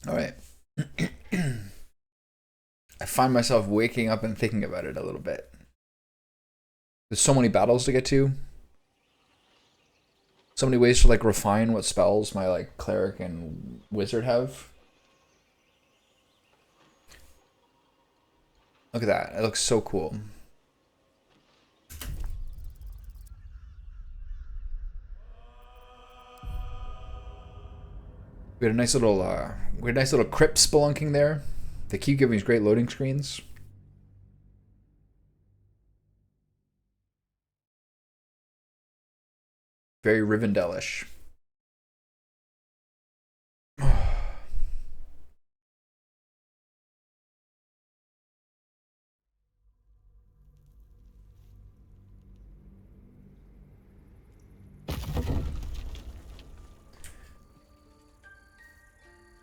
All right. I find myself waking up and thinking about it a little bit. There's so many battles to get to. So many ways to like refine what spells my like cleric and wizard have. Look at that. It looks so cool. We had a nice little crypt spelunking there. They keep giving us great loading screens. Very Rivendell-ish.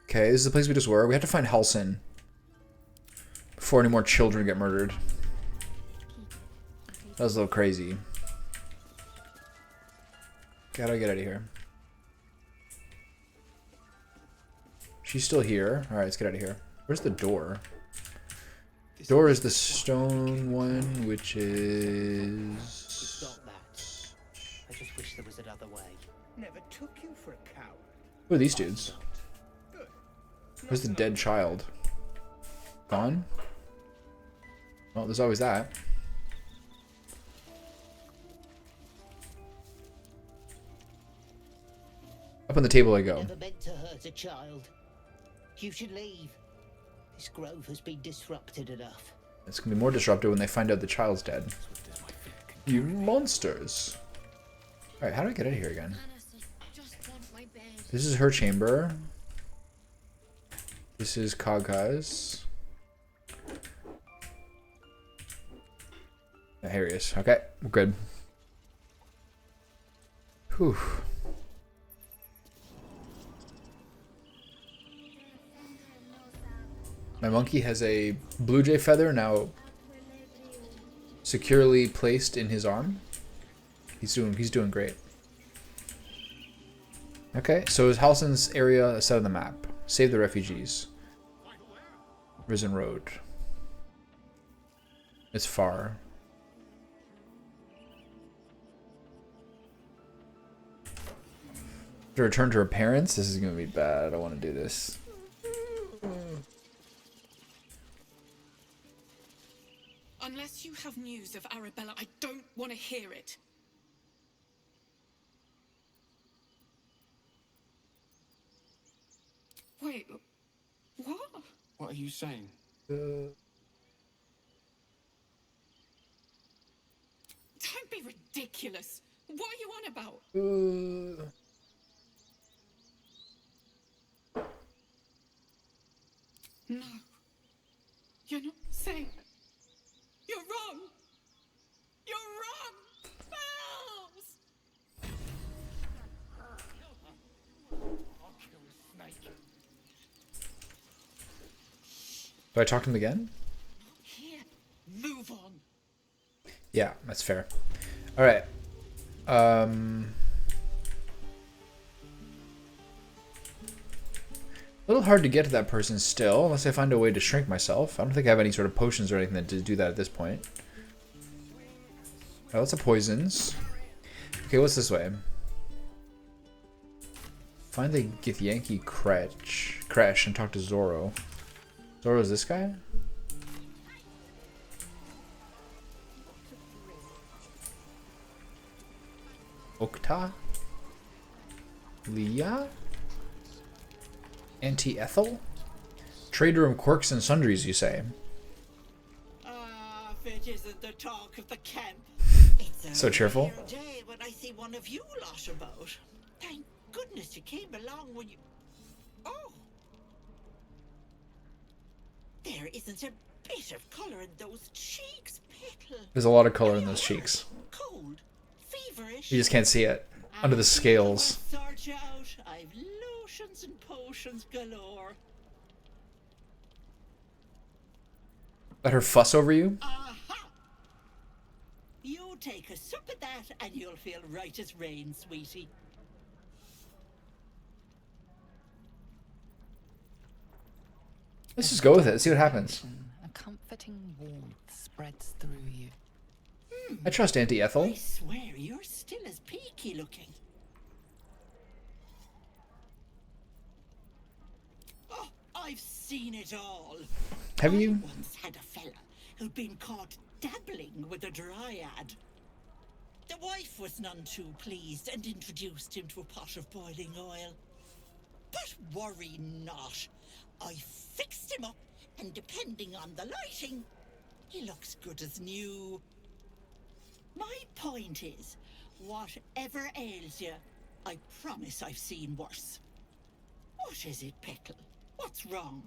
Okay, this is the place we just were. We have to find Halsin before any more children get murdered. That was a little crazy. Okay, how do I get out of here? She's still here. Alright, let's get out of here. Where's the door? The door is the stone one, which is... Stop that. I just wish there was another way. Never took you for a coward. Who are these dudes? Where's the dead child? Gone? Well, there's always that. Up on the table I go. Never meant to hurt a child. You should leave. This grove has been disrupted enough. It's gonna be more disruptive when they find out the child's dead. You monsters! Alright, how do I get out of here again? This is her chamber. This is Kagha's. Here he is. Okay, we're good. Whew. My monkey has a blue jay feather now securely placed in his arm. He's doing great. Okay, so is Halsin's area set on the map? Save the refugees. Risen Road. It's far. To return to her parents? This is gonna be bad. I don't want to do this. Unless you have news of Arabella, I don't want to hear it. Wait, what? What are you saying? Don't be ridiculous. What are you on about? No. You're not saying. You're wrong. You're wrong. Bells! I'll kill a snake. Do I talk to him again? Here. Move on. Yeah, that's fair. Alright. A little hard to get to that person still, unless I find a way to shrink myself. I don't think I have any sort of potions or anything to do that at this point. Oh, lots of poisons. Okay, what's this way? Find the Githyanki Kresh and talk to Zoro. Zoro's this guy? Okta? Leah? Auntie Ethel? Trade room quirks and sundries, you say? Ah, if it isn't the talk of the camp. It's So cheerful. rare day when I see one of you lot about. Thank goodness you came along when you... Oh! There isn't a bit of colour in those cheeks, Petal. There's a lot of color in those cheeks. Cold, feverish. You just can't see it. Under the scales. Sort you out. I've lotions and potions galore. Let her fuss over you? Aha! You take a sup of that and you'll feel right as rain, sweetie. Let's just go with it. See what happens. A comforting warmth spreads through you. I trust Auntie Ethel. I swear you're still as peaky looking. Oh, I've seen it all. Have I you? once had a fella who'd been caught dabbling with a dryad. The wife was none too pleased and introduced him to a pot of boiling oil. But worry not. I fixed him up, and depending on the lighting, he looks good as new. My point is, whatever ails you, I promise I've seen worse. What is it, Pickle? What's wrong?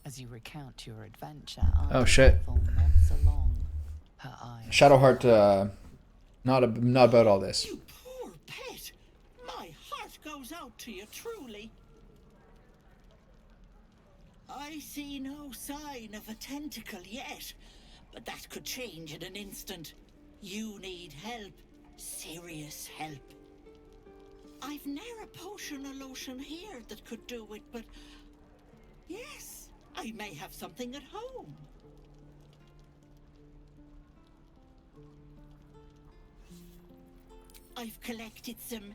As you recount your adventure, Oh, shit. nods along, her eyes. Shadowheart, not about all this. You poor pet. My heart goes out to you, truly. I see no sign of a tentacle yet, but that could change in an instant. You need help. Serious help. I've ne'er a potion or lotion here that could do it, but yes, I may have something at home. I've collected some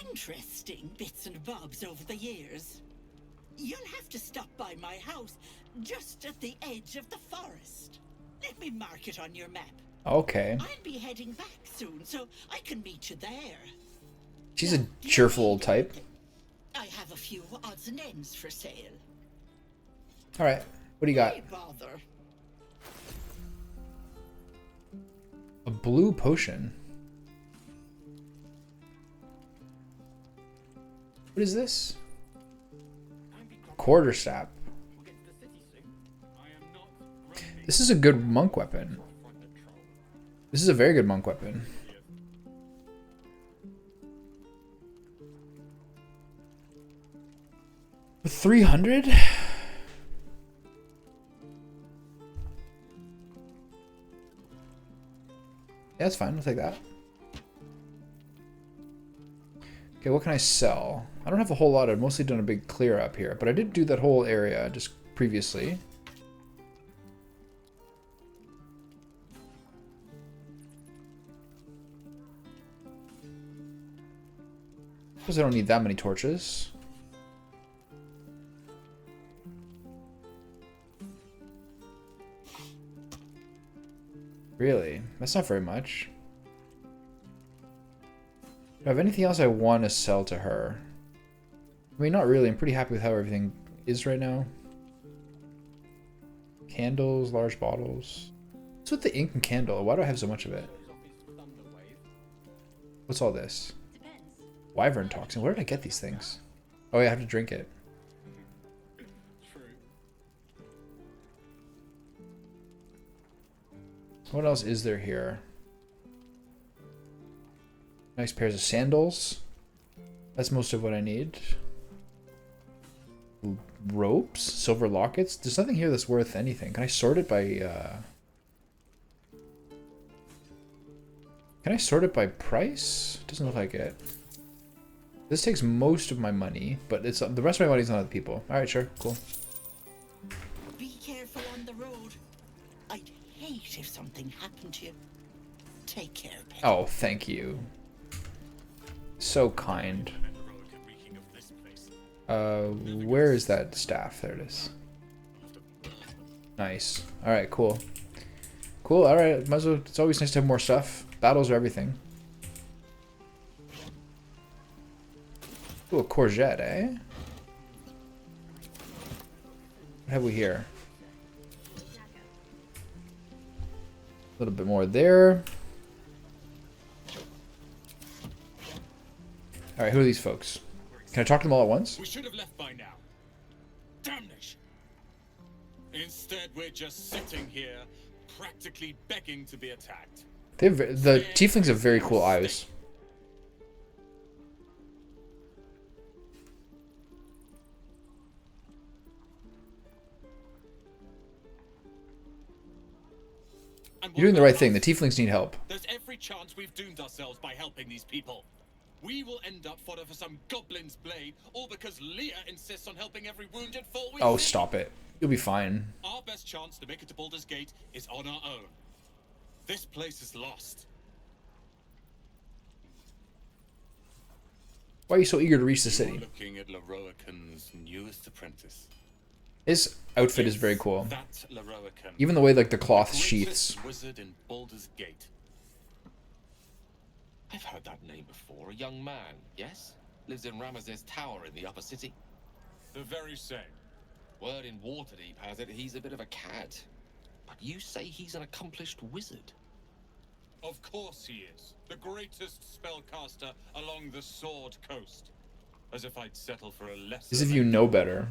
interesting bits and bobs over the years. You'll have to stop by my house, just at the edge of the forest. Let me mark it on your map. Okay. I'll be heading back soon, so I can meet you there. She's a cheerful old type. I have a few odds and ends for sale. All right. What do you got? Why bother? A blue potion. What is this? Quarterstaff. This is a good monk weapon. This is a very good monk weapon. With 300? Yeah, that's fine. I'll take that. Okay, what can I sell? I don't have a whole lot. I've mostly done a big clear up here, but I did do that whole area just previously. Suppose I don't need that many torches. Really? That's not very much. Do I have anything else I want to sell to her? I mean, not really. I'm pretty happy with how everything is right now. Candles, large bottles. What's with the ink and candle? Why do I have so much of it? What's all this? Wyvern toxin. Where did I get these things? Oh yeah, I have to drink it. What else is there here? Nice pairs of sandals. That's most of what I need. Ropes? Silver lockets? There's nothing here that's worth anything. Can I sort it by... Can I sort it by price? Doesn't look like it. This takes most of my money, but it's the rest of my money's on other people. Alright, sure. Cool. Be careful on the road. I'd hate if something happened to you. Take care, pet. Oh, thank you. So kind. Where is that staff? There it is. Nice. Alright, cool. Cool, alright. Might as well, it's always nice to have more stuff. Battles are everything. Ooh, a courgette, eh? What have we here? A little bit more there. Alright, who are these folks? Can I talk to them all at once? We should have left by now. Damnation. Instead, we're just sitting here, practically begging to be attacked. They have, the tieflings have very cool eyes. You're doing the right thing. The tieflings need help. There's every chance we've doomed ourselves by helping these people. we will end up fodder for some goblin's blade, all because Leah insists on helping every wounded foe we Oh, see. stop it. You'll be fine. Our best chance to make it to Baldur's Gate is on our own. This place is lost. Why are you so eager to reach the You're city? looking at Leroican's newest apprentice. His outfit is very cool. That Leroican. Even the way like the cloth Greatest sheaths. wizard in Baldur's Gate. I've heard that name before. A young man, yes? Lives in Ramaz's tower in the upper city. The very same. Word in Waterdeep has it he's a bit of a cad. But you say he's an accomplished wizard. Of course he is. The greatest spellcaster along the Sword Coast. As if I'd settle for a lesser. As if you know better.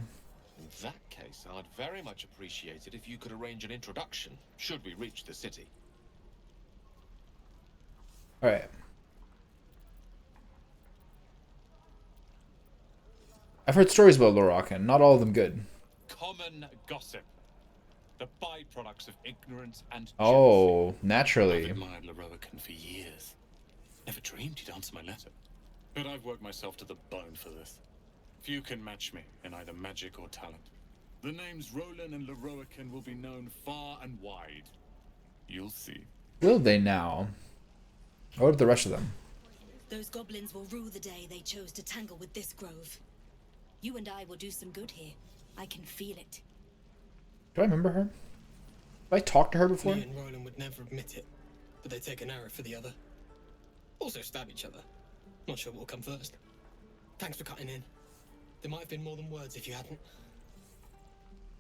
In that case, I'd very much appreciate it if you could arrange an introduction, should we reach the city. Alright. I've heard stories about Lorraine, not all of them good. Common gossip. The byproducts of ignorance and jealousy. Oh, naturally. I've admired Leroican for years. Never dreamed he'd answer my letter. But I've worked myself to the bone for this. Few can match me in either magic or talent. The names Roland and Leroican will be known far and wide. You'll see. Will they now? What about the rest of them? Those goblins will rue the day they chose to tangle with this grove. You and I will do some good here. I can feel it. Do I remember her? Have I talked to her before? Me and Roland would never admit it, but they take an arrow for the other. Also stab each other. Not sure what will come first. Thanks for cutting in. There might have been more than words if you hadn't.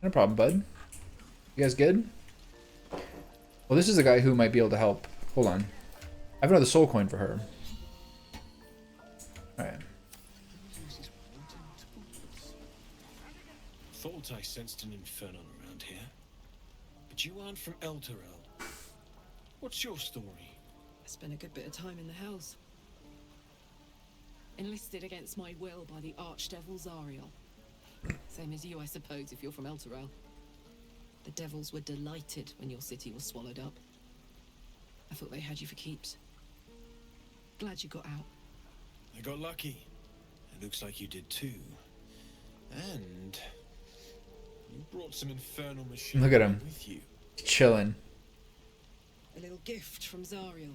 No problem, bud. You guys good? Well, this is a guy who might be able to help. Hold on. I have another soul coin for her. Alright. Thought I sensed an infernal around here. But you aren't from Elturel. What's your story? I spent a good bit of time in the Hells. Enlisted against my will by the Archdevil Zariel. Same as you, I suppose, if you're from Elturel. The devils were delighted when your city was swallowed up. I thought they had you for keeps. Glad you got out. I got lucky. It looks like you did too. And you brought some infernal machine Look at him. with you. Chilling. A little gift from Zariel.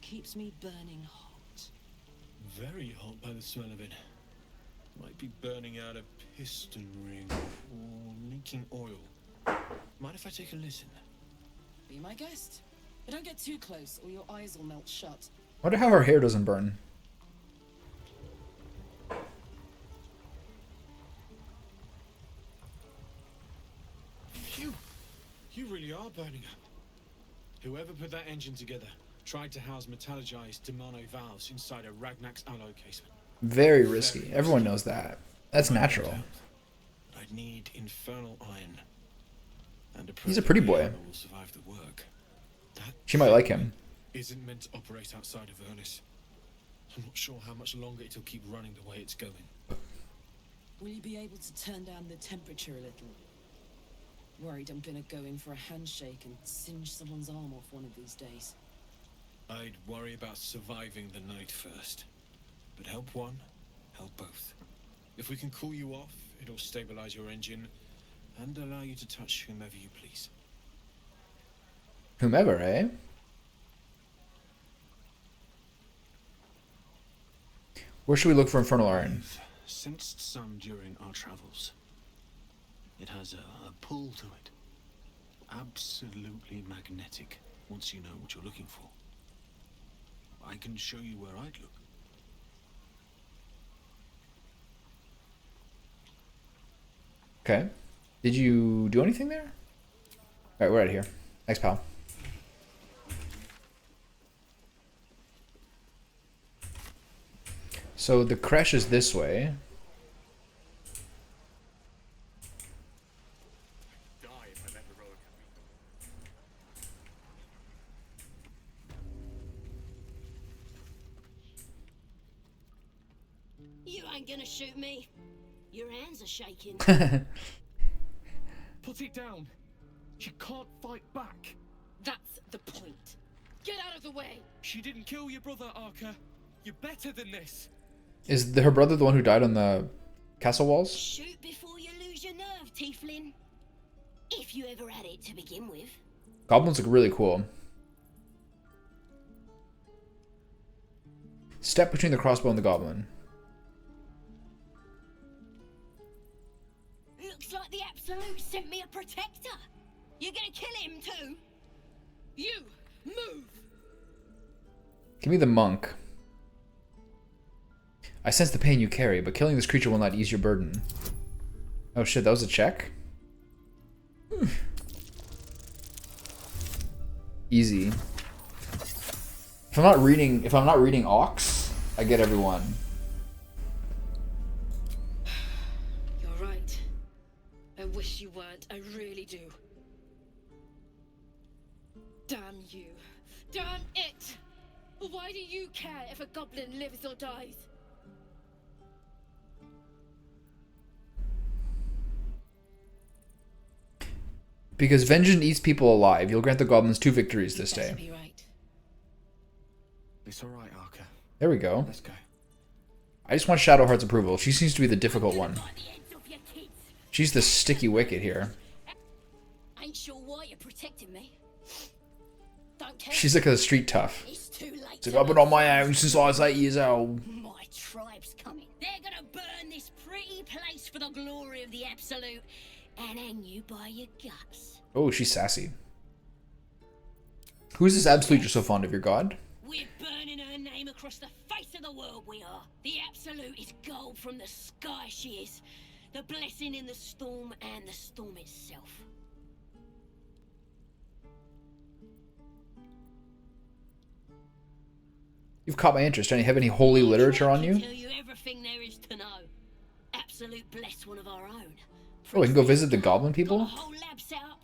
Keeps me burning hot. Very hot by the smell of it. Might be burning out a piston ring or leaking oil. Mind if I take a listen? Be my guest. But don't get too close or your eyes will melt shut. Wonder how her hair doesn't burn. Phew! You really are burning up. Whoever put that engine together tried to house metallurgized Demano valves inside a Ragnak's alloy casement. Very risky. Everyone knows that. That's natural. I'd need infernal iron. And He's a pretty boy. will survive the work. That She might like him. isn't meant to operate outside of Ernest. I'm not sure how much longer it'll keep running the way it's going. Will you be able to turn down the temperature a little? Worried I'm gonna go in for a handshake and singe someone's arm off one of these days. I'd worry about surviving the night first. But help one, help both. If we can cool you off, it'll stabilize your engine and allow you to touch whomever you please. Whomever, eh? Where should we look for infernal iron? I've sensed some during our travels. It has a pull to it. Absolutely magnetic, once you know what you're looking for. I can show you where I'd look. Okay. Did you do anything there? Alright, we're out of here. Thanks, pal. So the crash is this way. Die if I let Leroican. You ain't gonna shoot me. Your hands are shaking. Put it down! You can't fight back! That's the point. Get out of the away. She didn't kill your brother, Arca. You're better than this. Is her brother the one who died on the castle walls? Shoot before you lose your nerve, Tieflin. If you ever had it to begin with. Goblins look really cool. Step between the crossbow and the goblin. Looks like the Absolute sent me a protector. You're gonna kill him too? You move. Give me the monk. I sense the pain you carry, but killing this creature will not ease your burden. Oh shit, that was a check? Easy. If I'm not reading Ox, I get everyone. You're right. I wish you weren't. I really do. Damn you. Damn it! Why do you care if a goblin lives or dies? Because vengeance eats people alive. You'll grant the goblins 2 victories this day. Be right. It's all right, Arca. There we go. Let's go. I just want Shadowheart's approval. She seems to be the difficult one. She's the sticky wicket here. Ain't sure why you're protecting me. Don't care. She's like a street tough. It's too late. It's like, I've been on my own since I was 8 years old. My tribe's coming. They're gonna burn this pretty place for the glory of the Absolute and hang you by your guts. Oh, she's sassy. Who's this Absolute you're so fond of, your god? We're burning her name across the face of the world, we are. The Absolute is gold from the sky, she is. The blessing in the storm and the storm itself. You've caught my interest. Do you have any holy literature on you? Tell you everything there is to know. Absolute bless one of our own. Oh, we can go visit the goblin people? Got a whole lab set up.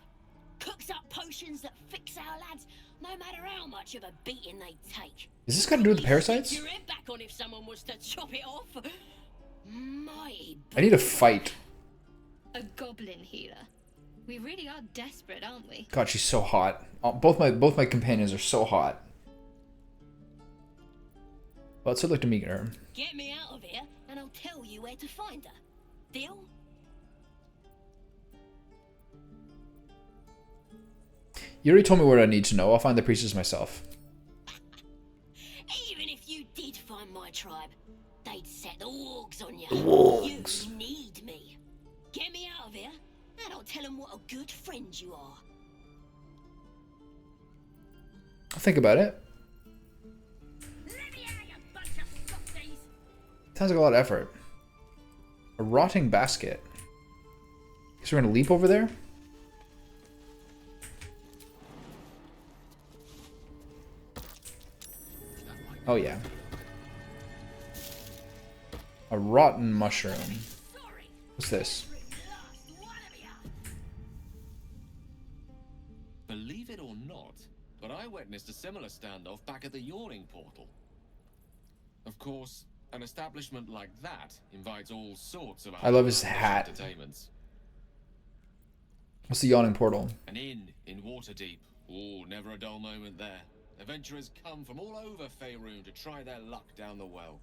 Cooks up potions that fix our lads, no matter how much of a beating they take. Is this got to do with the parasites? Your head back on if someone was to chop it off. Mighty. I need a fight. A goblin healer. We really are desperate, aren't we? God, she's so hot. Both my companions are so hot. Well, let's look to meet her. Get me out of here, and I'll tell you where to find her. Deal? You already told me what I need to know. I'll find the priestess myself. Even if you did find my tribe, they'd set the wargs on you. The wargs. You need me. Get me out of here, and I'll tell them what a good friend you are. I'll think about it. Let me out, you bunch of softies. Sounds like a lot of effort. A rotting basket. Guess we're gonna leap over there? Oh yeah. A rotten mushroom. What's this? Believe it or not, but I witnessed a similar standoff back at the Yawning Portal. Of course, an establishment like that invites all sorts of I love his hat. entertainments. What's the yawning portal? An inn in Waterdeep. Oh, never a dull moment there. Adventurers come from all over Faerun to try their luck down the well.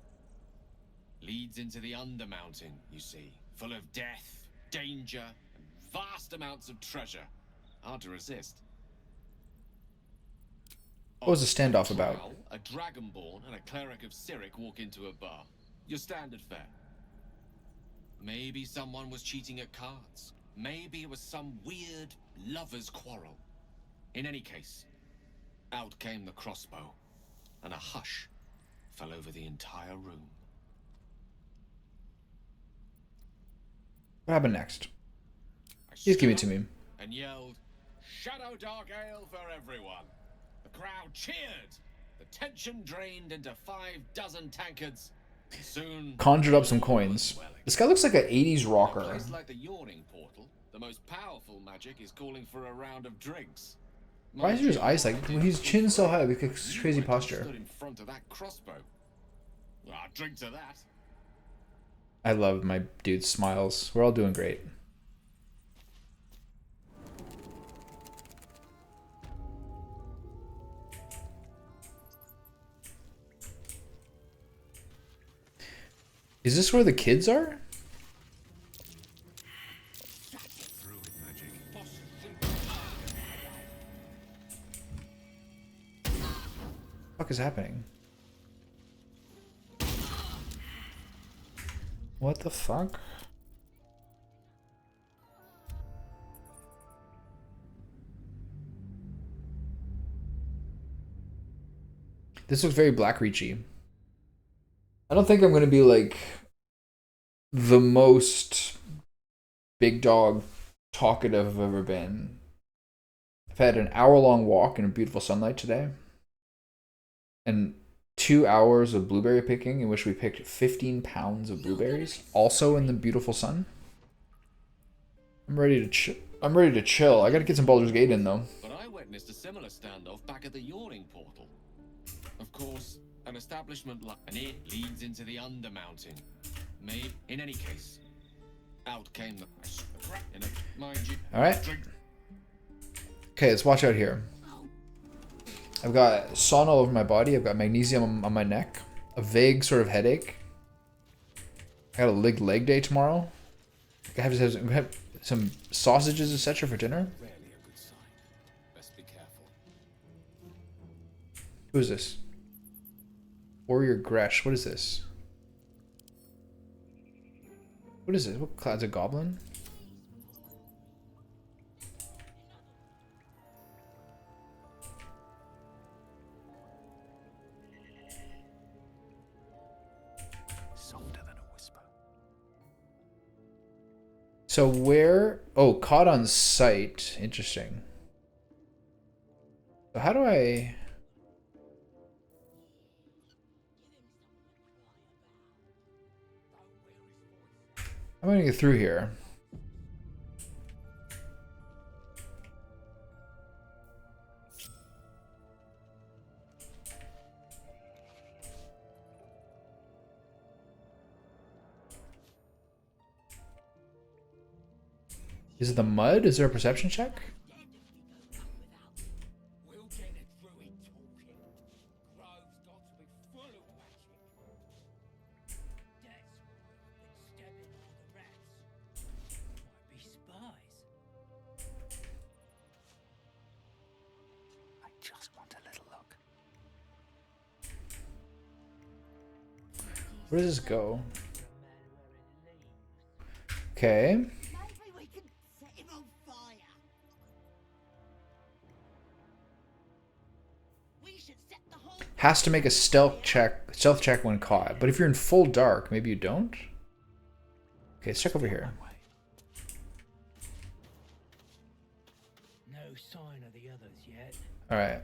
Leads into the Undermountain, you see, full of death, danger, and vast amounts of treasure. Hard to resist. What was the standoff about? Well, a Dragonborn and a cleric of Cyric walk into a bar. Your standard fare. Maybe someone was cheating at cards. Maybe it was some weird lover's quarrel. In any case, out came the crossbow, and a hush fell over the entire room. What happened next? Just give it to me. And yelled, "Shadow Dark Ale for everyone!" The crowd cheered. The tension drained into 6 tankards. And soon Conjured up some coins. This guy looks like an 80s in a rocker. place like the Yawning Portal, the most powerful magic is calling for a round of drinks. Why is his eyes like his chin's so high? Like a crazy posture. Stood in front of that crossbow. I'll drink to that. I love my dude's smiles. We're all doing great. Is this where the kids are? What the fuck is happening? What the fuck? This looks very Black Reachy. I don't think I'm gonna be like the most big dog talkative I've ever been. I've had an hour-long walk in a beautiful sunlight today. And 2 hours of blueberry picking in which we picked 15 pounds of blueberries, also in the beautiful sun. I'm ready to chill. I gotta get some Baldur's Gate in though. But I witnessed a similar standoff back at the Yawning Portal. Of course, an establishment like it leads into the Undermountain. Maybe, in any case, out came the mind you. All right. Okay, let's watch out here. I've got sauna all over my body. I've got magnesium on my neck. A vague sort of headache. I got a leg day tomorrow. I have some sausages, etc. for dinner. Rarely a good sign. Best be careful. Who is this? Warrior Gresh. What is this? What is this? What cloud's a goblin? Softer than a whisper. So where? Oh, caught on sight. Interesting. So how do I? I'm gonna get through here. Is it the mud? Is there a perception check? Where does this go? Okay. Has to make a stealth check when caught. But if you're in full dark, maybe you don't? Okay, let's check over here. No sign of the others yet. Alright.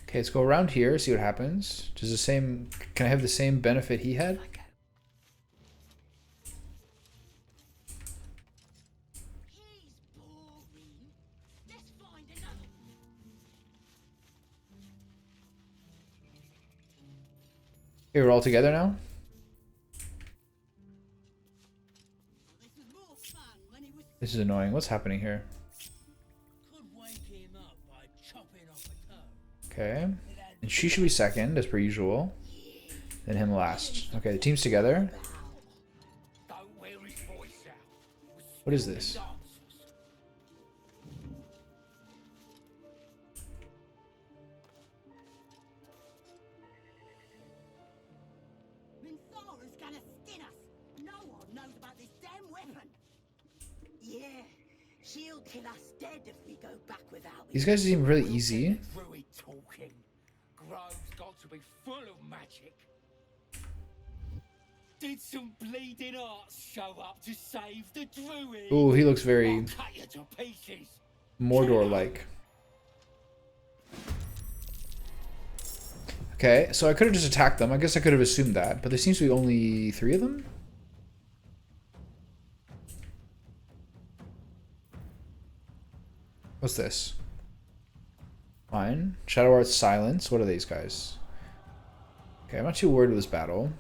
Okay, let's go around here, see what happens. Does the same... Can I have the same benefit he had? Okay, we're all together now? This is annoying. What's happening here? Okay. And she should be second, as per usual. Then him last. Okay, the team's together. What is this? Minthara's gonna skin us. No one knows about this damn weapon. Yeah, she'll kill us dead if we go back without it. These guys seem really easy. Talking. Grove's got to be full of magic. Did some bleeding arts show up to save the druid? Ooh, he looks very I'll cut you to pieces. Mordor-like. Okay, so I could have just attacked them. I guess I could have assumed that, but there seems to be only 3 of them. What's this? Fine. Shadow Arts Silence. What are these guys? Okay, I'm not too worried with this battle.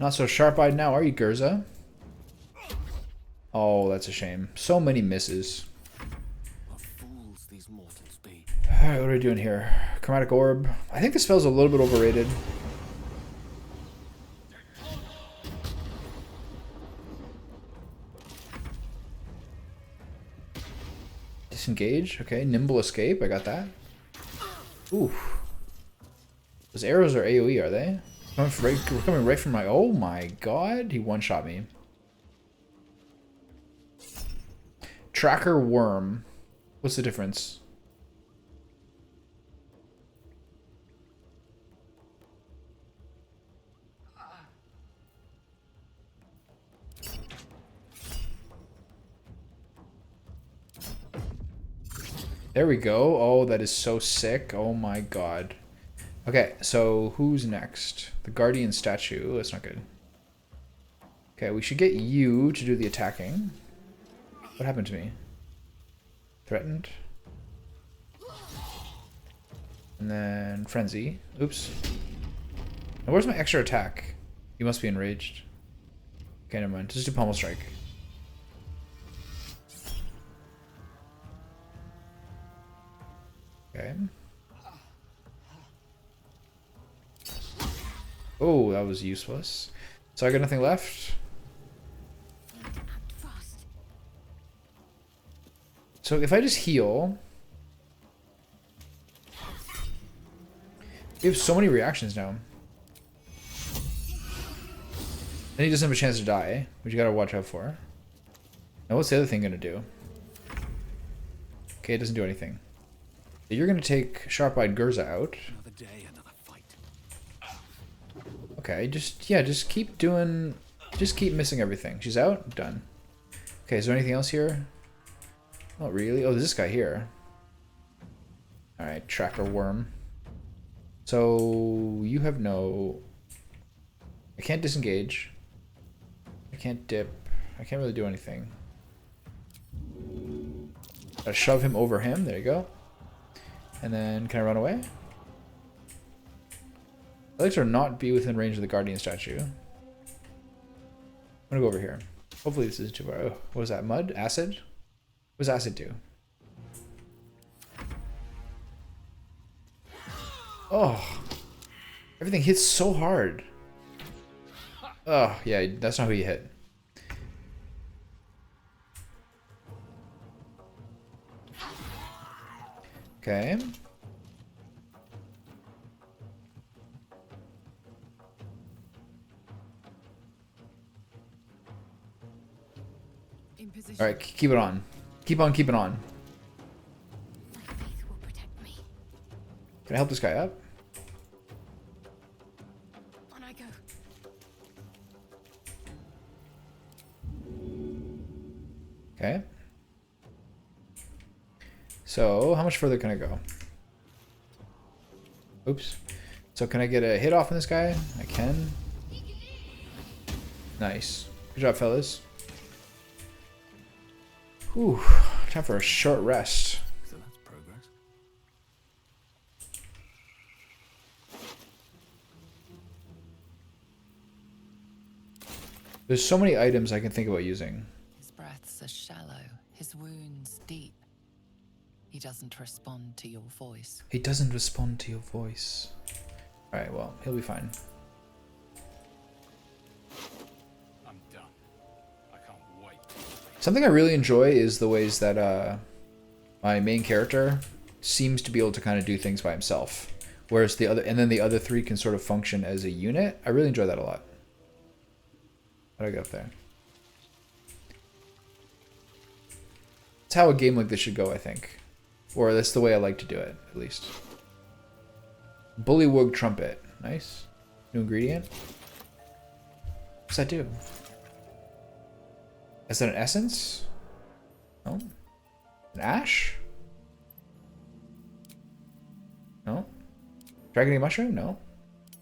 Not so sharp-eyed now, are you, Gurza? Oh, that's a shame. So many misses. What fools these mortals be. Alright, what are we doing here? Chromatic Orb. I think the spell's a little bit overrated. Disengage. Okay, Nimble Escape. I got that. Ooh. Those arrows are AoE, are they? We're coming right from my... Oh my god. He one-shot me. Tracker Worm. What's the difference? There we go. Oh, that is so sick. Oh my god. Okay, so who's next? The Guardian statue. That's not good. Okay, we should get you to do the attacking. What happened to me? Threatened. And then Frenzy. Oops. Now where's my extra attack? You must be enraged. Okay, never mind. Just do Pummel Strike. Okay. Oh, that was useless. So I got nothing left. So if I just heal... We have so many reactions now. Then he doesn't have a chance to die, which you gotta watch out for. Now what's the other thing gonna do? Okay, it doesn't do anything. So you're gonna take Sharp-Eyed Gurza out. Another day, another fight. Okay, just keep doing... Just keep missing everything. She's out? Done. Okay, is there anything else here? Not really. Oh, there's this guy here. Alright, Tracker Worm. So, you have no... I can't disengage. I can't dip. I can't really do anything. Gotta shove him over him. There you go. And then, can I run away? I'd like to not be within range of the Guardian statue. I'm gonna go over here. Hopefully this isn't too far. Oh, what was that? Mud? Acid? What does acid do? Oh. Everything hits so hard. Oh, yeah, that's not who you hit. Okay. Alright, keep it on. Keep on keeping on. Can I help this guy up? On I go. Okay. So, how much further can I go? Oops. So can I get a hit off on this guy? I can. Nice. Good job, fellas. Whew. Time for a short rest. So that's progress. There's so many items I can think about using. His breaths are shallow, his wounds deep. He doesn't respond to your voice. He doesn't respond to your voice. Alright, well, he'll be fine. I'm done. I can't wait. Something I really enjoy is the ways that my main character seems to be able to kind of do things by himself. Whereas the other three can sort of function as a unit. I really enjoy that a lot. How do I get up there? It's how a game like this should go, I think. Or that's the way I like to do it, at least. Bullywug Trumpet. Nice. New ingredient. What's that do? Is that an essence? No. An ash? No. Dragony mushroom? No.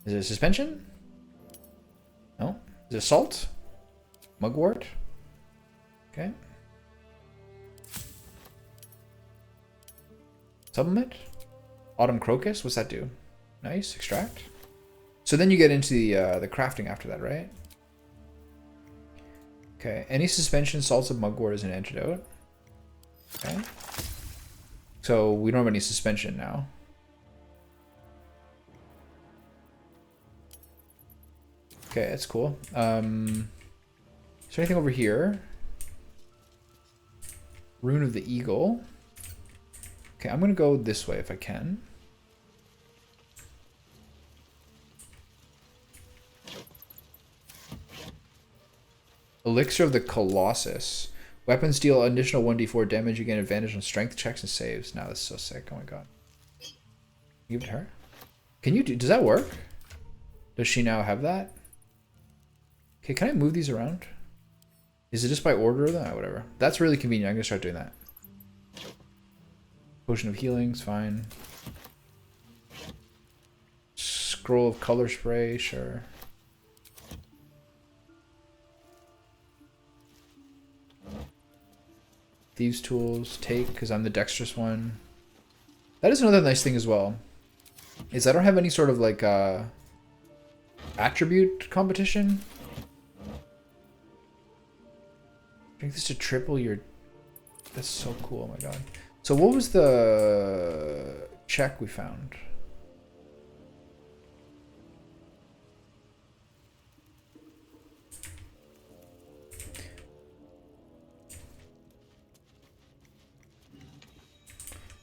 Is it a suspension? No. Is it salt? Mugwort? Okay. Supplement? Autumn crocus? What's that do? Nice. Extract. So then you get into the crafting after that, right? Okay, any suspension salts of mugwort is an antidote. Okay. So we don't have any suspension now. Okay, that's cool. Is there anything over here? Rune of the Eagle. Okay, I'm gonna go this way if I can. Elixir of the Colossus. Weapons deal additional 1d4 damage. You gain advantage on strength checks and saves. Now that's so sick. Oh my god. Give it to her. Can you do? Does that work? Does she now have that? Okay, can I move these around? Is it just by order of them? Whatever. That's really convenient. I'm gonna start doing that. Potion of healing's fine. Scroll of color spray, sure. Thieves' tools, take, because I'm the dexterous one. That is another nice thing as well. Is I don't have any sort of like attribute competition. Drink this to triple your... That's so cool, oh my god. So what was the check we found?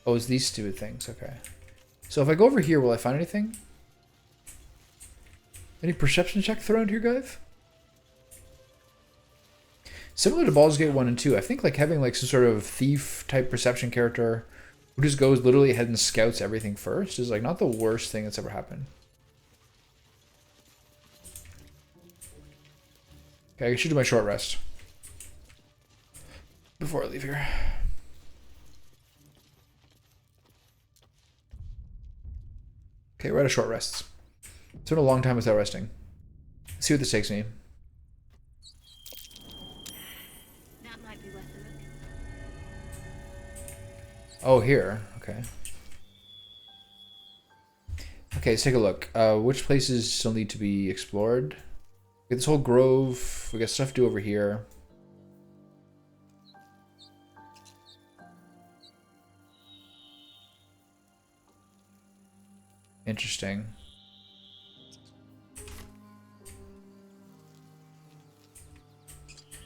Oh, it's these stupid things. Okay. So if I go over here, will I find anything? Any perception check thrown here, guys? Similar to Baldur's Gate 1 and 2, I think like having like some sort of thief type perception character who just goes literally ahead and scouts everything first is like not the worst thing that's ever happened. Okay, I should do my short rest before I leave here. Okay, we're at a short rest. It's been a long time without resting. Let's see what this takes me. That might be worth a look. Oh, here. Okay. Okay, let's take a look. Which places still need to be explored? We got this whole grove. We got stuff to do over here. Interesting.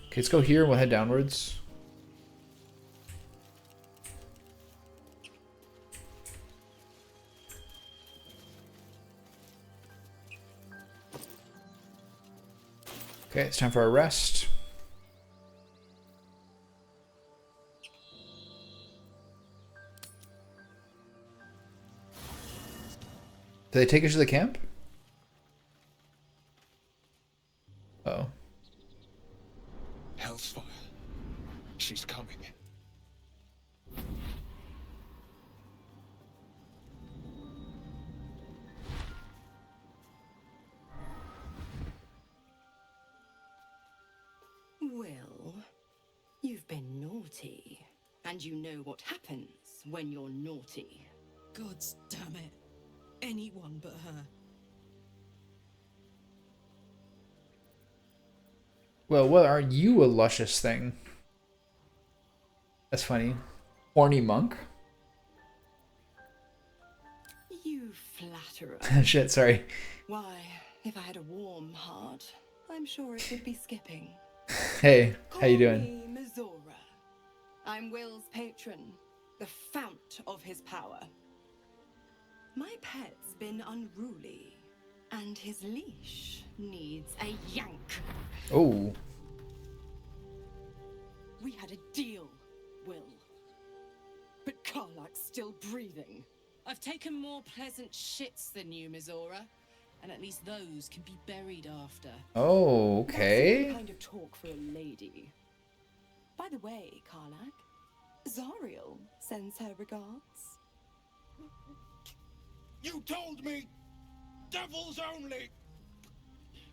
Okay, let's go here and we'll head downwards. Okay, it's time for our rest. Did they take us to the camp? Uh-oh. Hellsfire. She's coming. Well, you've been naughty. And you know what happens when you're naughty. Gods damn it. Anyone but her. Well, what are you, a luscious thing? That's funny. Horny monk? You flatterer. Shit, sorry. Why, if I had a warm heart, I'm sure it would be skipping. Hey, how you Call doing? me Mizora. I'm Will's patron, the fount of his power. My pet's been unruly, and his leash needs a yank. Oh. We had a deal, Will. But Karlak's still breathing. I've taken more pleasant shits than you, Mizora. And at least those can be buried after. Oh, That's okay. the kind of talk for a lady. By the way, Karlak, Zariel sends her regards. You told me! Devils only!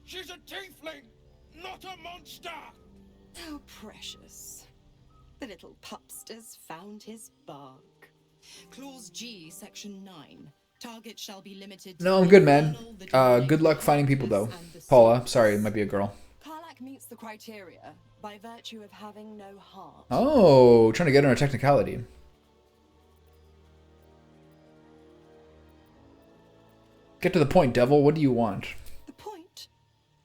She's a tiefling, not a monster! How precious. The little pupster's found his bark. Clause G, Section 9. Target shall be limited to No, I'm good, man. Good luck finding people, though. Paula, sorry, it might be a girl. Karlak meets the criteria by virtue of having no heart. Oh, trying to get on a technicality. Get to the point, devil. What do you want? The point?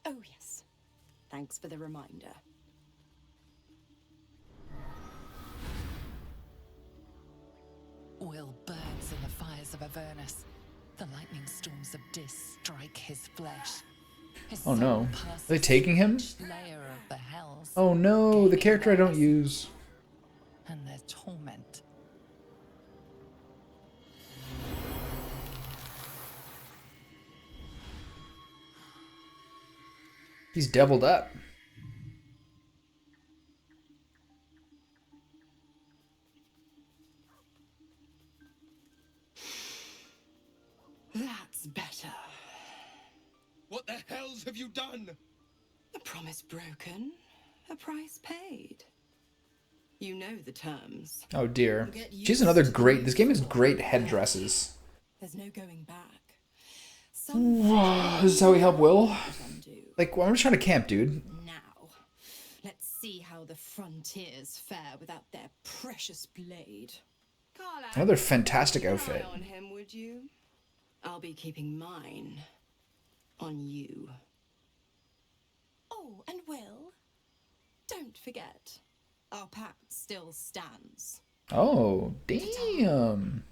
Oh, yes. Thanks for the reminder. Will burns in the fires of Avernus. The lightning storms of Dis strike his flesh. His Oh no. soul Are passes they taking him? each layer of the hells, Oh no, the character I don't use. and their torment. He's deviled up. That's better. What the hells have you done? A promise broken, a price paid. You know the terms. Oh dear. She's another great. This game has great headdresses. There's no going back. This is how we help Will. Like, well, I'm just trying to camp, dude. Now, let's see how the frontiers fare without their precious blade. Another fantastic outfit. On him, would you? I'll be keeping mine on you. Oh, and Will, don't forget, our pact still stands. Oh, damn.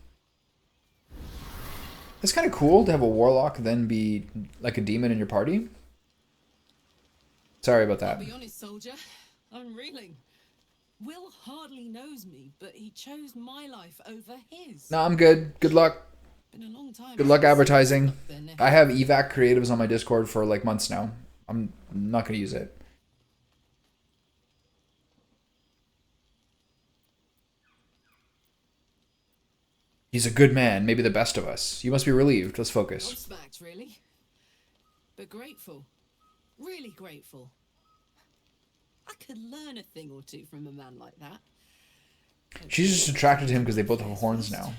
It's kind of cool to have a warlock then be like a demon in your party. Sorry about that. I'll be honest, soldier. I'm reeling. Will hardly knows me, but he chose my life over his. No, I'm good. Good luck. Been a long time. Good luck advertising. I have evac creatives on my Discord for like months now. I'm not going to use it. He's a good man, maybe the best of us. You must be relieved. Let's focus. Gobsmacked, really. But grateful. Really grateful. I could learn a thing or two from a man like that. She's just attracted to him because they both have horns now.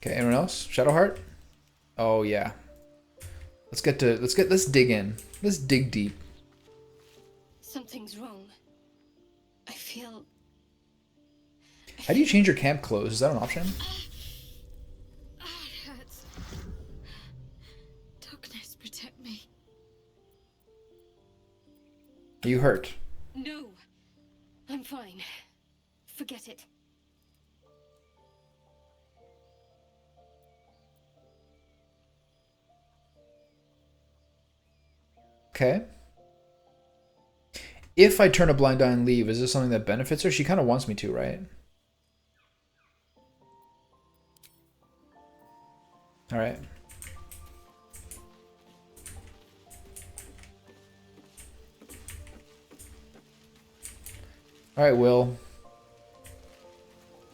Okay, anyone else? Shadowheart? Oh yeah. Let's dig in. Let's dig deep. Something's wrong. I feel... How do you change your camp clothes? Is that an option? It hurts. Darkness, protect me. Are you hurt? No. I'm fine. Forget it. Okay. If I turn a blind eye and leave, is this something that benefits her? She kind of wants me to, right? All right. All right, Will.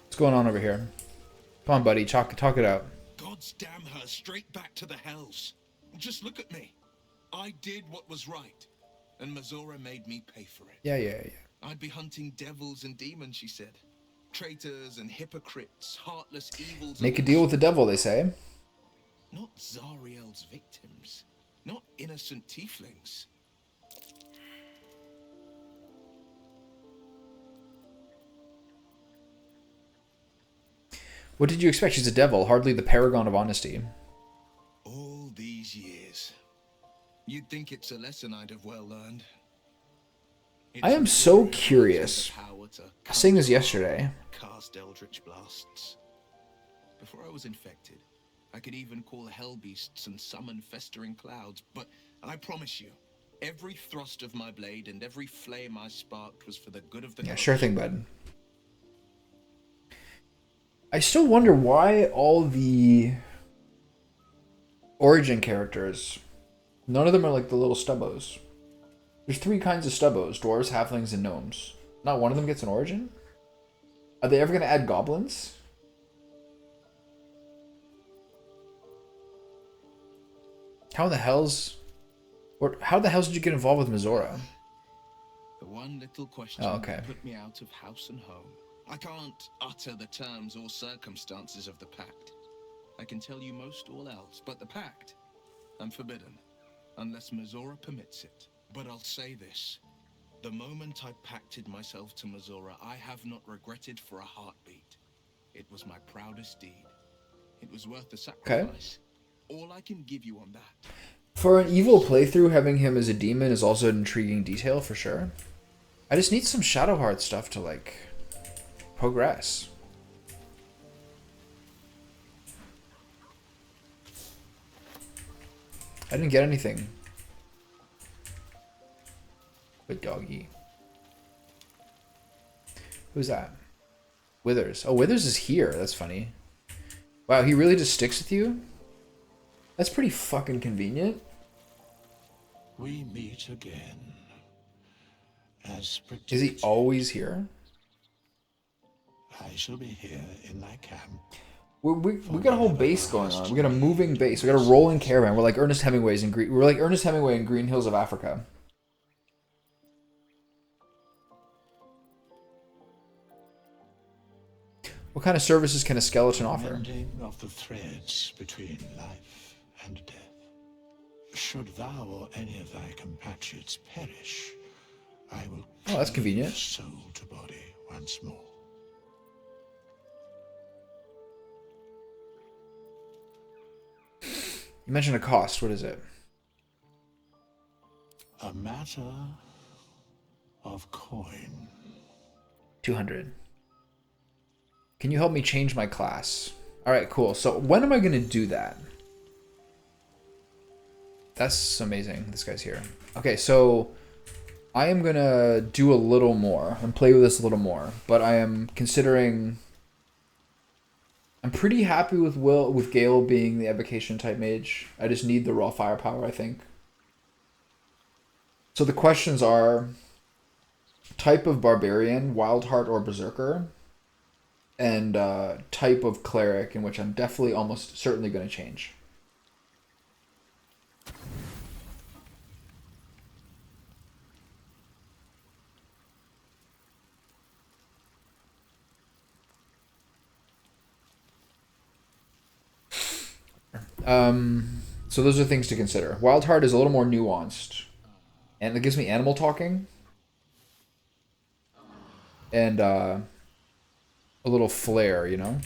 What's going on over here? Come on, buddy. Talk it out. God's damn her straight back to the hells. Just look at me. I did what was right, and Mazora made me pay for it. Yeah. I'd be hunting devils and demons, she said. Traitors and hypocrites, heartless evils. Make a deal with the devil, they say. Not Zariel's victims. Not innocent tieflings. What did you expect? She's a devil, hardly the paragon of honesty. All these years. You'd think it's a lesson I'd have well learned. I am so curious. I was saying this yesterday. Cast eldritch blasts. Before I was infected, I could even call hell beasts and summon festering clouds, but I promise you, every thrust of my blade and every flame I sparked was for the good of the Yeah, sure thing, bud. I still wonder why all the origin characters, none of them are like the little stubbos. There's 3 kinds of stubbos: dwarves, halflings, and gnomes. Not one of them gets an origin? Are they ever going to add goblins? How the hells did you get involved with Mazora? The one little question that put me out of house and home. I can't utter the terms or circumstances of the pact. I can tell you most all else, but the pact, I'm forbidden. unless Mizora permits it. But I'll say this. The moment I pacted myself to Mizora, I have not regretted for a heartbeat. It was my proudest deed. It was worth the sacrifice. All I can give you on that. For an evil playthrough, having him as a demon is also an intriguing detail for sure. I just need some Shadowheart stuff to, like, progress. I didn't get anything. Good doggy. Who's that? Withers. Oh, Withers is here. That's funny. Wow, he really just sticks with you? That's pretty fucking convenient. We meet again. As predicted. Is he always here? I shall be here in thy camp. We got a whole base going on. We got a moving base. We got a rolling caravan. We're like Ernest Hemingway in Green Hills of Africa. What kind of services can a skeleton offer? Mending of the threads between life and death. Should thou or any of thy compatriots perish, I will that's convenient. Soul to body once more. You mentioned a cost. What is it? A matter of coin. 200. Can you help me change my class? Alright, cool. So when am I going to do that? That's amazing. This guy's here. Okay, so I am going to do a little more and play with this a little more. But I am considering... I'm pretty happy with Gale being the evocation type mage. I just need the raw firepower, I think. So the questions are type of barbarian, wild heart or berserker, and type of cleric, in which I'm definitely almost certainly going to change. So those are things to consider. Wild Heart is a little more nuanced, and it gives me animal talking, and a little flair, you know.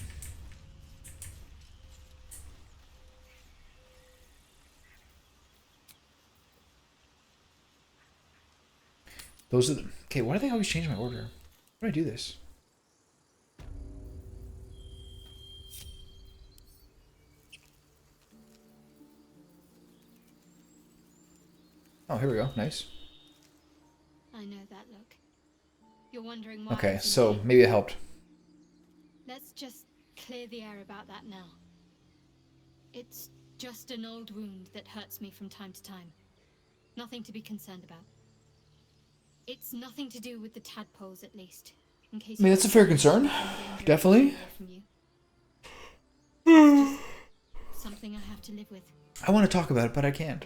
Those are the... Okay, why do they always change my order? Why do I do this? Oh, here we go. Nice. I know that look. You're wondering why. Okay, so maybe it helped. Let's just clear the air about that now. It's just an old wound that hurts me from time to time. Nothing to be concerned about. It's nothing to do with the tadpoles, at least. In case I mean, that's a fair concern. Definitely. It's just something I have to live with. I want to talk about it, but I can't.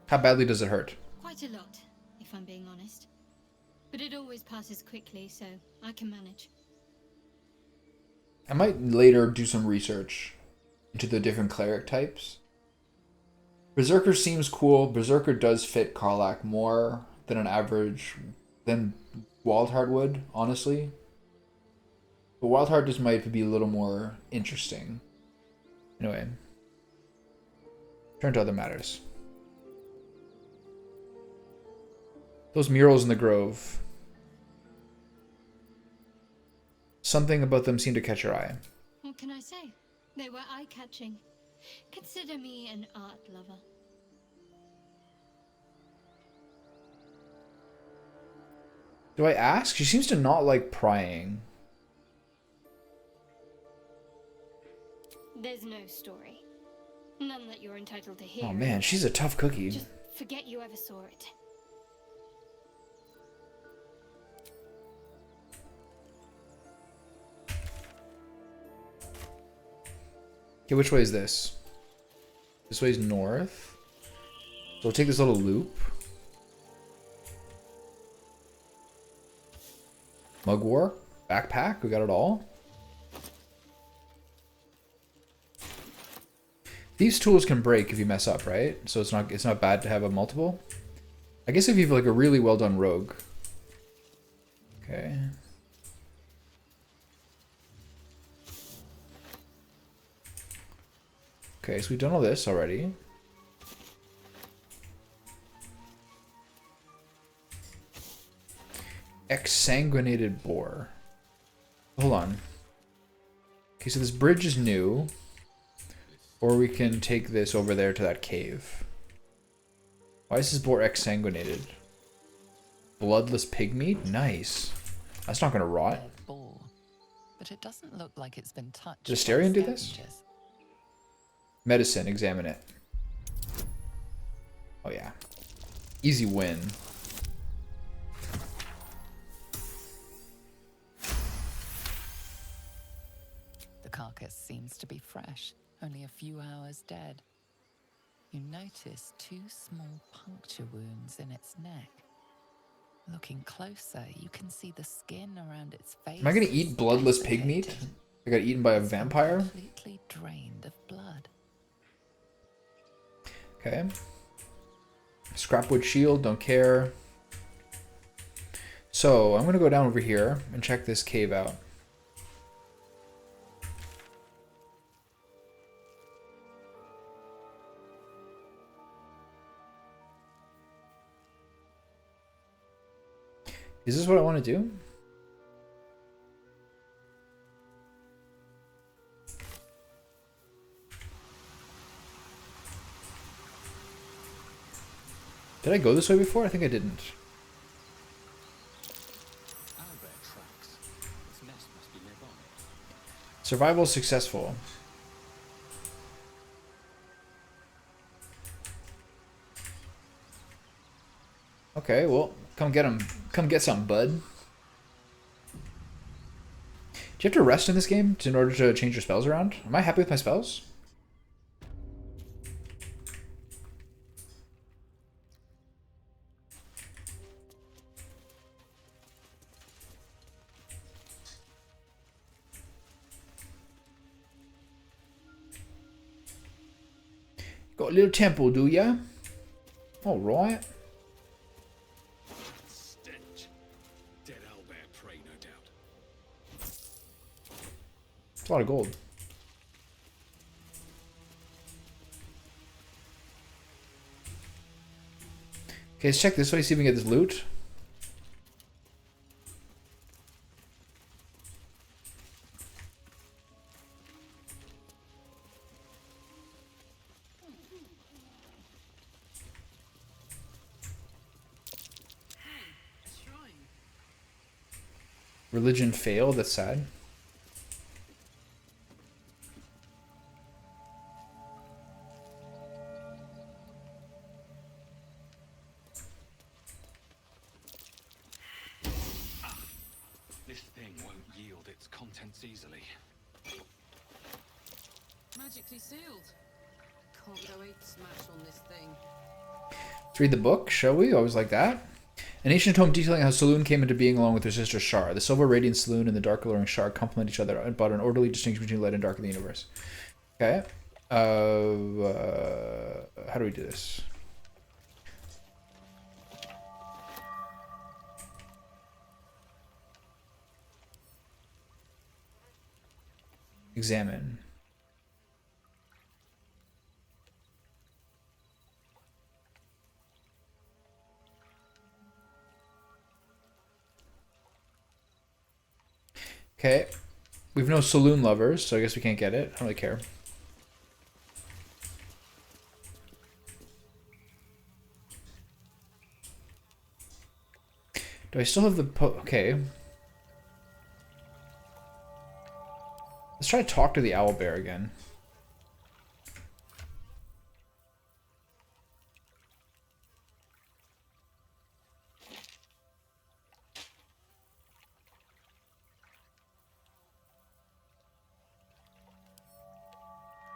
How badly does it hurt? Quite a lot, if I'm being honest. But it always passes quickly, so I can manage. I might later do some research into the different cleric types. Berserker seems cool. Berserker does fit Karlach more than an average, than Wildheart would, honestly. But Wildheart just might be a little more interesting. Anyway. Turn to other matters. Those murals in the grove. Something about them seemed to catch your eye. What can I say? They were eye-catching. Consider me an art lover. Do I ask? She seems to not like prying. There's no story. None that you're entitled to hear. Oh man, she's a tough cookie. Just forget you ever saw it. Okay, which way is this? This way's north. So we'll take this little loop. Mugwort, backpack, we got it all. These tools can break if you mess up, right? So it's not bad to have a multiple. I guess if you have like a really well done rogue. Okay. Okay, so we've done all this already. Exsanguinated boar. Hold on. Okay, so this bridge is new. Or we can take this over there to that cave. Why is this boar exsanguinated? Bloodless pig meat? Nice. That's not gonna rot. Boar, but it doesn't look like it's been touched. Does Asterion do this? Medicine, examine it. Oh yeah. Easy win. The carcass seems to be fresh, only a few hours dead. You notice 2 small puncture wounds in its neck. Looking closer, you can see the skin around its face. Am I gonna eat bloodless pig meat? I got eaten by a vampire? Completely drained of blood. Okay. Scrapwood shield, don't care. So, I'm gonna go down over here and check this cave out. Is this what I want to do? Did I go this way before? I think I didn't. Survival successful. Okay, well, come get him. Come get some, bud. Do you have to rest in this game in order to change your spells around? Am I happy with my spells? Got a little temple, do ya? All right. It's a lot of gold. Okay, let's check this way, see if we can get this loot. Religion failed, that's sad. This thing won't yield its contents easily. Magically sealed. Can't go 8 smash on this thing. Let's read the book, shall we? Always like that. An ancient tome detailing how Saloon came into being along with her sister Shar. The silver radiant Saloon and the dark alluring Shar complement each other about an orderly distinction between light and dark in the universe. Okay. How do we do this? Examine. Okay. We've no saloon lovers, so I guess we can't get it. I don't really care. Do I still have the okay. Let's try to talk to the owlbear again.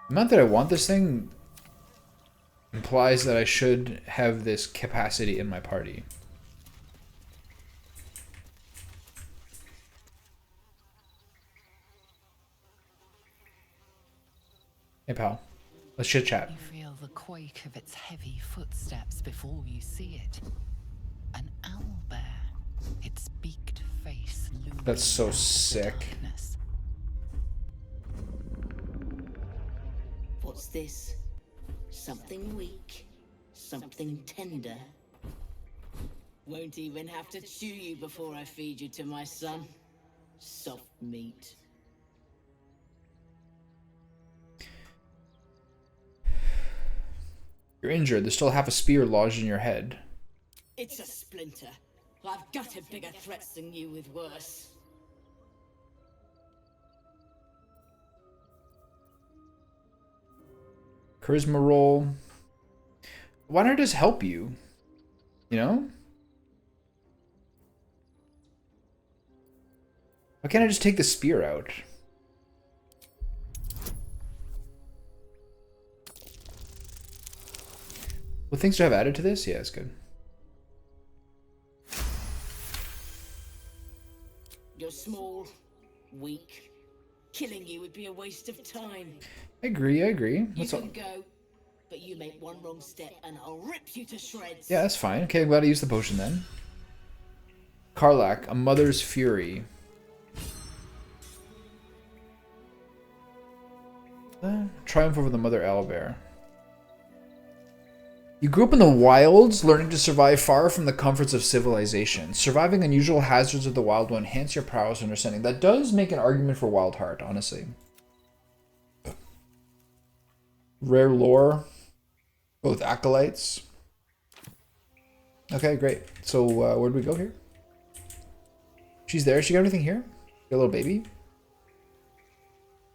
The amount that I want this thing implies that I should have this capacity in my party. Hey pal, Let's chit chat. You feel the quake of its heavy footsteps before you see it. An owlbear, its beaked face looming That's so out of the sick. darkness. What's this? Something weak, something tender. Won't even have to chew you before I feed you to my son. Soft meat. You're injured. There's still half a spear lodged in your head. It's a splinter. I've gutted bigger threats than you with worse. Charisma roll. Why don't I just help you? You know? Why can't I just take the spear out? What things do I have added to this? Yeah, it's good. You're small, weak. Killing you would be a waste of time. I agree, I agree. You What's up? can go, but you make one wrong step and I'll rip you to shreds. Yeah, that's fine. Okay, I'm glad I used the potion then. Karlak, a mother's fury. Triumph over the mother owlbear. You grew up in the wilds, learning to survive far from the comforts of civilization. Surviving unusual hazards of the wild will enhance your prowess and understanding. That does make an argument for Wild Heart, honestly. Rare lore. Both acolytes. Okay, great. So, where do we go here? She's there. She got everything here? Got a little baby.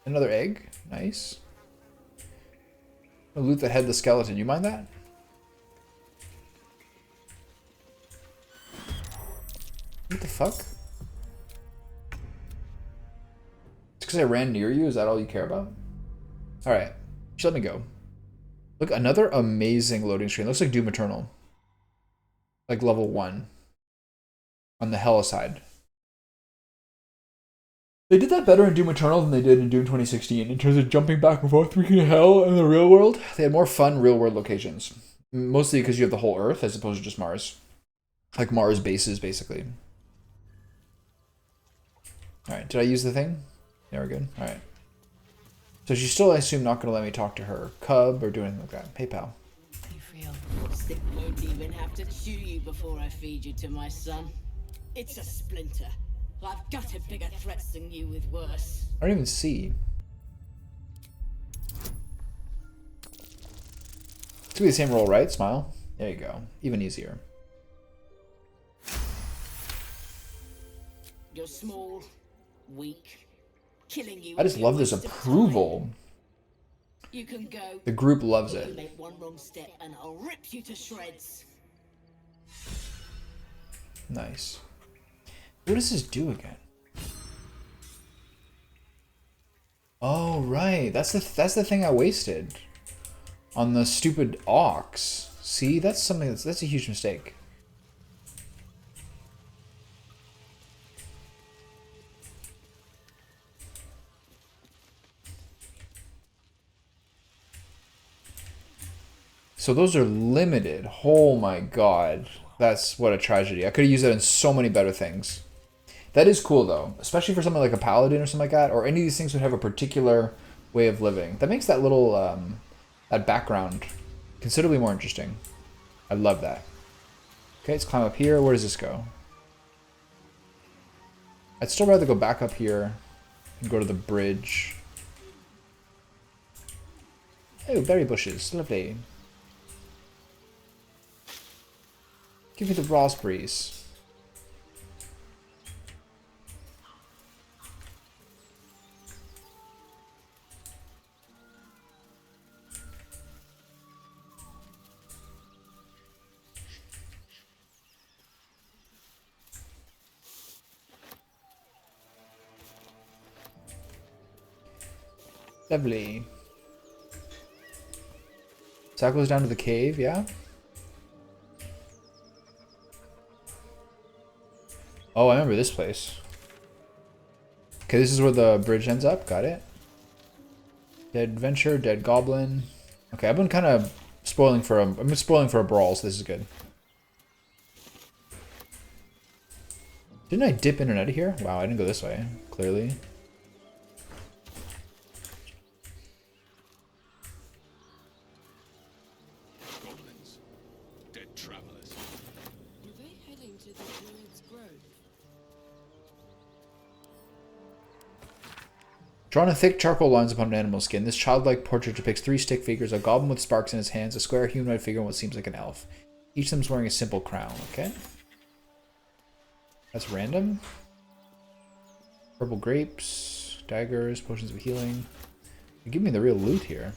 Another egg. Nice. I'll loot the headless skeleton. You mind that? What the fuck? It's because I ran near you? Is that all you care about? Alright. Just let me go. Look, another amazing loading screen. Looks like Doom Eternal. Like level 1. On the Hella side. They did that better in Doom Eternal than they did in Doom 2016 in terms of jumping back and forth between Hell and the real world. They had more fun real world locations. Mostly because you have the whole Earth as opposed to just Mars. Like Mars bases, basically. Alright, did I use the thing? Yeah, we're good. Alright. So she's still, I assume, not going to let me talk to her cub or do anything like that. PayPal. You feel Stick won't even have to chew you before I feed you to my son. It's a splinter. I've gutted bigger threats than you with worse. I don't even see. It's gonna be the same roll, right? Smile. There you go. Even easier. You're small, weak. Killing you. I just love this approval. You can go. The group loves You it. make one wrong step and I'll rip you to shreds. Nice. What does this do again? Oh right, that's the thing I wasted on the stupid ox. See, that's something that's a huge mistake. So those are limited. Oh my god. That's what a tragedy. I could have used that in so many better things. That is cool though, especially for something like a paladin or something like that, or any of these things would have a particular way of living. That makes that little, that background considerably more interesting. I love that. Okay, let's climb up here. Where does this go? I'd still rather go back up here and go to the bridge. Oh, berry bushes. Lovely. Give me the raspberries. Lovely. So that goes down to the cave, yeah? Oh, I remember this place. Okay, this is where the bridge ends up. Got it. Dead adventure, dead goblin. Okay, I've been kind of spoiling for a brawl, so this is good. Didn't I dip in and out of here? Wow, I didn't go this way, clearly. Goblins. Dead travelers. Were they heading to the druid's grove? Drawn in thick charcoal lines upon an animal skin, this childlike portrait depicts 3 stick figures, a goblin with sparks in his hands, a square humanoid figure, and what seems like an elf. Each of them is wearing a simple crown, okay? That's random. Purple grapes, daggers, potions of healing. Give me the real loot here.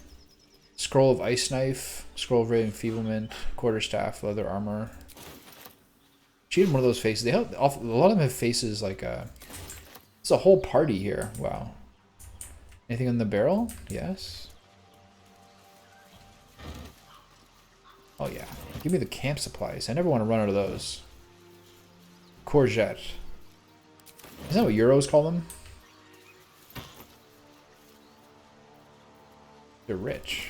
Scroll of ice knife, scroll of ray enfeeblement, quarterstaff, leather armor. She had one of those faces. They have, a lot of them have faces like it's a whole party here. Wow. Anything in the barrel? Yes. Oh yeah. Give me the camp supplies. I never want to run out of those. Courgette. Isn't that what Euros call them? They're rich.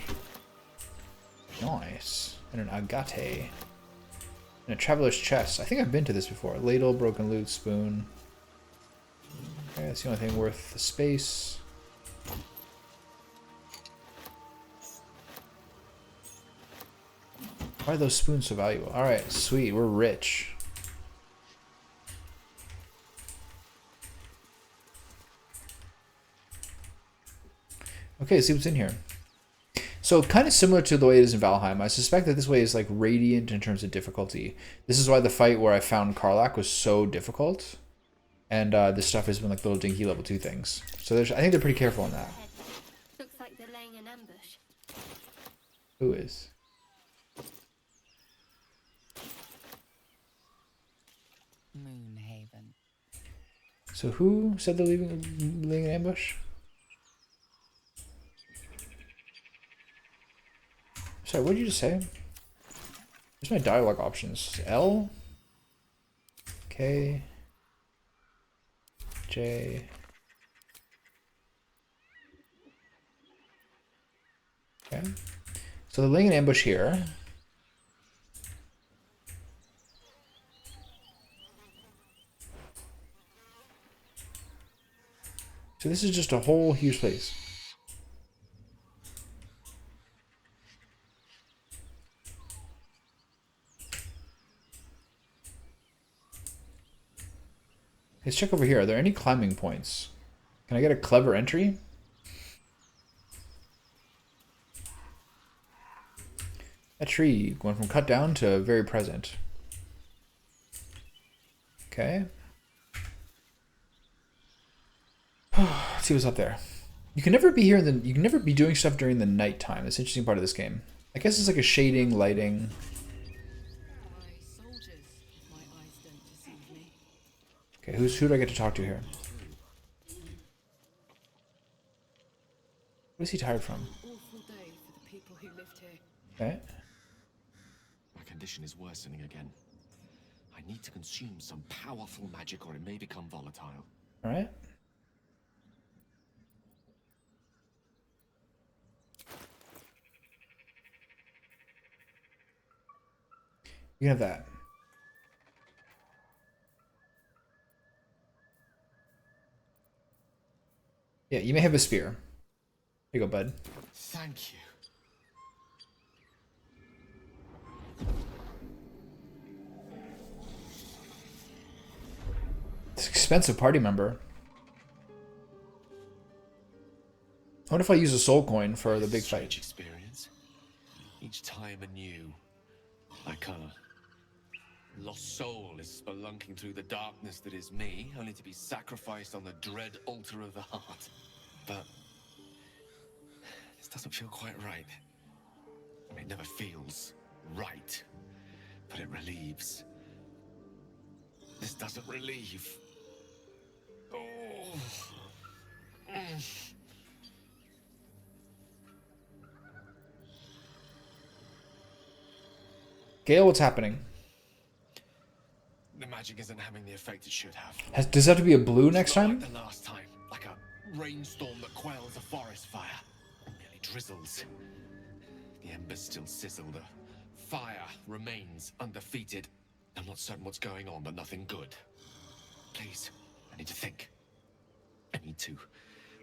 Nice. And an agate. And a traveler's chest. I think I've been to this before. Ladle, broken loot, spoon. Okay, that's the only thing worth the space. Why are those spoons so valuable? Alright, sweet. We're rich. Okay, let's see what's in here. So kind of similar to the way it is in Valheim. I suspect that this way is like radiant in terms of difficulty. This is why the fight where I found Karlach was so difficult. And this stuff has been like little dinky level 2 things. So I think they're pretty careful on that. Looks like they're laying an ambush. Who is? Moonhaven. So who said they're laying an ambush? Sorry, what did you just say? Where's my dialogue options? L? K? J? Okay. So they're laying an ambush here. So this is just a whole huge place. Let's check over here. Are there any climbing points? Can I get a clever entry? A tree going from cut down to very present. Okay. Let's see what's up there. You can never be here you can never be doing stuff during the nighttime. That's an interesting part of this game. I guess it's like a shading, lighting. Okay, who do I get to talk to here? What is he tired from? Okay. My condition is worsening again. I need to consume some powerful magic or it may become volatile. Alright. You can have that. Yeah, you may have a spear. Here you go, bud. Thank you. It's an expensive party member. I wonder if I use a soul coin for the big fight. Experience. Each time anew. Like a lost soul is spelunking through the darkness that is me, only to be sacrificed on the dread altar of the heart. But this doesn't feel quite right. I mean, it never feels right, but it relieves. This doesn't relieve. Oh. Gale, what's happening? The magic isn't having the effect it should have. Does that have to be a blue next time? Like the last time, like a rainstorm that quells a forest fire. It merely drizzles. The embers still sizzle. The fire remains undefeated. I'm not certain what's going on, but nothing good. Please, I need to think. I need to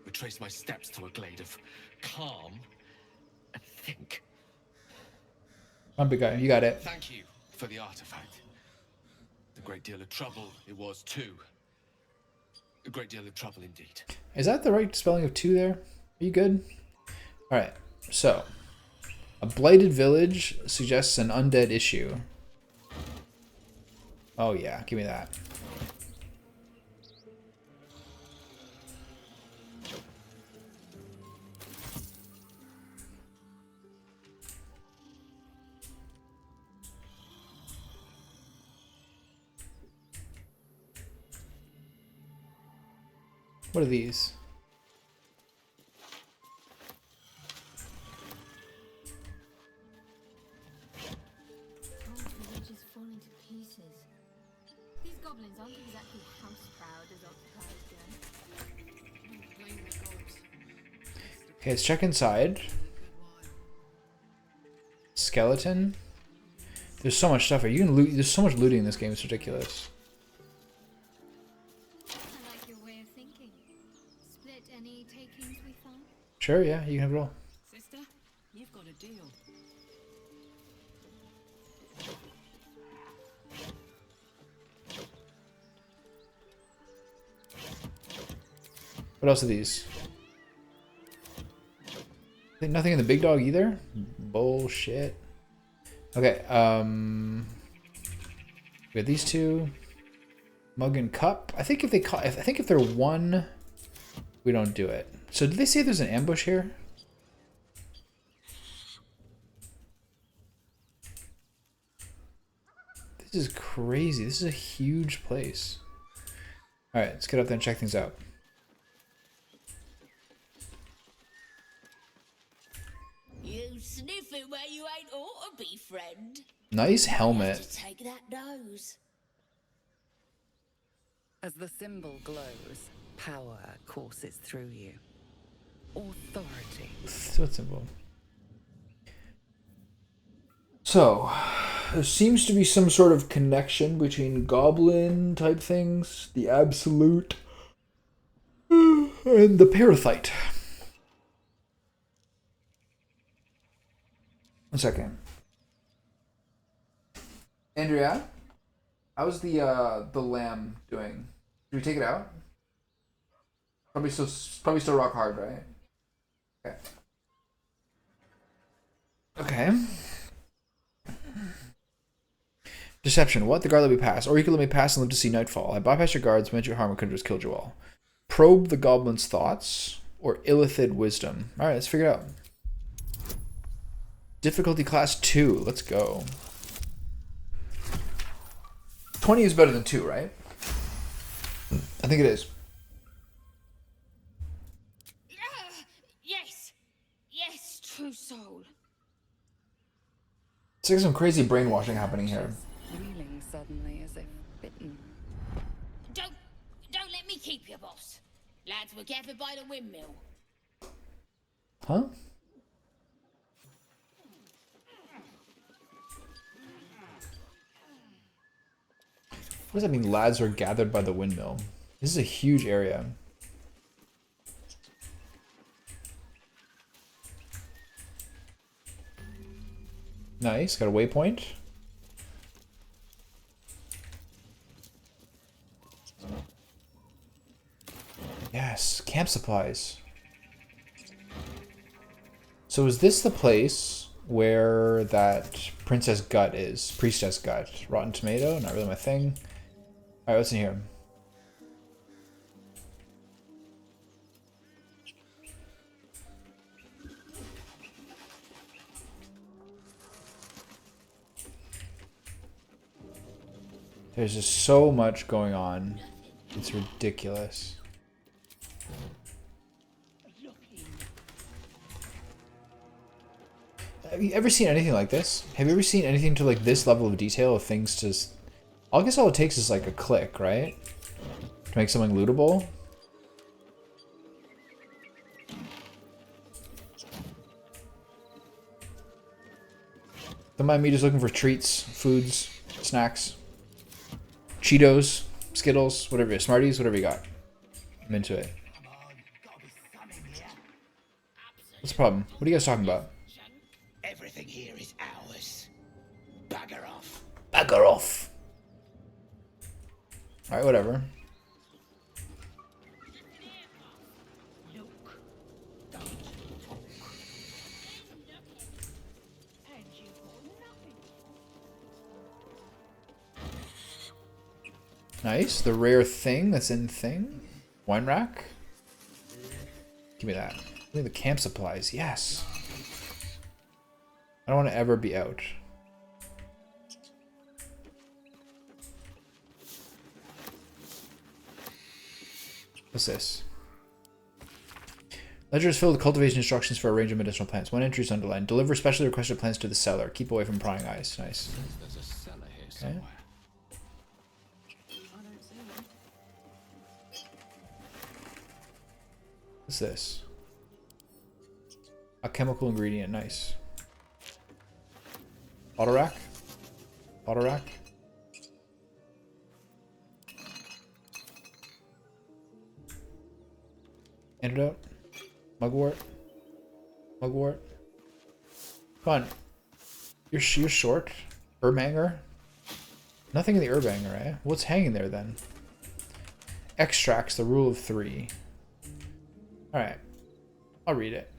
retrace my steps to a glade of calm and think. I'm big guy. You got it. Thank you for the artifact. A great deal of trouble it was too. A great deal of trouble indeed. Is that the right spelling of 2 there? Are you good? All right. So, a blighted village suggests an undead issue. Oh yeah, give me that. What are these? Village is falling to pieces. These goblins aren't exactly house proud as occupiers. Okay, let's check inside. Skeleton. There's so much stuff here. You can loot. There's so much looting in this game. It's ridiculous. I like your way of thinking. Split any takings we found? Sure, yeah, you can have it all. Sister, you've got a deal. What else are these? I think nothing in the big dog either. Bullshit. Okay, we got these 2. Mug and cup. I think if they I think if they're 1, we don't do it. So did they say there's an ambush here? This is crazy. This is a huge place. All right, let's get up there and check things out. You sniffing where you ain't ought to be, friend. Nice You have helmet. to take that nose. As the symbol glows, power courses through you. Authority. So simple. So, there seems to be some sort of connection between goblin type things, the absolute, and the parathite. One second. Andrea, how's the lamb doing? Did we take it out? Probably still rock hard, right? Okay. Okay. Deception. What? The guard let me pass. Or you could let me pass and live to see nightfall. I bypassed your guards, meant your harm, and could have just killed you all. Probe the goblin's thoughts, or illithid wisdom. Alright, let's figure it out. Difficulty class 2. Let's go. 20 is better than 2, right? I think it is. Yes! Yes, true soul. It's like some crazy brainwashing happening here. Reeling suddenly as if bitten. Don't let me keep you, boss. Lads were gathered by the windmill. Huh? What does that mean, lads are gathered by the windmill? This is a huge area. Nice, got a waypoint. Yes, camp supplies. So is this the place where that princess gut is? Priestess gut. Rotten tomato, not really my thing. Alright, what's in here? There's just so much going on. It's ridiculous. Have you ever seen anything like this? Have you ever seen anything to like this level of detail of things just... I guess all it takes is like a click, right? To make something lootable. Don't mind me just looking for treats, foods, snacks, Cheetos, Skittles, whatever it is, Smarties, whatever you got. I'm into it. What's the problem? What are you guys talking about? Everything here is ours. Bugger off. Bugger off. Alright, whatever. Nice. The rare thing that's in thing. Wine rack. Give me that. Give me the camp supplies. Yes. I don't want to ever be out. What's this? Ledger is filled with cultivation instructions for a range of medicinal plants. One entry is underlined. Deliver specially requested plants to the cellar. Keep away from prying eyes. Nice. There's a cellar here Okay. somewhere. What's this? A chemical ingredient. Nice. Auto rack? Auto rack? Antidote? Mugwort? Mugwort? Come on. You're short? Herb hanger? Nothing in the herb hanger, eh? What's hanging there then? Extracts, the rule of 3. Alright. I'll read it.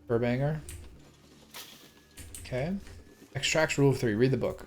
Herb hanger. Okay. Extracts, rule of 3. Read the book.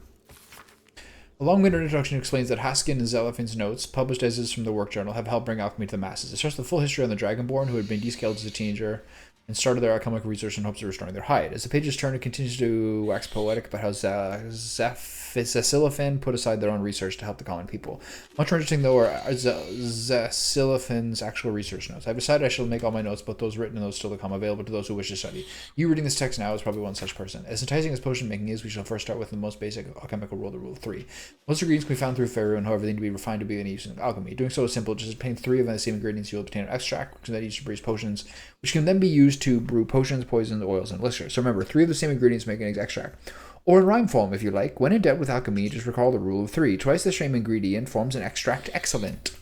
A long-winded introduction explains that Haskin and Zeliphin's notes, published as is from the work journal, have helped bring alchemy to the masses. It starts the full history on the Dragonborn, who had been descaled as a teenager and started their alchemical research in hopes of restoring their hide. As the pages turn, it continues to wax poetic about how Zasiliphin put aside their own research to help the common people. Much more interesting, though, are Zasiliphin's actual research notes. I've decided I shall make all my notes, both those written and those still to come, available to those who wish to study. You reading this text now is probably one such person. As enticing as potion making is, we shall first start with the most basic alchemical rule, the rule of 3. Most ingredients can be found through Faerun, however, they need to be refined to be any use in alchemy. Doing so is simple. Just obtain 3 of the same ingredients, you'll obtain an extract, which can then used to produce potions, which can then be used to brew potions, poisons, oils, and elixirs. So remember, 3 of the same ingredients make an extract. Or in rhyme form, if you like. When in doubt with alchemy, just recall the rule of 3. Twice the same ingredient forms an extract. Excellent.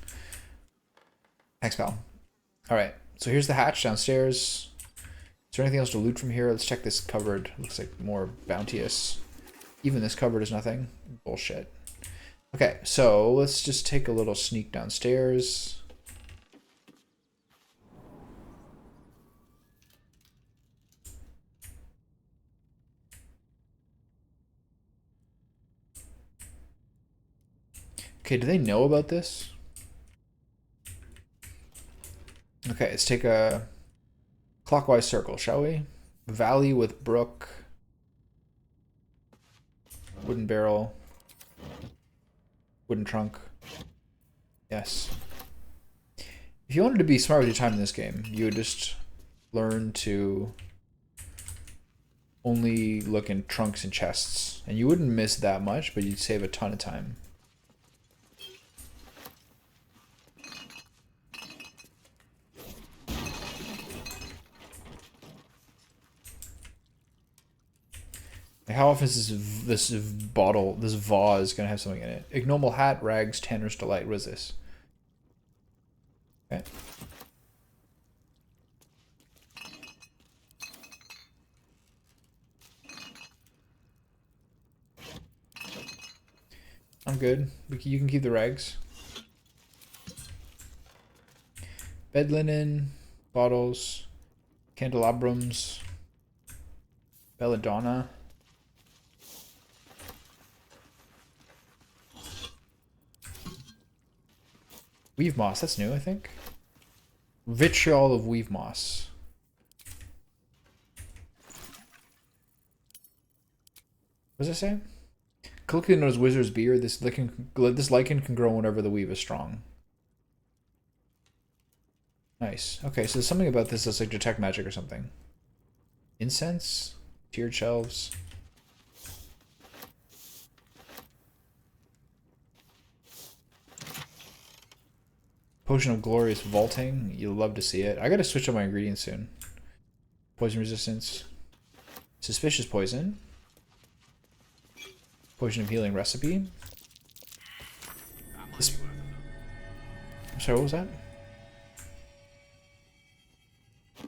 Thanks, pal. Alright, so here's the hatch downstairs. Is there anything else to loot from here? Let's check this cupboard. Looks like more bounteous. Even this cupboard is nothing. Bullshit. Okay, so let's just take a little sneak downstairs. Okay, do they know about this? Okay, let's take a clockwise circle, shall we? Valley with brook. Wooden barrel. Wooden trunk. Yes. If you wanted to be smart with your time in this game, you would just learn to only look in trunks and chests. And you wouldn't miss that much, but you'd save a ton of time. How often is this bottle, this vase, gonna have something in it? Ignoble hat, rags, Tanner's delight. What is this? Okay. I'm good. You can keep the rags. Bed linen, bottles, candelabrums, belladonna. Weave moss, that's new, I think. Vitriol of weave moss. What does it say? Colloquially known as wizard's beer, this lichen can grow whenever the weave is strong. Nice. Okay, so there's something about this that's like detect magic or something. Incense? Tiered shelves. Potion of glorious vaulting. You'll love to see it. I gotta switch up my ingredients soon. Poison resistance. Suspicious poison. Potion of healing recipe. I'm sorry, what was that?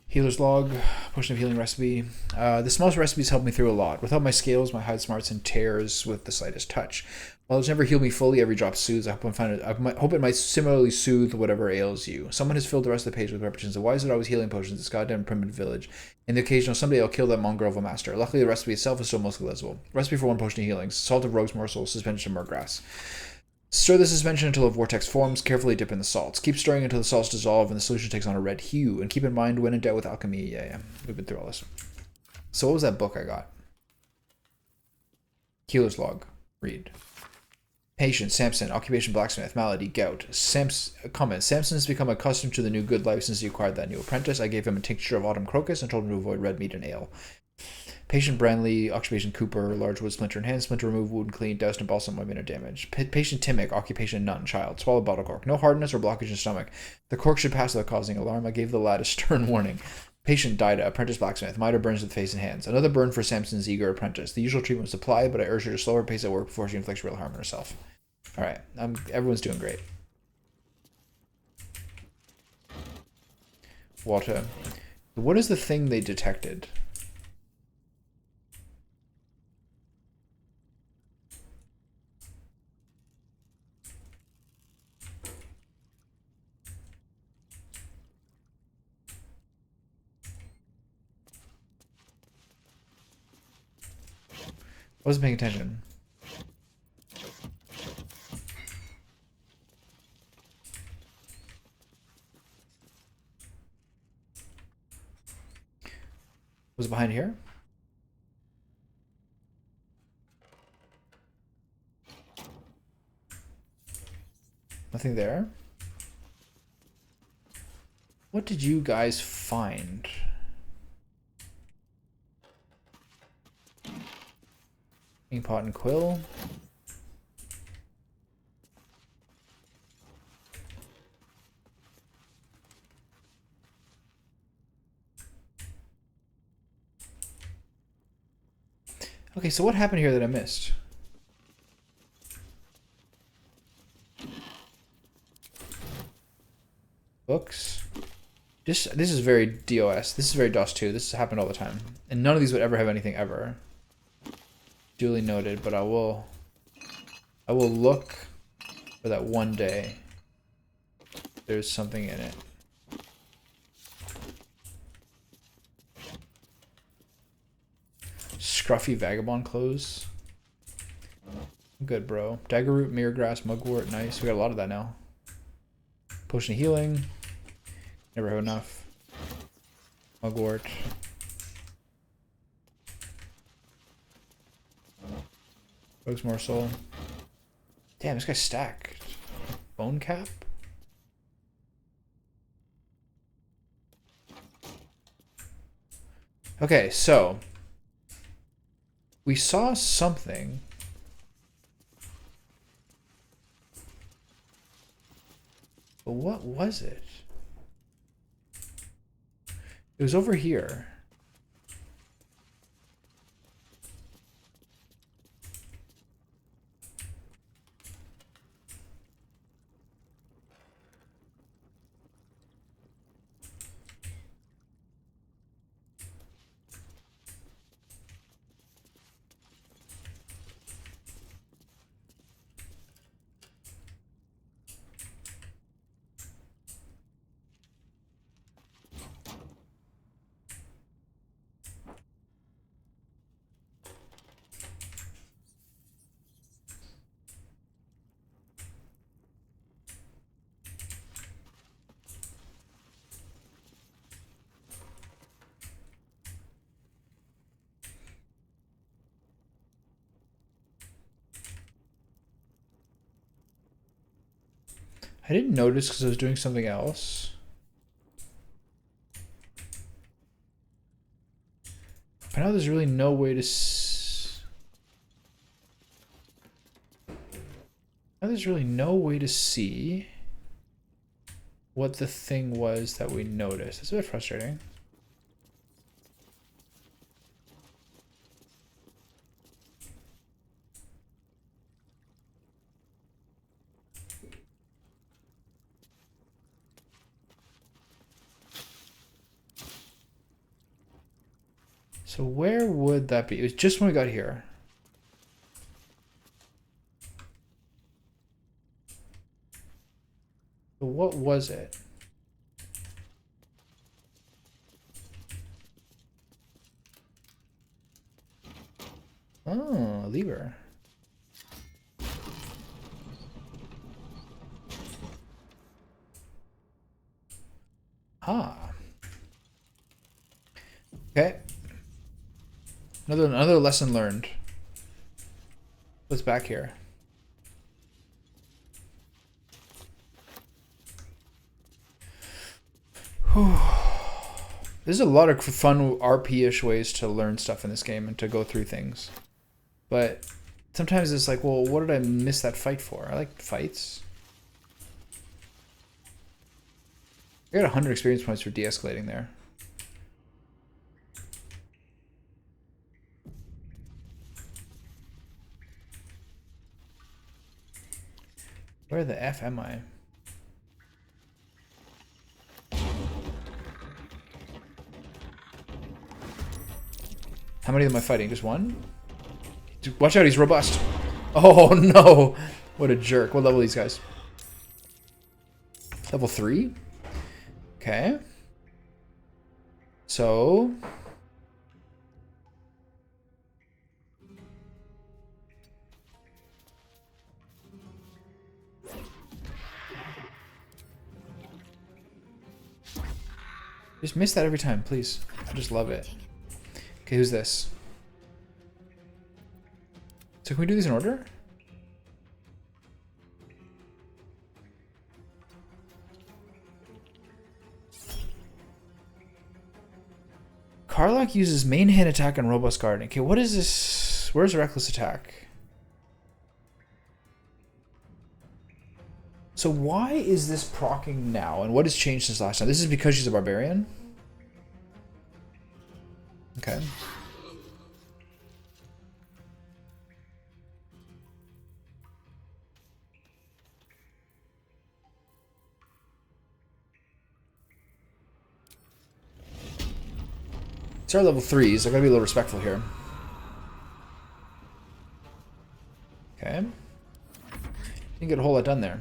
Healer's log. Potion of healing recipe. The smallest recipes help me through a lot. Without my scales, my hide smarts and tears with the slightest touch. While it's never healed me fully, every drop soothes. I hope it might similarly soothe whatever ails you. Someone has filled the rest of the page with repetitions of why is it always healing potions? This goddamn primitive village. And the occasional someday I'll kill that mongrel of a master. Luckily, the recipe itself is still mostly legible. Recipe for 1 potion of healing: salt of rogue's morsel, suspension of murgrass. Stir the suspension until a vortex forms. Carefully dip in the salts. Keep stirring until the salts dissolve and the solution takes on a red hue. And keep in mind, when in doubt with alchemy. Yeah. We've been through all this. So what was that book I got? Healer's log. Read. Patient, Samson, occupation blacksmith, malady, gout. Comment, Samson has become accustomed to the new good life since he acquired that new apprentice. I gave him a tincture of autumn crocus and told him to avoid red meat and ale. Patient, Branley, occupation Cooper, large wood splinter in hand, splinter remove, wound clean, doused in balsam, 1 minute damage. Patient Timmick, occupation nun, child, swallow bottle cork. No hardness or blockage in stomach. The cork should pass without causing alarm. I gave the lad a stern warning. Patient Dida, apprentice blacksmith, miter burns with face and hands. Another burn for Samson's eager apprentice. The usual treatment was applied, but I urged her to slow her pace at work before she inflicts real harm on herself. Alright, everyone's doing great. Water. What is the thing they detected? I wasn't paying attention. Was it behind here? Nothing there? What did you guys find? Inkpot and quill. Okay, so what happened here that I missed? Books. This is very DOS. This is very DOS 2. This happened all the time. And none of these would ever have anything ever. Duly noted, but I will look for that one day there's something in it. Scruffy vagabond clothes. Good, bro. Dagger root, mirror grass, mugwort. Nice. We got a lot of that now. Potion of healing. Never have enough. Mugwort. Rogue's morsel. Damn, this guy's stacked. Bone cap. Okay, so we saw something. But what was it? It was over here. I didn't notice because I was doing something else. But now there's really no way to now there's really no way to see what the thing was that we noticed. It's a bit frustrating. So where would that be? It was just when we got here. So what was it? Oh, a lever. Ah. Okay. Another lesson learned. What's back here? There's a lot of fun RP-ish ways to learn stuff in this game and to go through things. But sometimes it's like, well, what did I miss that fight for? I like fights. I got 100 experience points for de-escalating there. Where the F am I? How many of them am I fighting? Just one? Dude, watch out, he's robust. Oh no! What a jerk. What level are these guys? Level 3? Okay. So... just miss that every time, please. I just love it. Okay, who's this? So can we do these in order? Karlach uses main hand attack and robust guarding. Okay, what is this? Where's reckless attack? So why is this proccing now? And what has changed since last time? This is because she's a barbarian? Okay. It's our level 3s. I gotta be a little respectful here. Okay. Didn't get a whole lot done there.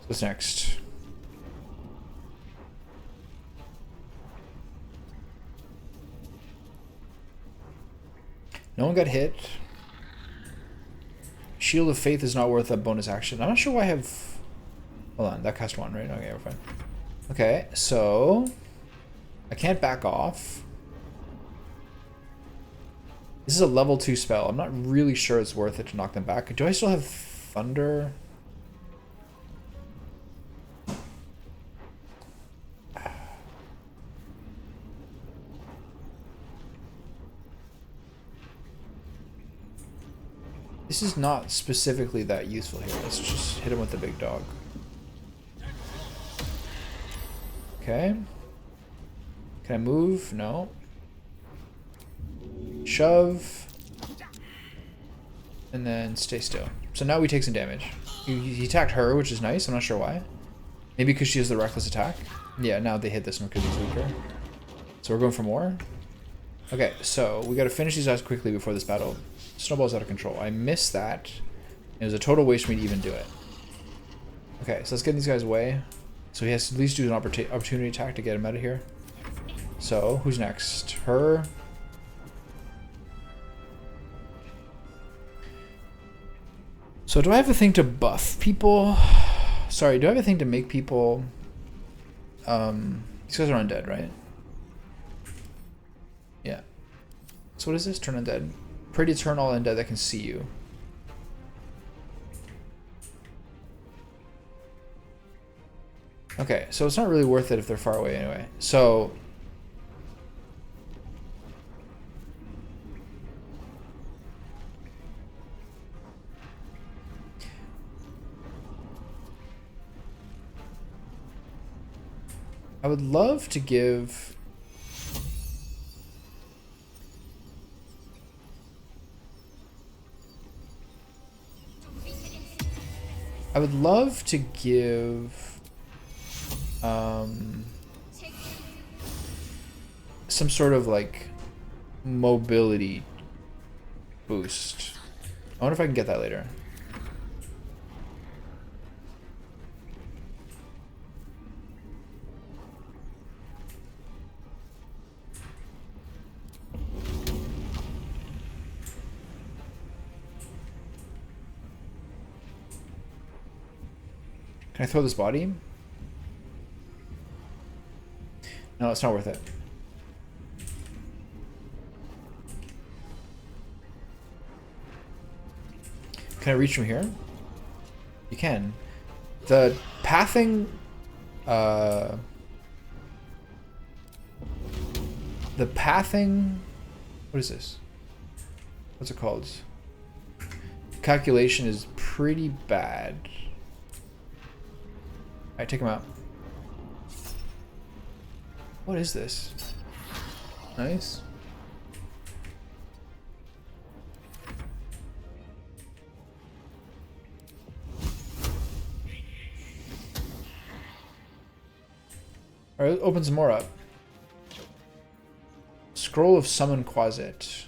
What's next? No one got hit. Shield of Faith is not worth a bonus action. I'm not sure why I have... Hold on, that cost 1, right? Okay, we're fine. Okay, so... I can't back off. This is a level 2 spell. I'm not really sure it's worth it to knock them back. Do I still have Thunder? This is not specifically that useful here. Let's just hit him with the big dog. Okay. Can I move? No. Shove. And then stay still. So now we take some damage. He attacked her, which is nice. I'm not sure why. Maybe because she has the reckless attack. Yeah, now they hit this one because he's weaker. So we're going for more. Okay, so we got to finish these guys quickly before this battle snowballs out of control. I missed that. It was a total waste for me to even do it. Okay, so let's get these guys away. So he has to at least do an opportunity attack to get him out of here. So, who's next? Her. So do I have a thing to buff people? Sorry, do I have a thing to make people... these guys are undead, right? Yeah. So what is this? Turn undead. Pretty turn all undead that can see you. Okay, so it's not really worth it if they're far away anyway. So... I would love to give... I would love to give some sort of like mobility boost. I wonder if I can get that later. Can I throw this body? No, it's not worth it. Can I reach from here? You can. The pathing... the pathing... What is this? What's it called? Calculation is pretty bad. Alright, take him out. What is this? Nice. Alright, open some more up. Scroll of Summon Quasit.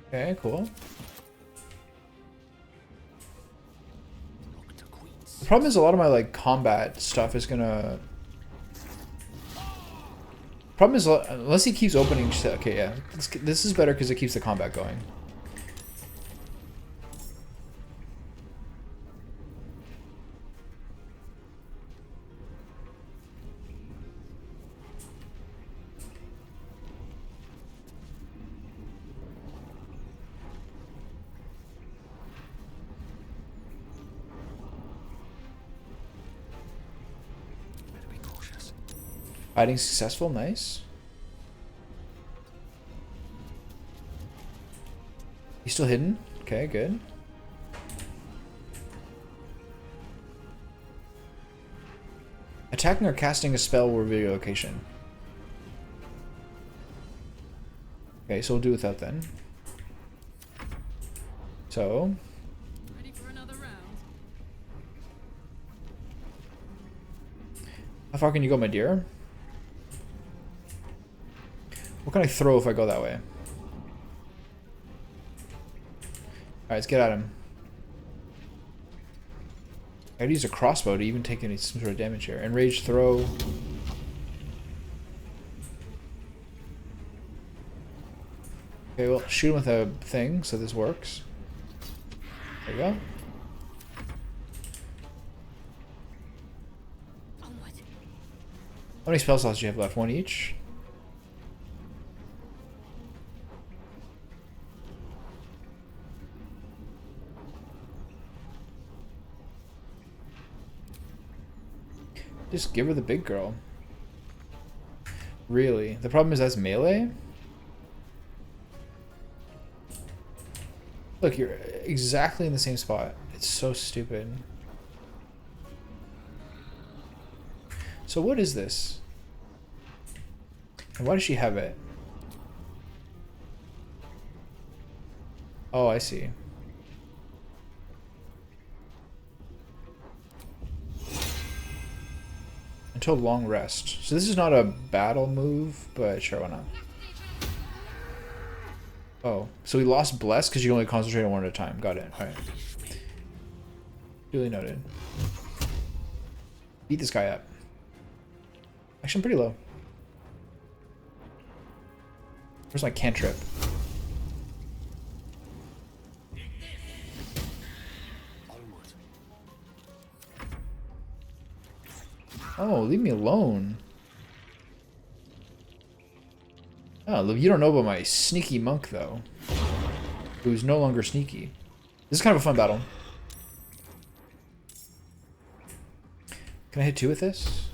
Okay, cool. The problem is a lot of my like combat stuff is gonna... Problem is, unless he keeps opening shit. Okay, yeah. This is better because it keeps the combat going. Hiding successful, nice. He's still hidden? Okay, good. Attacking or casting a spell will reveal your location. Okay, so we'll do without then. So... Ready for another round? How far can you go, my dear? What can I throw if I go that way? Alright, let's get at him. I gotta use a crossbow to even take any some sort of damage here. Enraged throw. Okay, well, shoot him with a thing, so this works. There you go. How many spell slots do you have left? One each? Just give her the big girl. Really? The problem is that's melee? Look, you're exactly in the same spot. It's so stupid. So what is this? And why does she have it? Oh, I see. Until long rest. So this is not a battle move, but sure, why not? Oh, so we lost Bless because you only concentrate on one at a time. Got it. Alright. Duly noted. Beat this guy up. Actually, I'm pretty low. Where's my cantrip? Oh, leave me alone. Oh, you don't know about my sneaky monk, though. Who's no longer sneaky. This is kind of a fun battle. Can I hit 2 with this?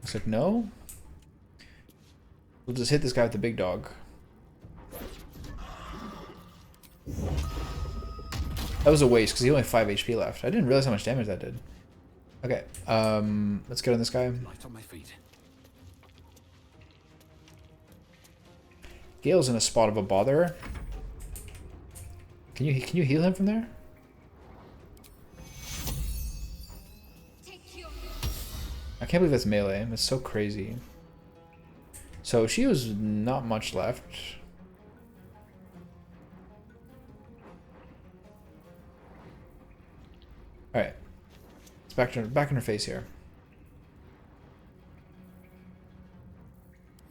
Looks like no. We'll just hit this guy with the big dog. That was a waste, because he only had 5 HP left. I didn't realize how much damage that did. Okay, let's get on this guy. Light on my feet. Gale's in a spot of a bother. Can you heal him from there? I can't believe that's melee. That's so crazy. So she was not much left. All right, it's back in her face here.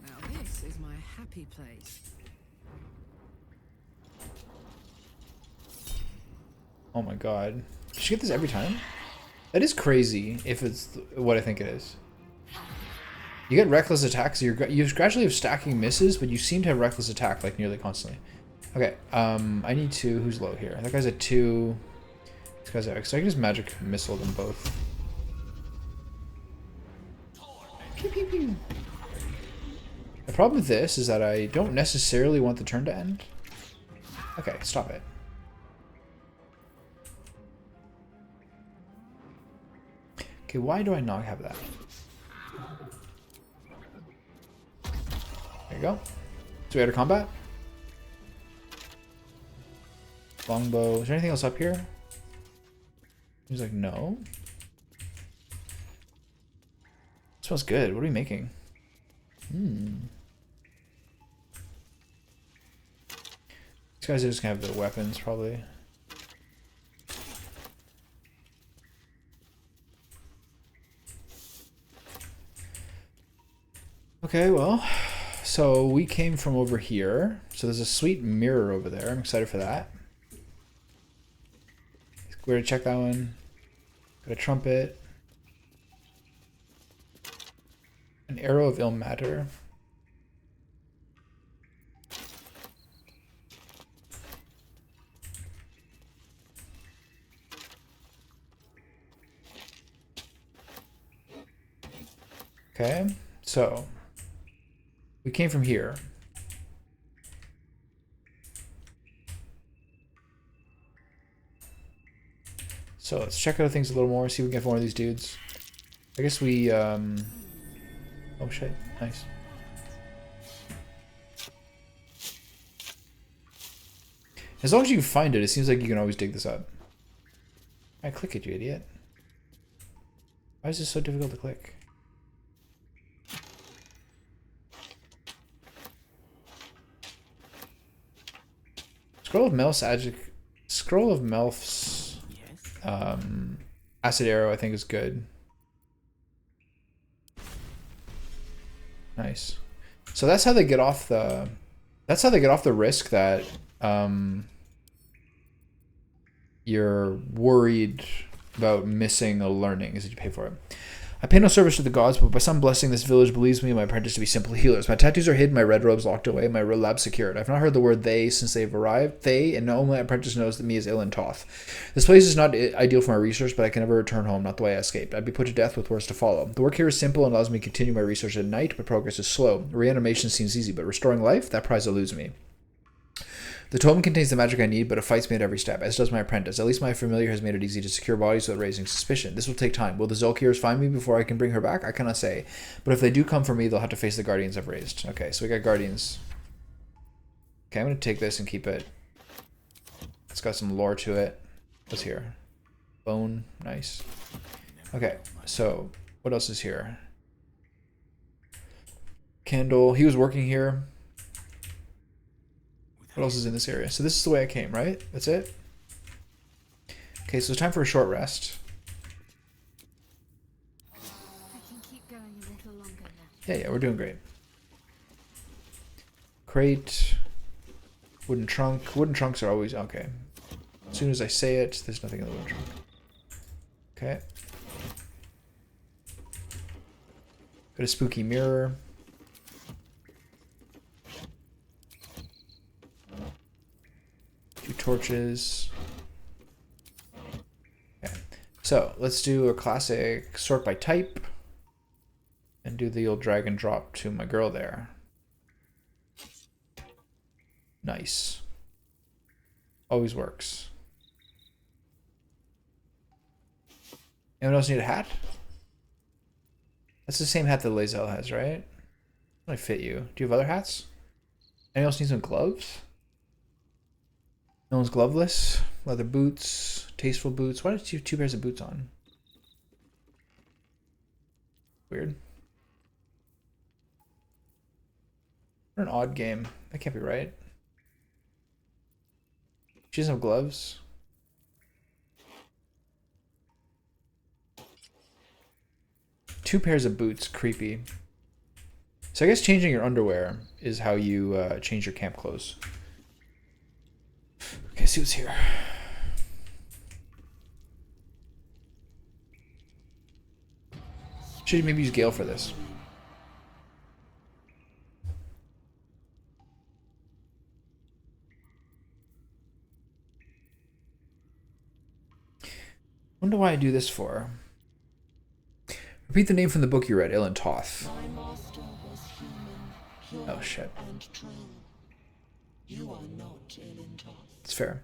Now this is my happy place. Oh my god, did she get this every time? That is crazy if it's what I think it is. You get reckless attacks. You gradually have stacking misses, but you seem to have reckless attack like nearly constantly. Okay, I need to. Who's low here? That guy's at 2. This guy's at. So I can just magic missile them both. Pew, pew, pew. The problem with this is that I don't necessarily want the turn to end. Okay, stop it. Okay, why do I not have that? There you go. So we out of combat. Longbow. Is there anything else up here? He's like, no. It smells good. What are we making? These guys are just gonna have their weapons, probably. Okay, well, so we came from over here. So there's a sweet mirror over there. I'm excited for that. We're gonna check that one. Got a trumpet. An arrow of ill matter. Okay, so we came from here. So let's check out things a little more, see if we can get one of these dudes. I guess we, oh shit, nice. As long as you can find it, it seems like you can always dig this up. I click it, you idiot. Why is this so difficult to click? Scroll of Melf's acid arrow I think is good. Nice. So that's how they get off the risk that you're worried about missing a learning is that you pay for it. I pay no service to the gods, but by some blessing this village believes me and my apprentice to be simple healers. My tattoos are hidden, my red robes locked away, my lab secured. I've not heard the word they since they've arrived. They, and no my apprentice knows that me is ill and Toth. This place is not ideal for my research, but I can never return home, not the way I escaped. I'd be put to death with worse to follow. The work here is simple and allows me to continue my research at night, but progress is slow. Reanimation seems easy, but restoring life, that prize eludes me. The totem contains the magic I need, but it fights me at every step, as does my apprentice. At least my familiar has made it easy to secure bodies without raising suspicion. This will take time. Will the Zolkirs find me before I can bring her back? I cannot say. But if they do come for me, they'll have to face the guardians I've raised. Okay, so we got guardians. Okay, I'm going to take this and keep it. It's got some lore to it. What's here? Bone. Nice. Okay, so what else is here? Candle. He was working here. What else is in this area? So this is the way I came, right? That's it? Okay, so it's time for a short rest. I can keep going a little longer now. Yeah, we're doing great. Crate. Wooden trunk. Wooden trunks are always... Okay. As soon as I say it, there's nothing in the wooden trunk. Okay. Got a spooky mirror. Two torches. Okay. So let's do a classic sort by type and do the old drag and drop to my girl there. Nice. Always works. Anyone else need a hat? That's the same hat that Lae'zel has, right? Might fit you. Do you have other hats? Anyone else need some gloves? No one's gloveless. Leather boots. Tasteful boots. Why did you have 2 pairs of boots on? Weird. What an odd game. That can't be right. She doesn't have gloves. Two pairs of boots. Creepy. So I guess changing your underwear is how you change your camp clothes. Okay, see what's here. Should maybe use Gale for this. Wonder why I do this for. Repeat the name from the book you read, Ilan Toth. Oh shit. You are not Ilan Toth. It's fair.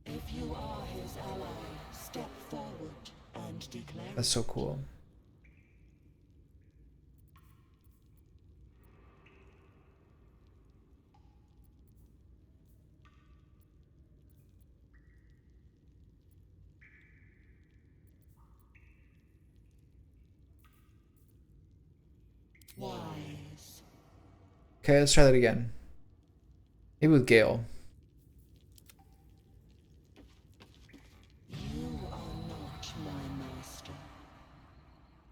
If you are his ally, step forward and declare. That's so cool. Wise. Okay, let's try that again. Maybe with Gale. You are not my master.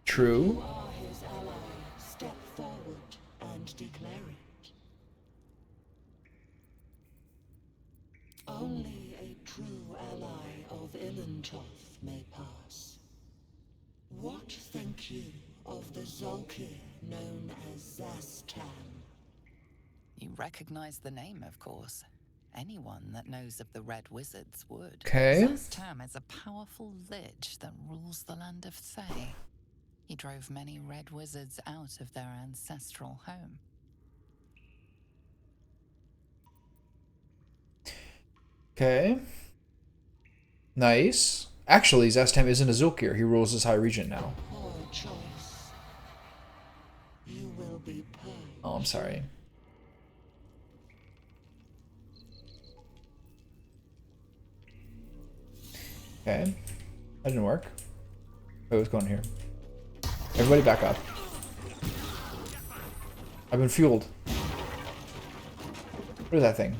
True. You are his ally. Step forward and declare it. Only a true ally of Ilan Toth may pass. What think you of the Zolkir known as Zastan? You recognize the name, of course. Anyone that knows of the Red Wizards would. Okay. Zastam is a powerful lich that rules the land of Thay. He drove many Red Wizards out of their ancestral home. Okay. Nice. Actually, Zastam isn't a Zulkir. He rules as High Regent now. Poor choice. You will be purged. Oh, I'm sorry. Okay. That didn't work. Wait, what's going on here? Everybody back up. I've been fueled. What is that thing?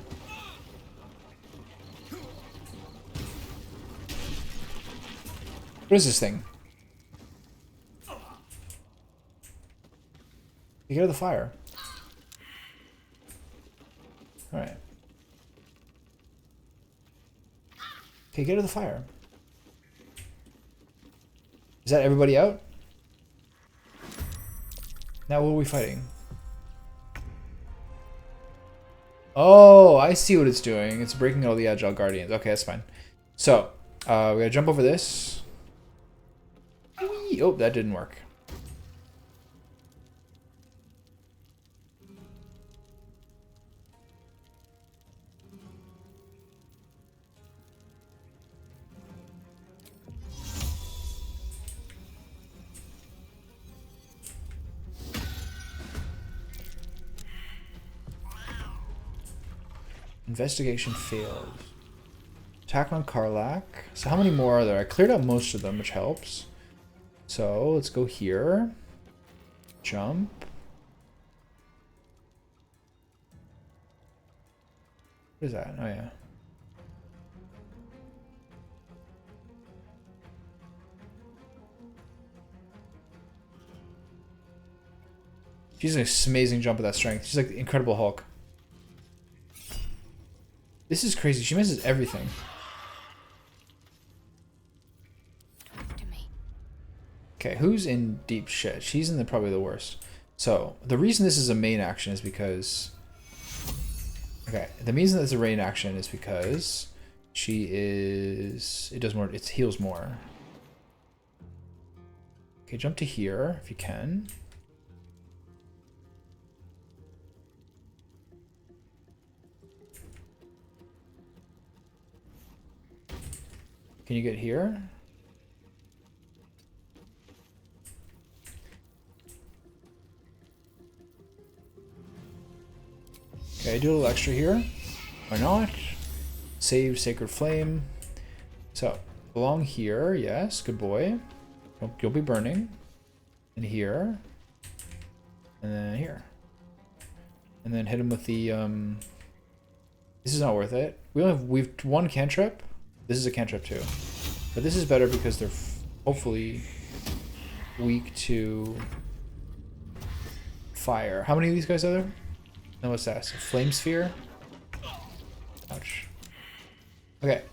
What is this thing? You get out of the fire. Alright. Okay, get out of the fire. Is that everybody out? Now what are we fighting? Oh, I see what it's doing. It's breaking all the Agile Guardians. Okay, that's fine. So, we gotta jump over this. Whee! Oh, that didn't work. Investigation failed. Attack on Karlach. So how many more are there? I cleared out most of them, which helps. So let's go here. Jump. What is that? Oh yeah. She's an amazing jump with that strength. She's like the Incredible Hulk. This is crazy. She misses everything. Okay, who's in deep shit? She's in probably the worst. So, the reason this is a main action is because... Okay, the reason it's a main action is because she is... It does more... It heals more. Okay, jump to here if you can. Can you get here? Okay, do a little extra here. Why not? Save Sacred Flame. So, along here, yes, good boy. You'll be burning. And here. And then here. And then hit him with the, This is not worth it. We've one cantrip. This is a cantrip too. But this is better because they're hopefully weak to fire. How many of these guys are there? No, what's that? So flame sphere? Ouch. Okay.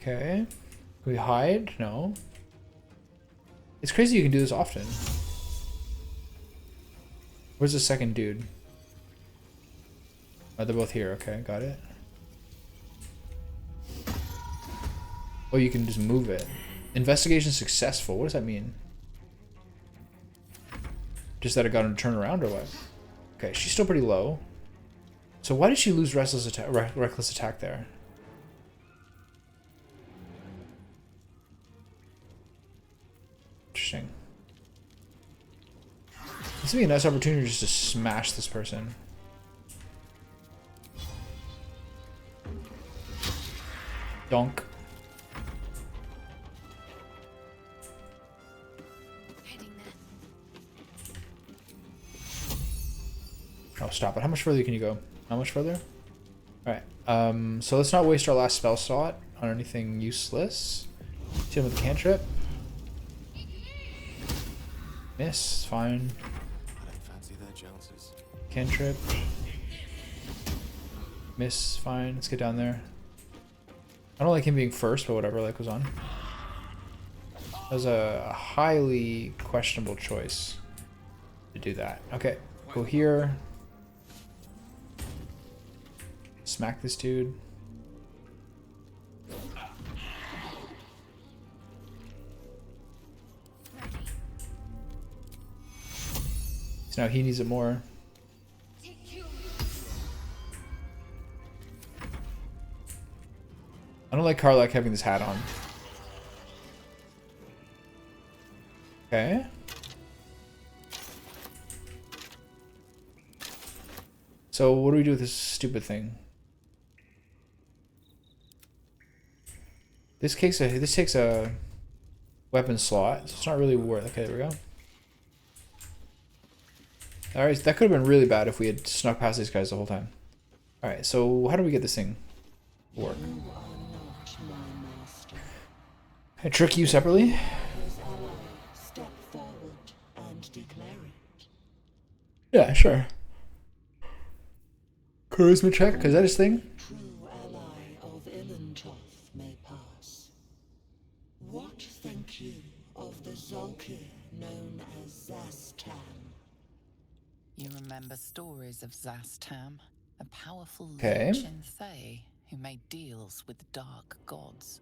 Okay. Can we hide? No. It's crazy you can do this often. Where's the second dude? Oh, they're both here. Okay, got it. Oh, you can just move it. Investigation successful. What does that mean? Just that it got him to turn around or what? Okay, she's still pretty low. So why did she lose reckless attack there? Interesting. This would be a nice opportunity just to smash this person. Donk. Oh, stop it. How much further can you go? How much further? Alright. So let's not waste our last spell slot on anything useless. Hit him with a cantrip. Miss, fine. I don't fancy their chances. Cantrip. Miss, fine. Let's get down there. I don't like him being first, but whatever, life goes on. That was a highly questionable choice to do that. Okay, go here. Smack this dude. So now he needs it more. I don't like Karlach having this hat on. Okay. So what do we do with this stupid thing? This takes a weapon slot, so it's not really worth. Okay, there we go. Alright, that could have been really bad if we had snuck past these guys the whole time. Alright, so how do we get this thing to work? Can I trick you separately? Yeah, sure. Charisma check, is that his thing? What think you of the Zolkir known as Zastam? You remember stories of Zastam, a powerful Okay. lich in Thay who made deals with dark gods.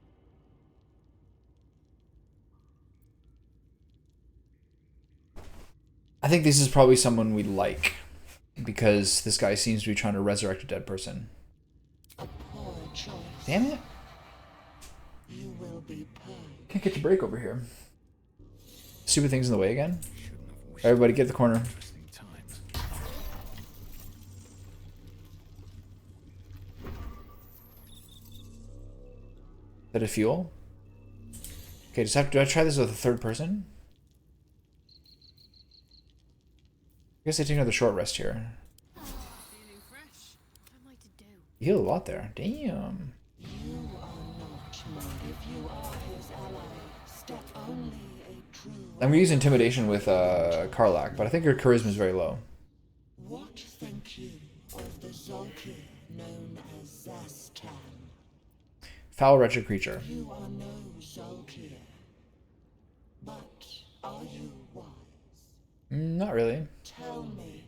I think this is probably someone we like, because this guy seems to be trying to resurrect a dead person. Damn it. You will be Can't get your break over here. Stupid things in the way again. Everybody get the corner. Is that a fuel? Okay, do I try this with a third person? I guess I take another short rest here. You heal a lot there. Damn. I'm gonna use intimidation with Karlach, but I think her charisma is very low. What think you of the Zolkir known as Zastam? Foul wretched creature. You are no Zolkir, but are you wise? Not really. Tell me,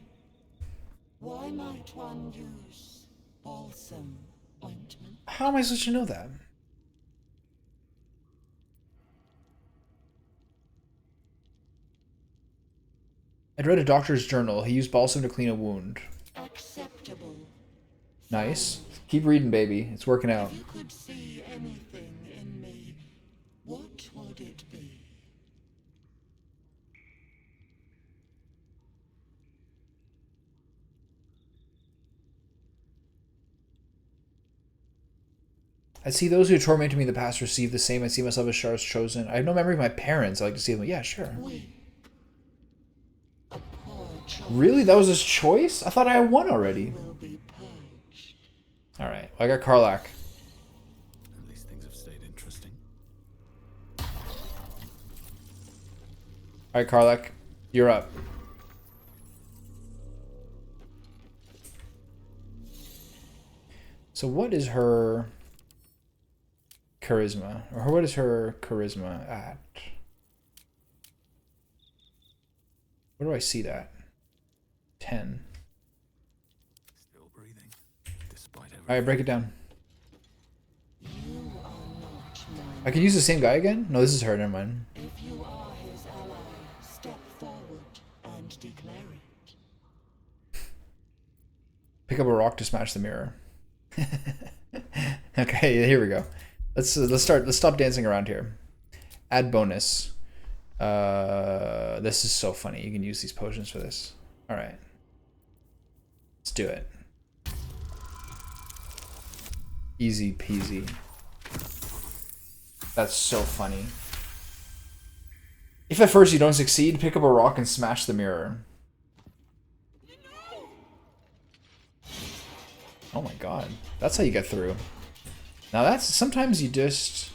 why might one use balsam ointment? How am I supposed to know that? I'd read a doctor's journal. He used balsam to clean a wound. Acceptable. Nice. Keep reading, baby. It's working out. If you could see anything in me, what would it be? I see those who tormented me in the past receive the same. I see myself as Shar's chosen. I have no memory of my parents. I like to see them. Yeah, sure. Really? That was his choice? I thought I had one already. Alright. Well, I got Karlach. At least things have stayed interesting. Alright, Karlach. You're up. So what is her charisma? Or what is her charisma at? Where do I see that? 10. Still breathing, despite everything. Alright, break it down. I could use the same guy again? No, this is her, never mind. If you are his ally, step forward and declare it. Pick up a rock to smash the mirror. Okay, here we go. Let's stop dancing around here. Add bonus. This is so funny. You can use these potions for this. All right. Let's do it. Easy peasy. That's so funny. If at first you don't succeed, pick up a rock and smash the mirror. Oh my god. That's how you get through. Now that's sometimes you just...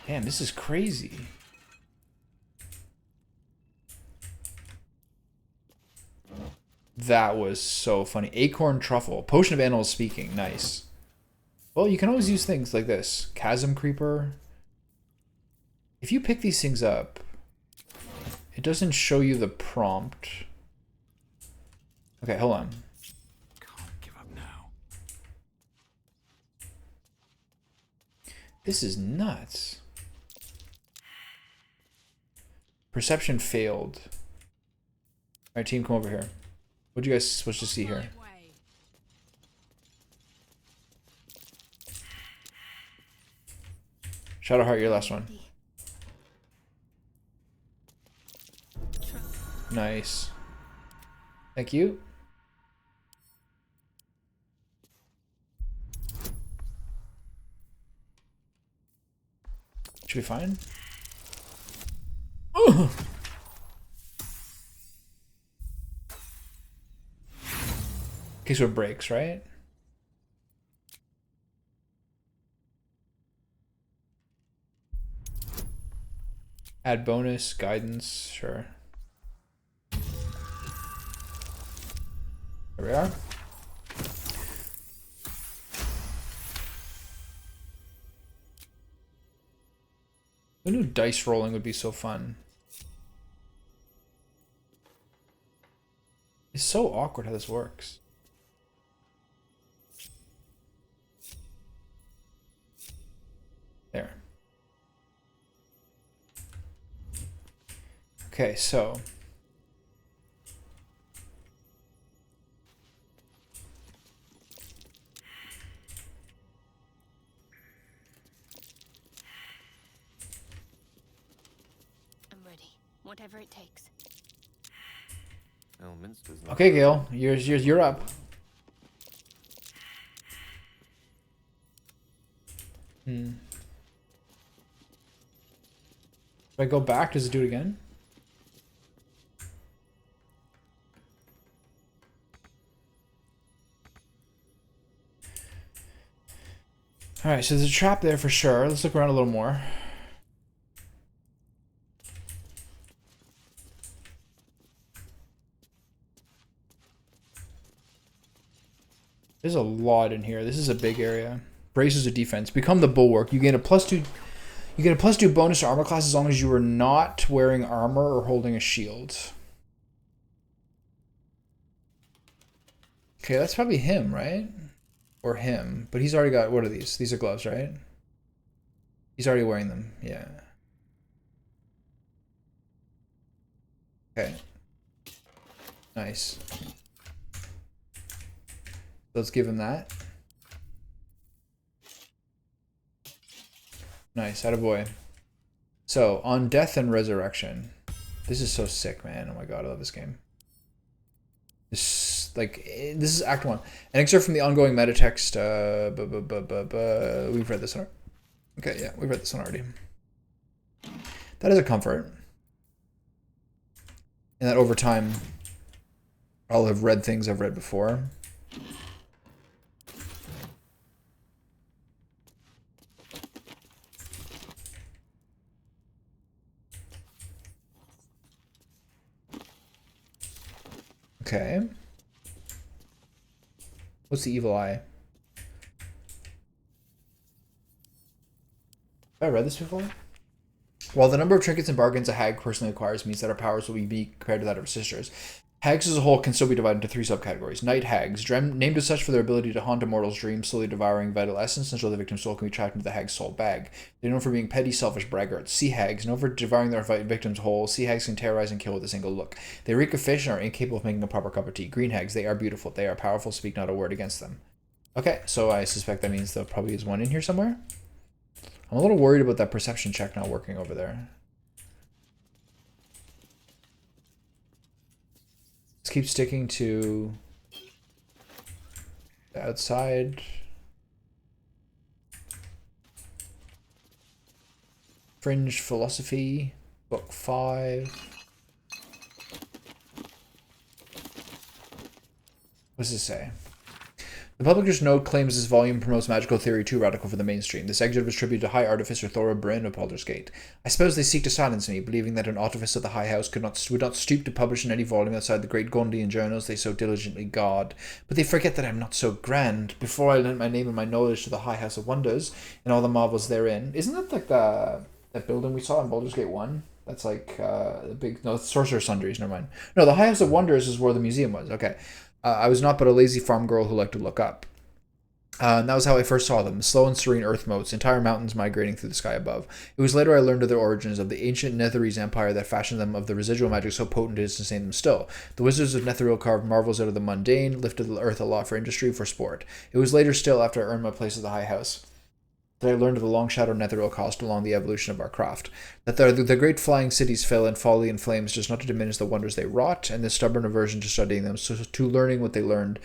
Man, this is crazy. That was so funny. Acorn truffle. Potion of animal speaking. Nice. Well, you can always use things like this. Chasm creeper. If you pick these things up, it doesn't show you the prompt. Okay, hold on. Can't give up now. This is nuts. Perception failed. Alright, team, come over here. What'd you guys supposed to see here? Shadowheart, your last one. Nice. Thank you. Should be fine. Ugh. In case it breaks, right? Add bonus, guidance, sure. There we are. Who knew dice rolling would be so fun? It's so awkward how this works. There. Okay, so I'm ready. Whatever it takes. okay, Gale, you're up. Do I go back? Does it do it again? Alright, so there's a trap there for sure. Let's look around a little more. There's a lot in here. This is a big area. Braces of defense. Become the bulwark. You gain a +2. You get a +2 bonus to armor class as long as you are not wearing armor or holding a shield. Okay, that's probably him, right? Or him. But he's already got, what are these? These are gloves, right? He's already wearing them, yeah. Okay. Nice. Let's give him that. Nice, attaboy. So, on Death and Resurrection. This is so sick, man. Oh my god, I love this game. This, like, this is Act 1. An excerpt from the ongoing meta text. We've read this one. Okay, yeah, we've read this one already. That is a comfort. And that over time, I'll have read things I've read before. Okay. What's the evil eye? Have I read this before? While the number of trinkets and bargains a hag personally acquires means that her powers will be unique compared to that of her sisters, hags as a whole can still be divided into 3 subcategories. Night hags, named as such for their ability to haunt a mortal's dreams, slowly devouring vital essence until the victim's soul can be trapped into the hag's soul bag. They're known for being petty, selfish braggarts. Sea hags, known for devouring their victim's whole, sea hags can terrorize and kill with a single look. They reek of fish and are incapable of making a proper cup of tea. Green hags, they are beautiful. They are powerful, speak not a word against them. Okay, so I suspect that means there probably is one in here somewhere. I'm a little worried about that perception check not working over there. Let's keep sticking to the outside. Fringe Philosophy, Book 5. What does this say? The publisher's note claims this volume promotes magical theory too radical for the mainstream. This excerpt was tribute to High Artificer Thora Bryn of Baldur's Gate. I suppose they seek to silence me, believing that an artificer of the High House would not stoop to publish in any volume outside the great Gondian journals they so diligently guard. But they forget that I am not so grand. Before I lent my name and my knowledge to the High House of Wonders, and all the marvels therein. Isn't that like that building we saw in Baldur's Gate 1? That's like the big... No, it's Sorcerer's Sundries, never mind. No, the High House of Wonders is where the museum was. Okay. I was not but a lazy farm girl who liked to look up. And that was how I first saw them, slow and serene earth motes, entire mountains migrating through the sky above. It was later I learned of their origins, of the ancient Netherese empire that fashioned them, of the residual magic so potent it is to sustain them still. The wizards of Netheril carved marvels out of the mundane, lifted the earth aloft for industry, for sport. It was later still, after I earned my place at the High House, that I learned of the long shadow Netheril cost along the evolution of our craft. That the great flying cities fell in folly and flames just not to diminish the wonders they wrought, and the stubborn aversion to studying them, so to learning what they learned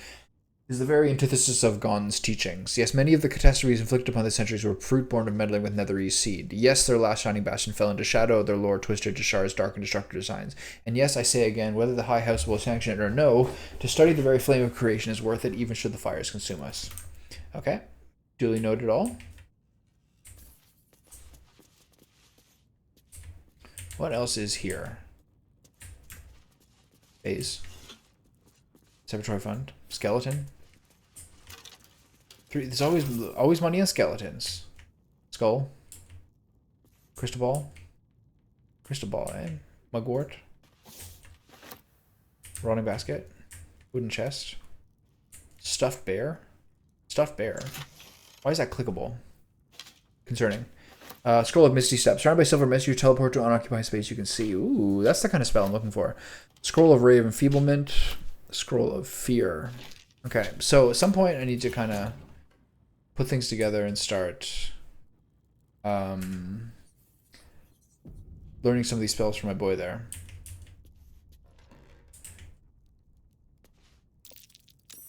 is the very antithesis of Gon's teachings. Yes, many of the catastrophes inflicted upon the centuries were fruit born of meddling with Netherese seed. Yes, their last shining bastion fell into shadow, their lore twisted to Shar's dark and destructive designs. And yes, I say again, whether the High House will sanction it or no, to study the very flame of creation is worth it, even should the fires consume us. Okay, duly noted all. What else is here? Phase. Saboteur Fund. Skeleton. There's always money on skeletons. Skull. Crystal ball. Crystal ball, eh? Mugwort. Rotting basket. Wooden chest. Stuffed bear. Stuffed bear. Why is that clickable? Concerning. Scroll of Misty Steps. Surrounded by silver mist, you teleport to unoccupied space you can see. Ooh, that's the kind of spell I'm looking for. Scroll of Ray of Enfeeblement. Scroll of Fear. Okay, so at some point I need to kind of put things together and start learning some of these spells for my boy there.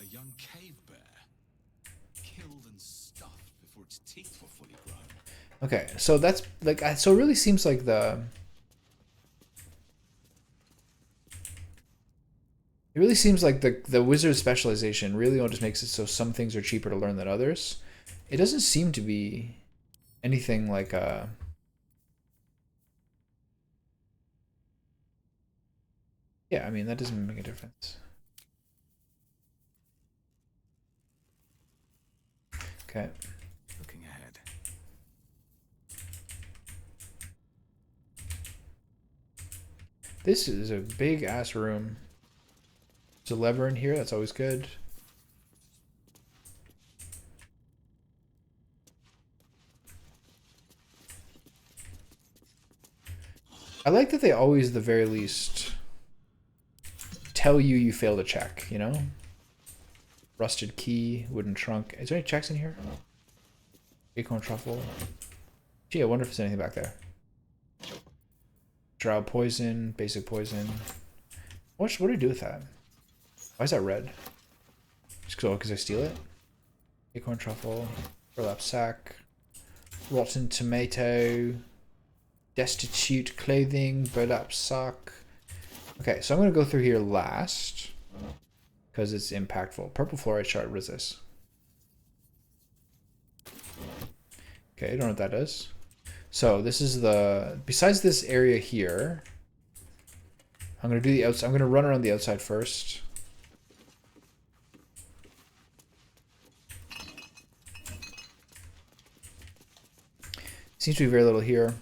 A young cave bear, killed and stuffed before its teeth were fully grown. Okay, so that's like, so it really seems like the... It really seems like the wizard specialization really just makes it so some things are cheaper to learn than others. It doesn't seem to be anything like a... Yeah, I mean, that doesn't make a difference. Okay. Looking ahead. This is a big ass room. There's a lever in here, that's always good. I like that they always, at the very least, tell you you failed a check, you know? Rusted key, wooden trunk. Is there any checks in here? Acorn truffle. Gee, I wonder if there's anything back there. Drow poison, basic poison. What do I do with that? Why is that red? Just because I steal it? Acorn truffle, burlap sack, rotten tomato, destitute clothing, burlap sack. Okay, so I'm going to go through here last because it's impactful. Purple fluoride shard, what is this? Okay, I don't know what that does. So this is the, besides this area here, I'm going to do the outside. I'm going to run around the outside first. Seems to be very little here.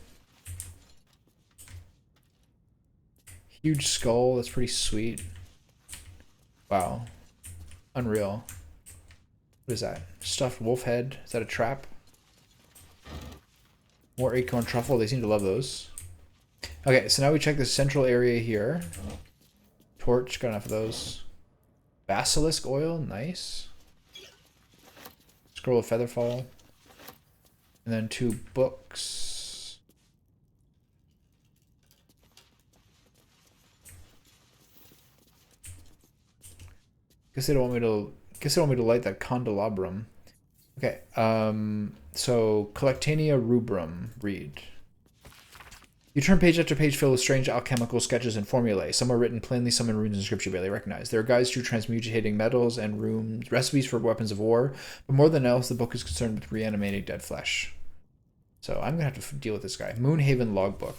Huge skull, that's pretty sweet. Wow. Unreal. What is that? Stuffed wolf head. Is that a trap? More acorn truffle. They seem to love those. Okay, so now we check the central area here. Torch, got enough of those. Basilisk oil, nice. Scroll of Featherfall. And then 2 books. Guess they don't want me to light that candelabrum. Okay, so Collectania Rubrum, read. You turn page after page filled with strange alchemical sketches and formulae. Some are written plainly, some in runes and scripture you barely recognize. There are guides to transmutating metals and runes, recipes for weapons of war, but more than else, the book is concerned with reanimating dead flesh. So I'm going to have to deal with this guy. Moonhaven Logbook.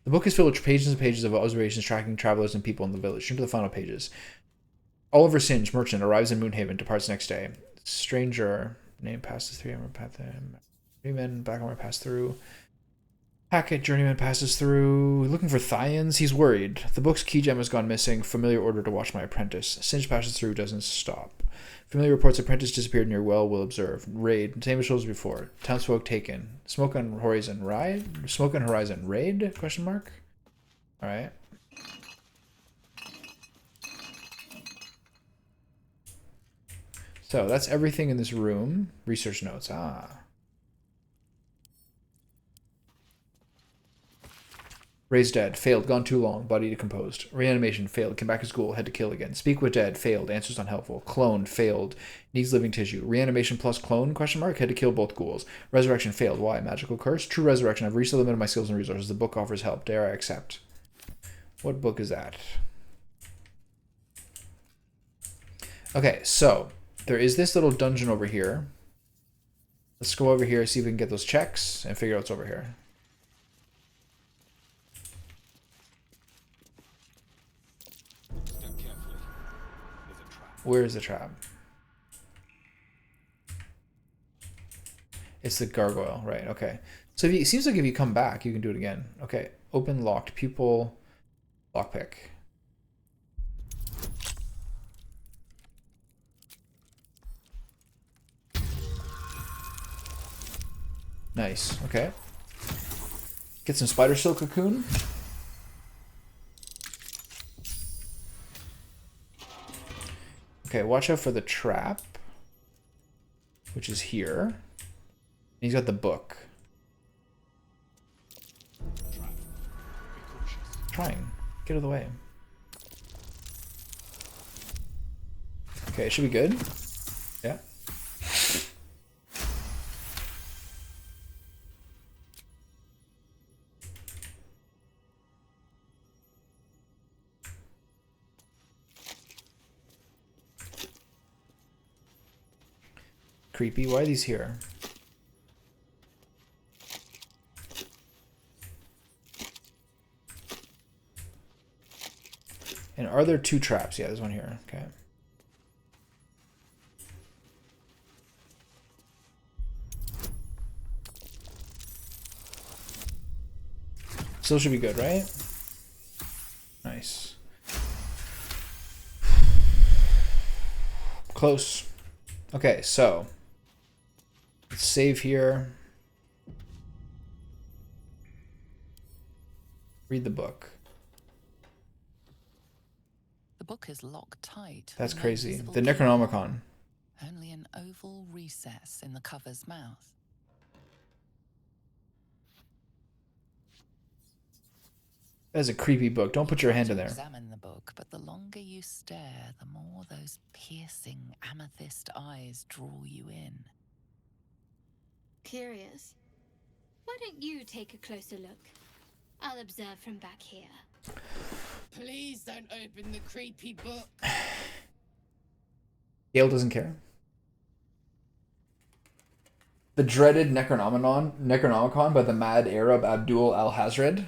The book is filled with pages and pages of observations tracking travelers and people in the village. Turn to the final pages. Oliver Singe, merchant, arrives in Moonhaven, departs next day. Stranger, name passes through. Journeyman, back on pass through. Hackett, journeyman passes through. Looking for Thyans, he's worried. The book's key gem has gone missing. Familiar order to watch my apprentice. Singe passes through, doesn't stop. Familiar reports apprentice disappeared near well, will observe. Raid, same as before. Townsfolk taken. Smoke on horizon, ride? Smoke on horizon, raid? Question mark? Alright. So that's everything in this room. Research notes. Raised dead. Failed. Gone too long. Body decomposed. Reanimation. Failed. Came back to school. Had to kill again. Speak with dead. Failed. Answers unhelpful. Cloned. Failed. Needs living tissue. Reanimation plus clone? Question mark. Had to kill both ghouls. Resurrection. Failed. Why? Magical curse? True resurrection. I've reached the limit of my skills and resources. The book offers help. Dare I accept? What book is that? Okay, so there is this little dungeon over here. Let's go over here, see if we can get those checks and figure out what's over here. Where is the trap? It's the gargoyle, right? Okay. So it seems like if you come back, you can do it again. Okay. Open locked pupil lockpick. Nice. Okay. Get some spider silk cocoon. Okay, watch out for the trap, which is here. And he's got the book. Trying. Get out of the way. Okay, it should be good. Yeah. Creepy. Why are these here? And are there 2 traps? Yeah, there's one here. Okay. Still should be good, right? Nice. Close. Okay, so let's save here. Read the book. The book is locked tight. That's with no crazy. visible The key. Necronomicon. Only an oval recess in the cover's mouth. That is a creepy book. Don't put your hand in there. Examine the book, but the longer you stare, the more those piercing amethyst eyes draw you in. Curious. Why don't you take a closer look? I'll observe from back here. Please don't open the creepy book. Gale doesn't care. The dreaded Necronomicon by the mad Arab Abdul al-Hazred.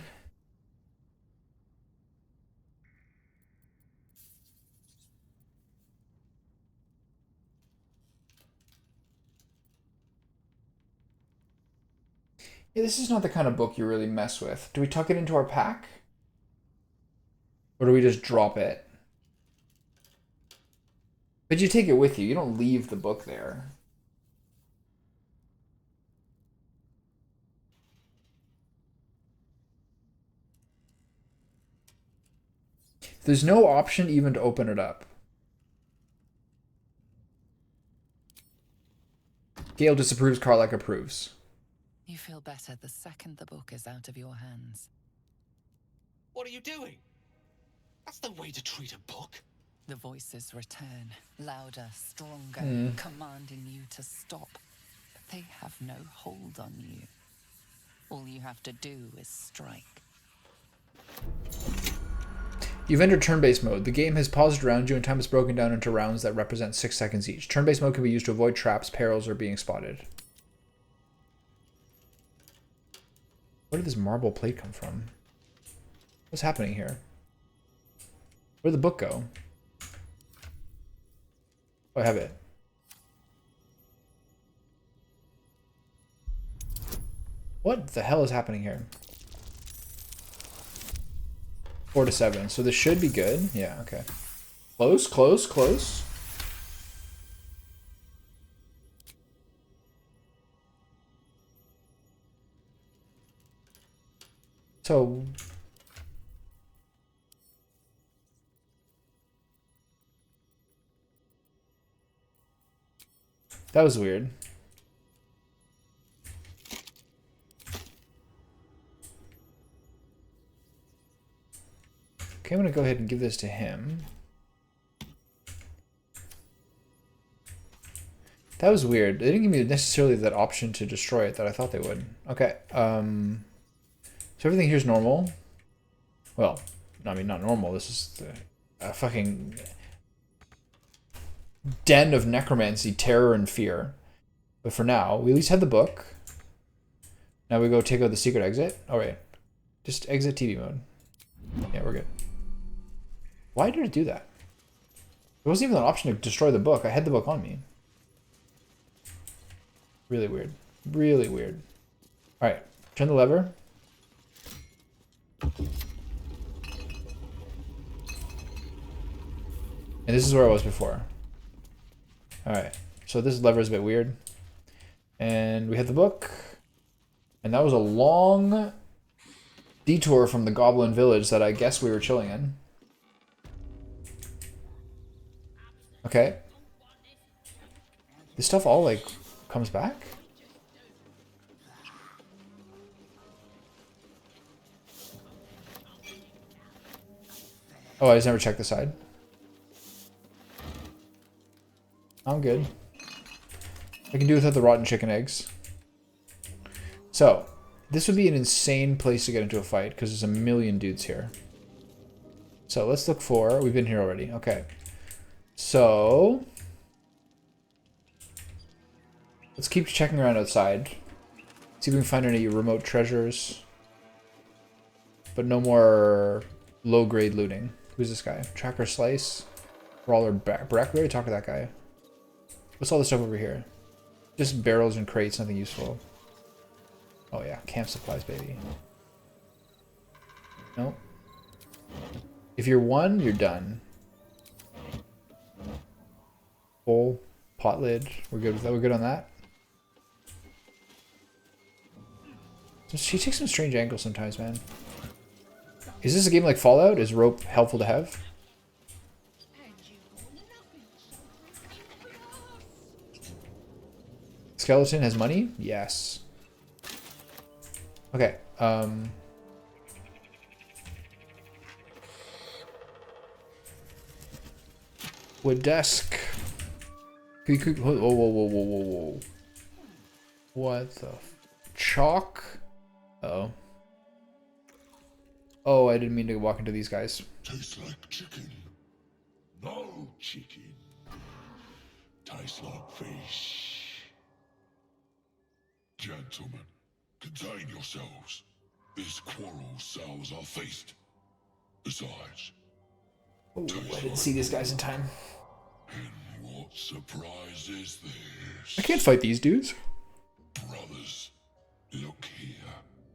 Yeah, this is not the kind of book you really mess with. Do we tuck it into our pack? Or do we just drop it? But you take it with you. You don't leave the book there. There's no option even to open it up. Gale disapproves, Karlach approves. You feel better the second the book is out of your hands. What are you doing? That's no way to treat a book. The voices return, louder, stronger, commanding you to stop. But they have no hold on you. All you have to do is strike. You've entered turn-based mode. The game has paused around you and time is broken down into rounds that represent 6 seconds each. Turn-based mode can be used to avoid traps, perils, or being spotted. Where did this marble plate come from? What's happening here? Where'd the book go? Oh, I have it. What the hell is happening here? 4 to 7. So this should be good. Yeah, okay. Close, close, close. So that was weird. Okay, I'm gonna go ahead and give this to him. That was weird. They didn't give me necessarily that option to destroy it that I thought they would. Okay, so everything here's normal. Well, I mean, not normal. This is a fucking den of necromancy, terror, and fear. But for now, we at least had the book. Now we go take out the secret exit. Oh, wait. Just exit TV mode. Yeah, we're good. Why did it do that? There wasn't even an option to destroy the book. I had the book on me. Really weird. Really weird. Alright, turn the lever. And this is where I was before. Alright, so this lever is a bit weird. And we had the book. And that was a long detour from the goblin village that I guess we were chilling in. Okay. This stuff all, like, comes back? Oh, I just never checked the side. I'm good. I can do without the rotten chicken eggs. So, this would be an insane place to get into a fight because there's a million dudes here. So, let's look for... We've been here already. Okay. So... let's keep checking around outside. See if we can find any remote treasures. But no more low-grade looting. Who's this guy? Tracker Slice? Brawler Breck? We already talked to that guy. What's all this stuff over here? Just barrels and crates, nothing useful. Oh yeah, camp supplies, baby. Nope. If you're one, you're done. Bowl, pot lid. We're good with that. We're good on that. She takes some strange angles sometimes, man. Is this a game like Fallout? Is rope helpful to have? skeleton has money? Yes. Okay. Wood desk. Whoa, whoa, whoa, whoa, whoa, whoa. What the chalk? Uh-oh. Oh, I didn't mean to walk into these guys. Tastes like chicken. No chicken. Tastes like fish. Gentlemen, contain yourselves. This quarrel sours our feast. Besides, oh, I didn't see these guys in time. And what surprise is this? I can't fight these dudes. Brothers, look here.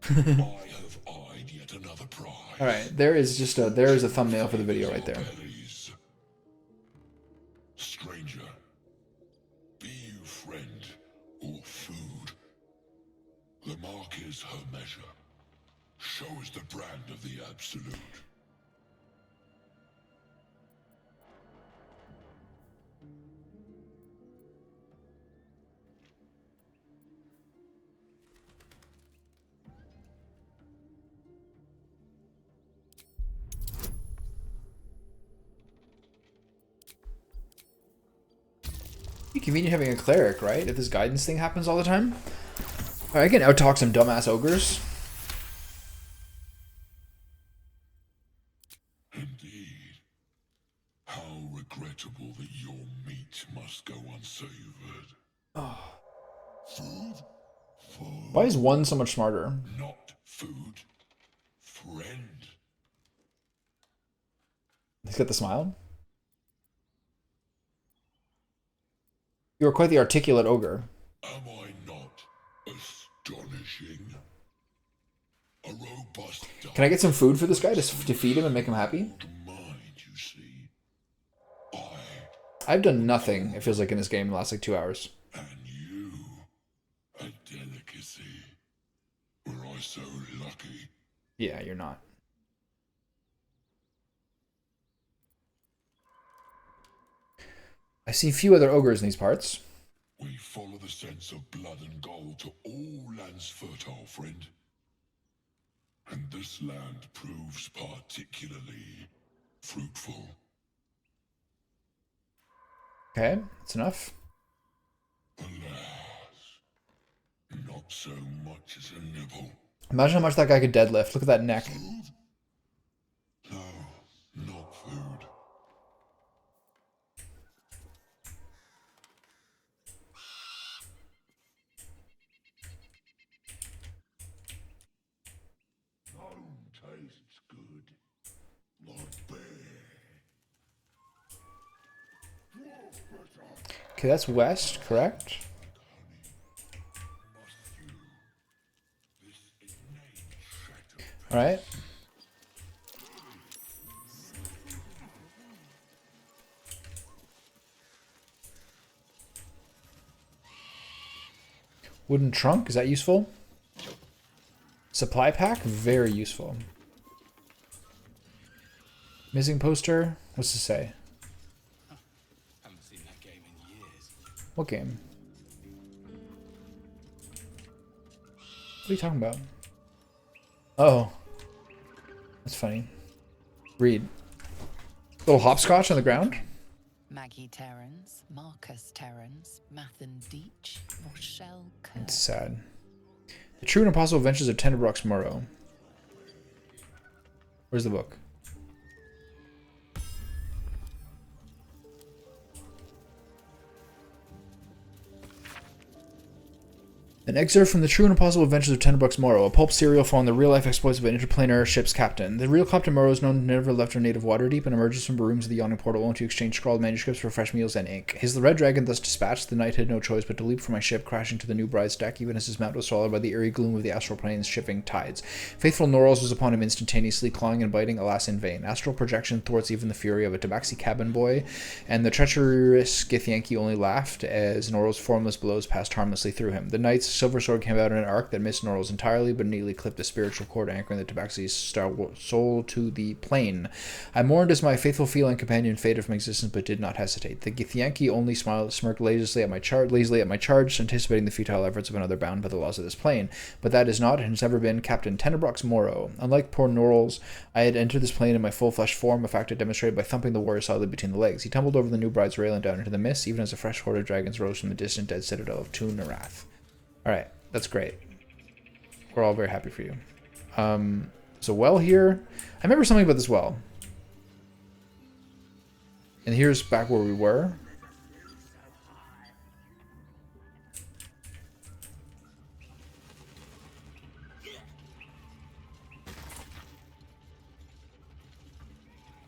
I have eyed yet another prize. All right, there is a thumbnail for the video right there. Stranger, be you friend or food, the mark is her measure. Show us the brand of the absolute. Be convenient having a cleric, right? If this guidance thing happens all the time. All right, I can out-talk some dumbass ogres. Indeed. How regrettable that your meat must go unsavored. Oh. Food? Food. Why is one so much smarter? Not food. Friend. He's got the smile. You are quite the articulate ogre. Am I not astonishing? A robust Can I get some food for this guy to feed him and make him happy? I've done nothing, it feels like, in this game in the last like 2 hours. And you, a delicacy. Were I so lucky? Yeah, you're not. I see few other ogres in these parts. We follow the sense of blood and gold to all lands fertile, friend. And this land proves particularly fruitful. Okay, that's enough. Alas, not so much as a nibble. Imagine how much that guy could deadlift. Look at that neck. Food? No, not food. Bone tastes good. Not bad. Okay, that's west, correct? Alright. Wooden trunk, is that useful? Supply pack, very useful. Missing poster, what's this say? Haven't seen that game in years. What game? What are you talking about? Oh. That's funny. Read. Little hopscotch on the ground? Maggie Terrans, Marcus Terrans, Mathan Deach, Rochelle Kerr. It's sad. The True and Impossible Adventures of Tenderbrock's Morrow. Where's the book? An excerpt from The True and Impossible Adventures of Tenderbrooks Morrow, a pulp serial following the real-life exploits of an interplanar ship's captain. The real Captain Morrow is known to never left her native Waterdeep and emerges from the rooms of the yawning portal only to exchange scrawled manuscripts for fresh meals and ink. His Red Dragon thus dispatched, the knight had no choice but to leap from my ship, crashing to the new bride's deck, even as his mount was swallowed by the eerie gloom of the astral plane's shifting tides. Faithful Norals was upon him instantaneously, clawing and biting, alas in vain. Astral projection thwarts even the fury of a tabaxi cabin boy, and the treacherous Githyanki only laughed as Noral's formless blows passed harmlessly through him. The knight's silver sword came out in an arc that missed Norrel's entirely, but neatly clipped a spiritual cord anchoring the Tabaxi's soul to the plane. I mourned as my faithful feline companion faded from existence, but did not hesitate. The Githyanki only smirked lazily at my charge, anticipating the futile efforts of another bound by the laws of this plane. But that is not, and has never been, Captain Tenebrock's Morrow. Unlike poor Norrel's, I had entered this plane in my full-flesh form, a fact I demonstrated by thumping the warrior solidly between the legs. He tumbled over the new bride's rail and down into the mist, even as a fresh horde of dragons rose from the distant dead citadel of Tun Narath. Alright, that's great. We're all very happy for you. There's a well here. I remember something about this well. And here's back where we were.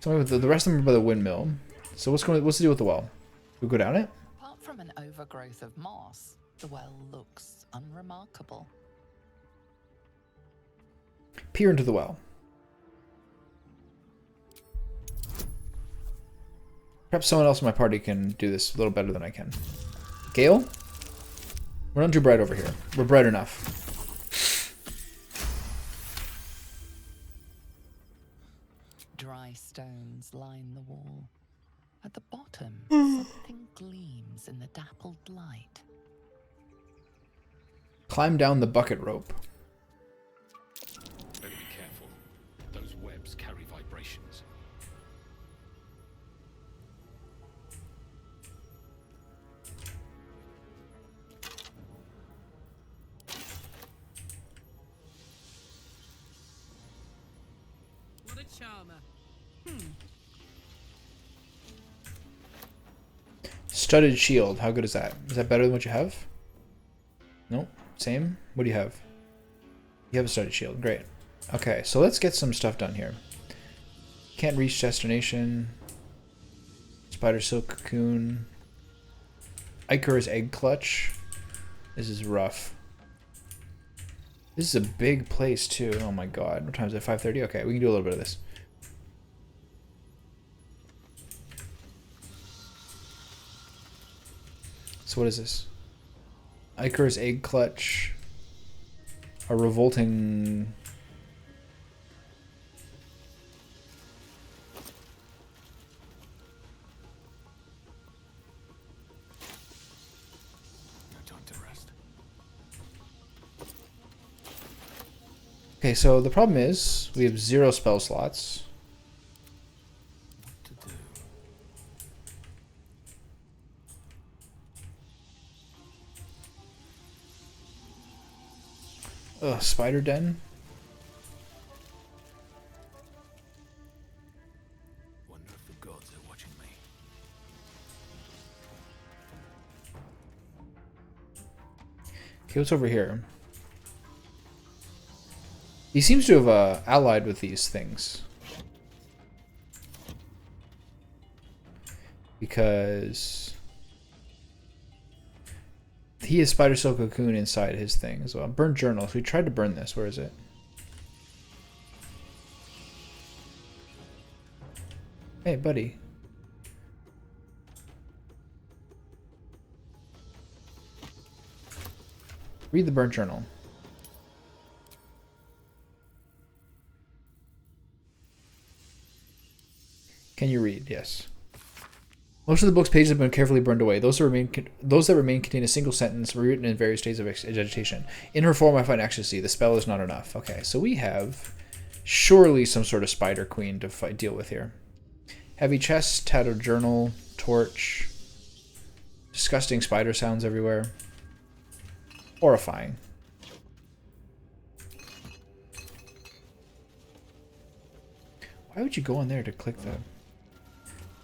Something with the rest of them are by the windmill. So what's the deal with the well? We go down it? Apart from an overgrowth of moss, the well looks unremarkable. Peer into the well. Perhaps someone else in my party can do this a little better than I can. Gale? We're not too bright over here. We're bright enough. Dry stones line the wall. At the bottom, something gleams in the dappled light. Climb down the bucket rope. Better be careful. Those webs carry vibrations. What a charmer. Studded shield. How good is that? Is that better than what you have? Nope. Same? What do you have? You have a studded shield. Great. Okay, so let's get some stuff done here. Can't reach destination. Spider silk cocoon. Icarus egg clutch. This is rough. This is a big place too. Oh my god. What time is it? 5:30? Okay, we can do a little bit of this. So what is this? Icarus egg clutch. A revolting... No time to rest. Okay, so the problem is we have 0 spell slots. Ugh, spider den. Wonder if the gods are watching me. Okay, what's over here? He seems to have allied with these things. Because he has spider silk cocoon inside his thing as well. Burn journal. So we tried to burn this. Where is it? Hey, buddy. Read the burnt journal. Can you read? Yes. Most of the book's pages have been carefully burned away. Those that remain contain a single sentence rewritten in various stages of agitation. In her form, I find ecstasy. The spell is not enough. Okay, so we have surely some sort of spider queen to deal with here. Heavy chest, tattered journal, torch. Disgusting spider sounds everywhere. Horrifying. Why would you go in there to click the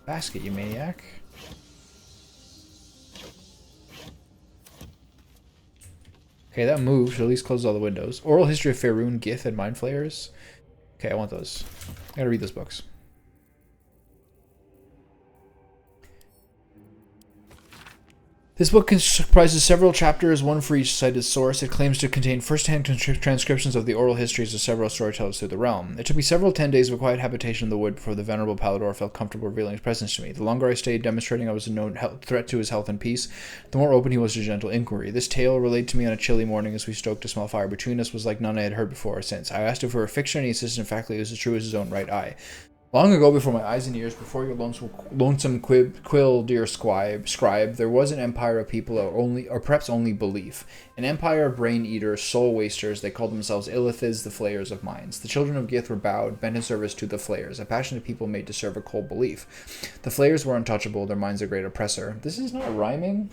basket, you maniac? Okay, that moved, so at least close all the windows. Oral History of Faerun, Gith, and Mind Flayers. Okay, I want those. I gotta read those books. This book comprises several chapters, one for each cited source. It claims to contain first-hand transcriptions of the oral histories of several storytellers through the realm. It took me several 10 days of quiet habitation in the wood before the venerable Baldur felt comfortable revealing his presence to me. The longer I stayed, demonstrating I was a known threat to his health and peace, the more open he was to gentle inquiry. This tale, relayed to me on a chilly morning as we stoked a small fire between us, was like none I had heard before or since. I asked if it were a fiction, and he insisted emphatically it was as true as his own right eye. Long ago, before my eyes and ears, before your lonesome quill, dear scribe, there was an empire of people, or perhaps only belief. An empire of brain-eaters, soul-wasters. They called themselves Illithids, the flayers of minds. The children of Gith were bowed, bent in service to the flayers, a passionate people made to serve a cold belief. The flayers were untouchable, their minds a great oppressor. This is not rhyming.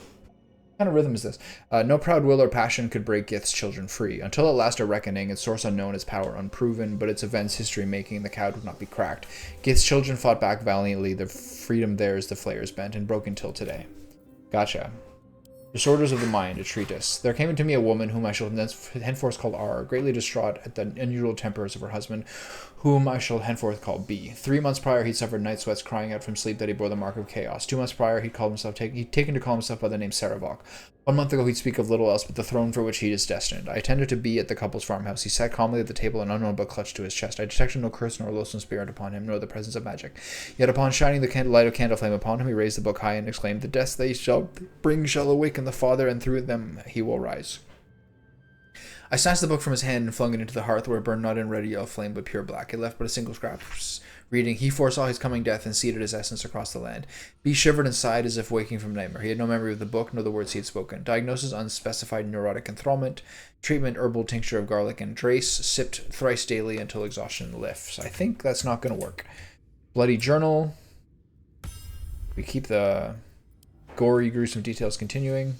What kind of rhythm is this? No proud will or passion could break Gith's children free. Until at last a reckoning, its source unknown, its power unproven, but its events history-making, the cloud would not be cracked. Gith's children fought back valiantly, their freedom theirs the flayers bent, and broke until today. Gotcha. Disorders of the Mind, a treatise. There came into me a woman whom I shall henceforth call R, greatly distraught at the unusual tempers of her husband, whom I shall henceforth call B. 3 months prior, he'd suffered night sweats, crying out from sleep that he bore the mark of chaos. 2 months prior, he'd taken to call himself by the name Saravok. 1 month ago, he'd speak of little else but the throne for which he is destined. I attended to B at the couple's farmhouse. He sat calmly at the table, an unknown book clutched to his chest. I detected no curse nor loathsome spirit upon him, nor the presence of magic. Yet upon shining the light of candle flame upon him, he raised the book high and exclaimed, "The deaths they shall bring shall awaken the Father, and through them he will rise." I snatched the book from his hand and flung it into the hearth, where it burned not in red yellow flame, but pure black. It left but a single scrap, reading, "He foresaw his coming death and seeded his essence across the land." B shivered and sighed as if waking from nightmare. He had no memory of the book, nor the words he had spoken. Diagnosis: unspecified neurotic enthrallment. Treatment: herbal tincture of garlic and drace, sipped thrice daily until exhaustion lifts. I think that's not going to work. Bloody journal. We keep the gory, gruesome details continuing.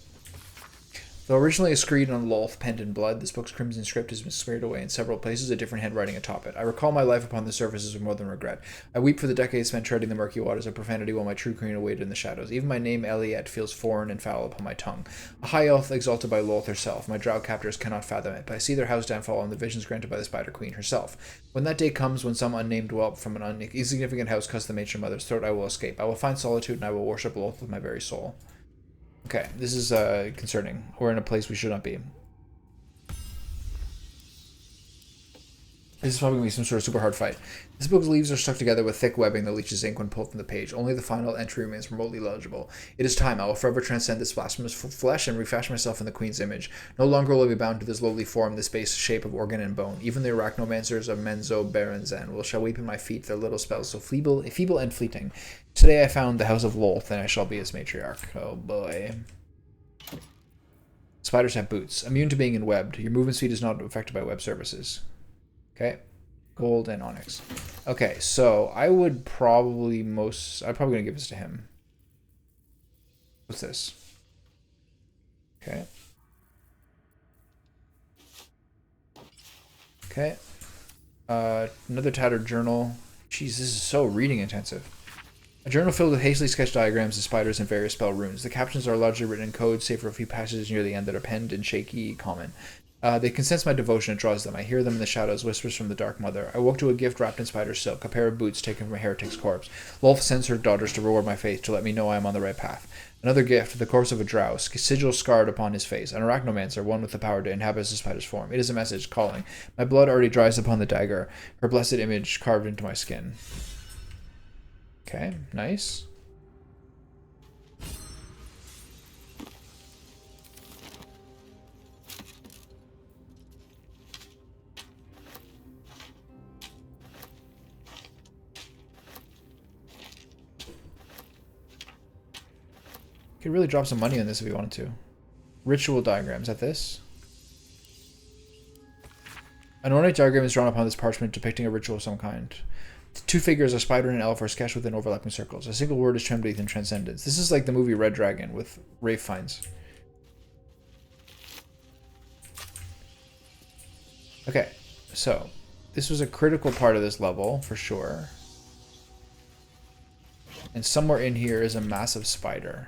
Though originally a screed on Lolth penned in blood, this book's crimson script has been smeared away in several places, a different handwriting atop it. I recall my life upon the surfaces with more than regret. I weep for the decades spent treading the murky waters of profanity while my true queen awaited in the shadows. Even my name, Eliette, feels foreign and foul upon my tongue. A high elf exalted by Lolth herself. My drow captors cannot fathom it, but I see their house downfall and the visions granted by the Spider Queen herself. When that day comes, when some unnamed whelp from an insignificant house cuts the matron mother's throat, I will escape. I will find solitude and I will worship Lolth with my very soul. Okay, this is concerning. We're in a place we should not be. This is probably going to be some sort of super hard fight. This book's leaves are stuck together with thick webbing that leaches ink when pulled from the page. Only the final entry remains remotely legible. It is time. I will forever transcend this blasphemous flesh and refashion myself in the Queen's image. No longer will I be bound to this lowly form, this base shape of organ and bone. Even the arachnomancers of Menzo Berenzan shall weep in my feet, their little spells so feeble and fleeting. Today I found the house of Lolth, and I shall be its matriarch. Oh boy. Spiders have boots. Immune to being webbed. Your movement speed is not affected by web services. Okay. Gold and onyx. Okay, so I would probably I'm probably going to give this to him. What's this? Okay. Okay. Another tattered journal. Jeez, this is so reading intensive. A journal filled with hastily sketched diagrams of spiders and various spell runes. The captions are largely written in code, save for a few passages near the end that are penned in shaky common. They can sense my devotion, it draws them. I hear them in the shadows, whispers from the Dark Mother. I woke to a gift wrapped in spider silk, a pair of boots taken from a heretic's corpse. Lolth sends her daughters to reward my faith, to let me know I am on the right path. Another gift, the corpse of a drow, sigil scarred upon his face. An arachnomancer, one with the power to inhabit the spider's form. It is a message, calling. My blood already dries upon the dagger, her blessed image carved into my skin. Okay, nice. Could really drop some money on this if we wanted to. Ritual diagrams at this. An ornate diagram is drawn upon this parchment depicting a ritual of some kind. The two figures, a spider and an elf, are sketched within overlapping circles. A single word is trimmed beneath in transcendence. This is like the movie Red Dragon with Rafe Fiennes. Okay, so this was a critical part of this level for sure. And somewhere in here is a massive spider.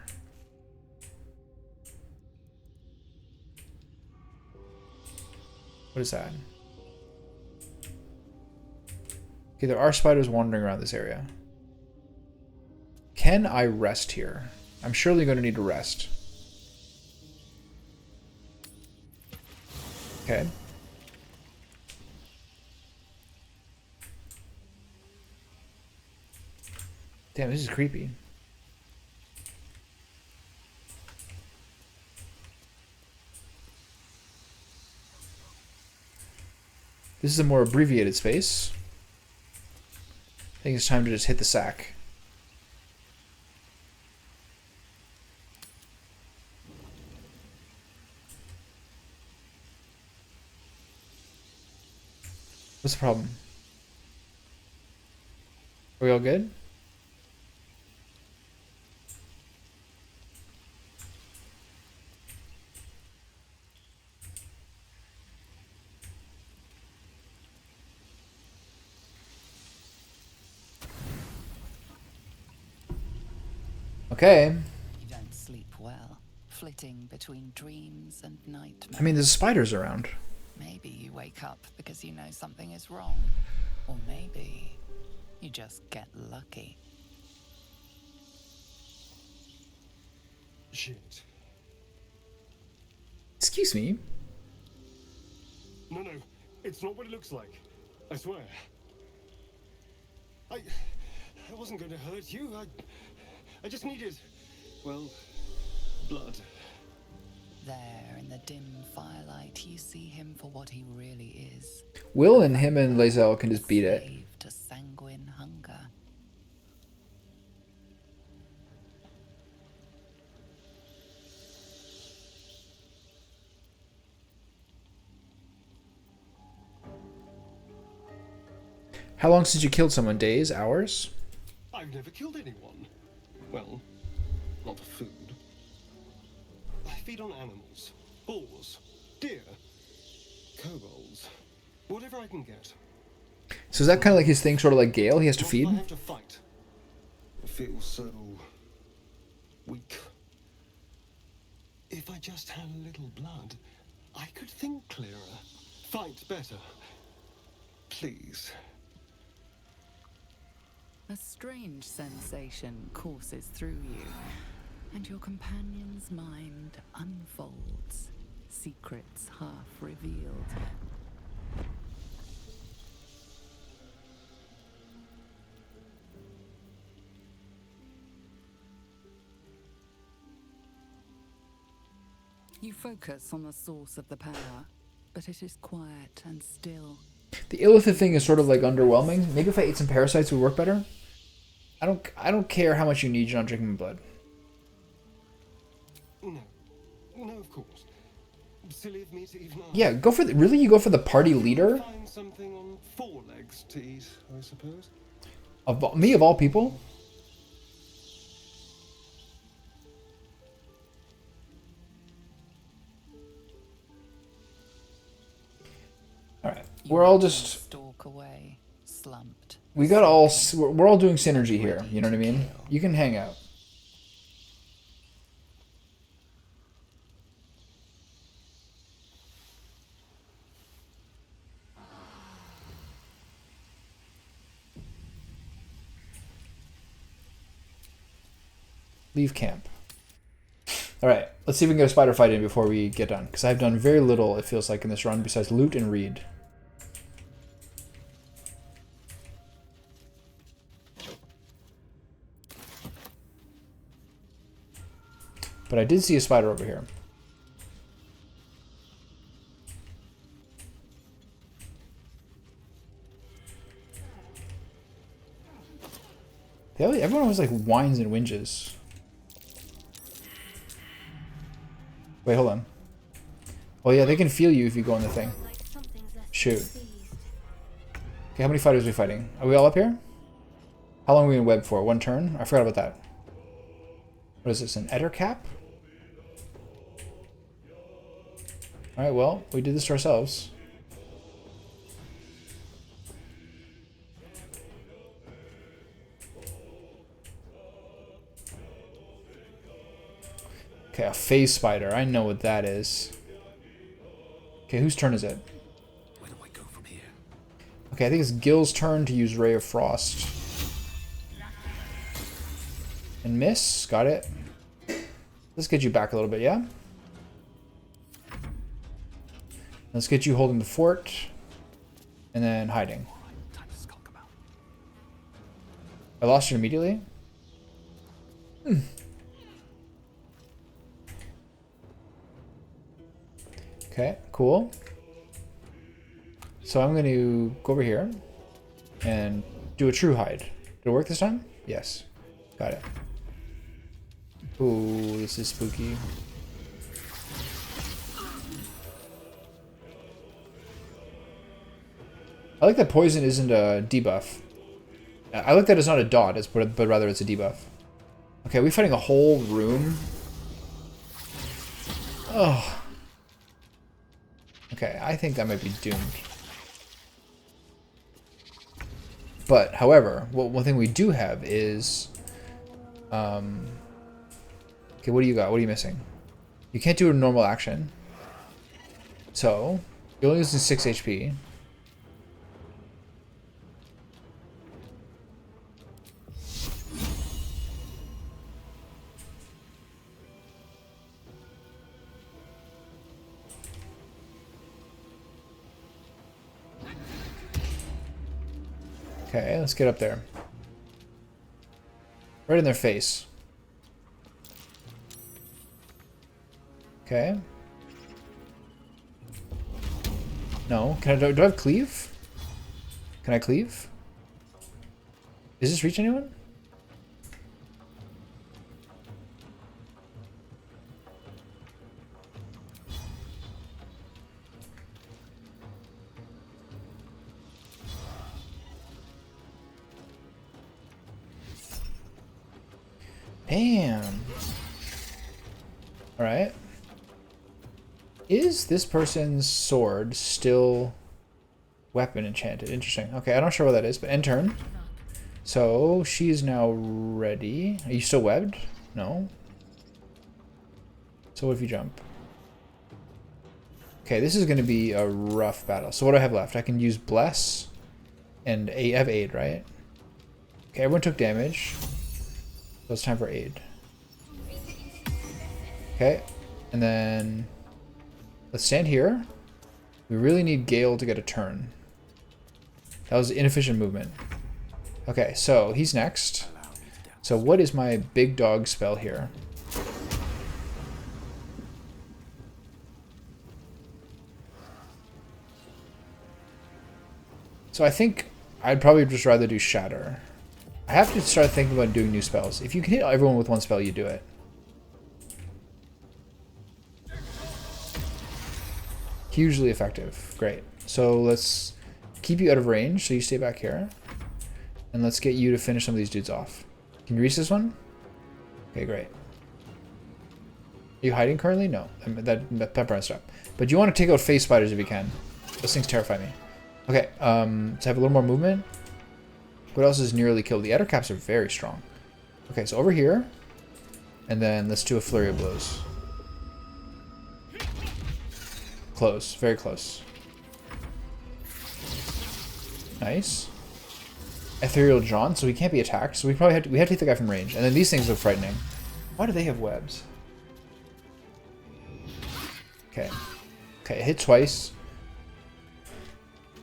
What is that? Okay, there are spiders wandering around this area. Can I rest here? I'm surely going to need to rest. Okay. Damn, this is creepy. This is a more abbreviated space. I think it's time to just hit the sack. What's the problem? Are we all good? Okay. You don't sleep well, flitting between dreams and nightmares. I mean, there's spiders around. Maybe you wake up because you know something is wrong. Or maybe you just get lucky. Shit. Excuse me? No, it's not what it looks like. I swear. I wasn't going to hurt you. I just needed, well, blood. There, in the dim firelight, you see him for what he really is. Will and him and Lae'zel can just beat it. Slave to sanguine hunger. How long since you killed someone? Days? Hours? I've never killed anyone. Well, not for food. I feed on animals. Boars. Deer. Kobolds. Whatever I can get. So is that kind of like his thing, sort of like Gale? He has to feed? I have to fight. I feel so weak. If I just had a little blood, I could think clearer. Fight better. Please. A strange sensation courses through you, and your companion's mind unfolds, secrets half revealed. You focus on the source of the power, but it is quiet and still. The illithid thing is sort of like underwhelming. Maybe if I ate some parasites it would work better. I don't care how much you need, you're not drinking my blood. No, of course. Silly of me to even ask. Yeah, go for the, really? You go for the party leader? Find something on four legs to eat, I suppose. Me of all people? Alright, we're all just... Stalk away, slumped. We got all... We're all doing synergy here, you know what I mean? You can hang out. Leave camp. Alright, let's see if we can get a spider fight in before we get done. Because I've done very little, it feels like, in this run, besides loot and read. But I did see a spider over here. Everyone always like whines and whinges. Wait, hold on. Oh yeah, they can feel you if you go on the thing. Shoot. Okay, how many fighters are we fighting? Are we all up here? How long are we in web for? One turn? I forgot about that. What is this, an Ettercap? Alright, well, we did this to ourselves. Okay, a phase spider. I know what that is. Okay, whose turn is it? Where do I go from here? Okay, I think it's Gil's turn to use Ray of Frost. And miss. Got it. Let's get you back a little bit, yeah? Let's get you holding the fort. And then hiding. I lost it immediately? Okay, cool. So I'm going to go over here and do a true hide. Did it work this time? Yes. Got it. Ooh, this is spooky. I like that poison isn't a debuff. I like that it's not a dot, but rather it's a debuff. Okay, are we fighting a whole room? Oh. Okay, I think that might be doomed. But, however, one thing we do have is... okay, what do you got? What are you missing? You can't do a normal action. So, you're only using 6 HP. Okay, let's get up there. Right in their face. Okay. No. Do I have cleave? Can I cleave? Does this reach anyone? Damn. Alright. Is this person's sword still weapon enchanted? Interesting. Okay, I'm not sure what that is, but end turn. So, she is now ready. Are you still webbed? No. So what if you jump? Okay, this is going to be a rough battle. So what do I have left? I can use Bless and I have Aid, right? Okay, everyone took damage. So it's time for Aid. Okay, and then let's stand here. We really need Gale to get a turn. That was inefficient movement. Okay, so he's next. So what is my big dog spell here? So I think I'd probably just rather do Shatter. I have to start thinking about doing new spells. If you can hit everyone with one spell, you do it. Hugely effective. Great. So let's keep you out of range, so you stay back here. And let's get you to finish some of these dudes off. Can you reach this one? Okay, great. Are you hiding currently? No. That burns up. But you want to take out face spiders if you can. Those things terrify me. Okay, let's have a little more movement. What else is nearly killed? The Ettercaps are very strong. Okay, so over here. And then let's do a flurry of blows. Close. Very close. Nice. Ethereal John, so he can't be attacked. So we probably have to take the guy from range. And then these things look frightening. Why do they have webs? Okay. Okay, hit twice.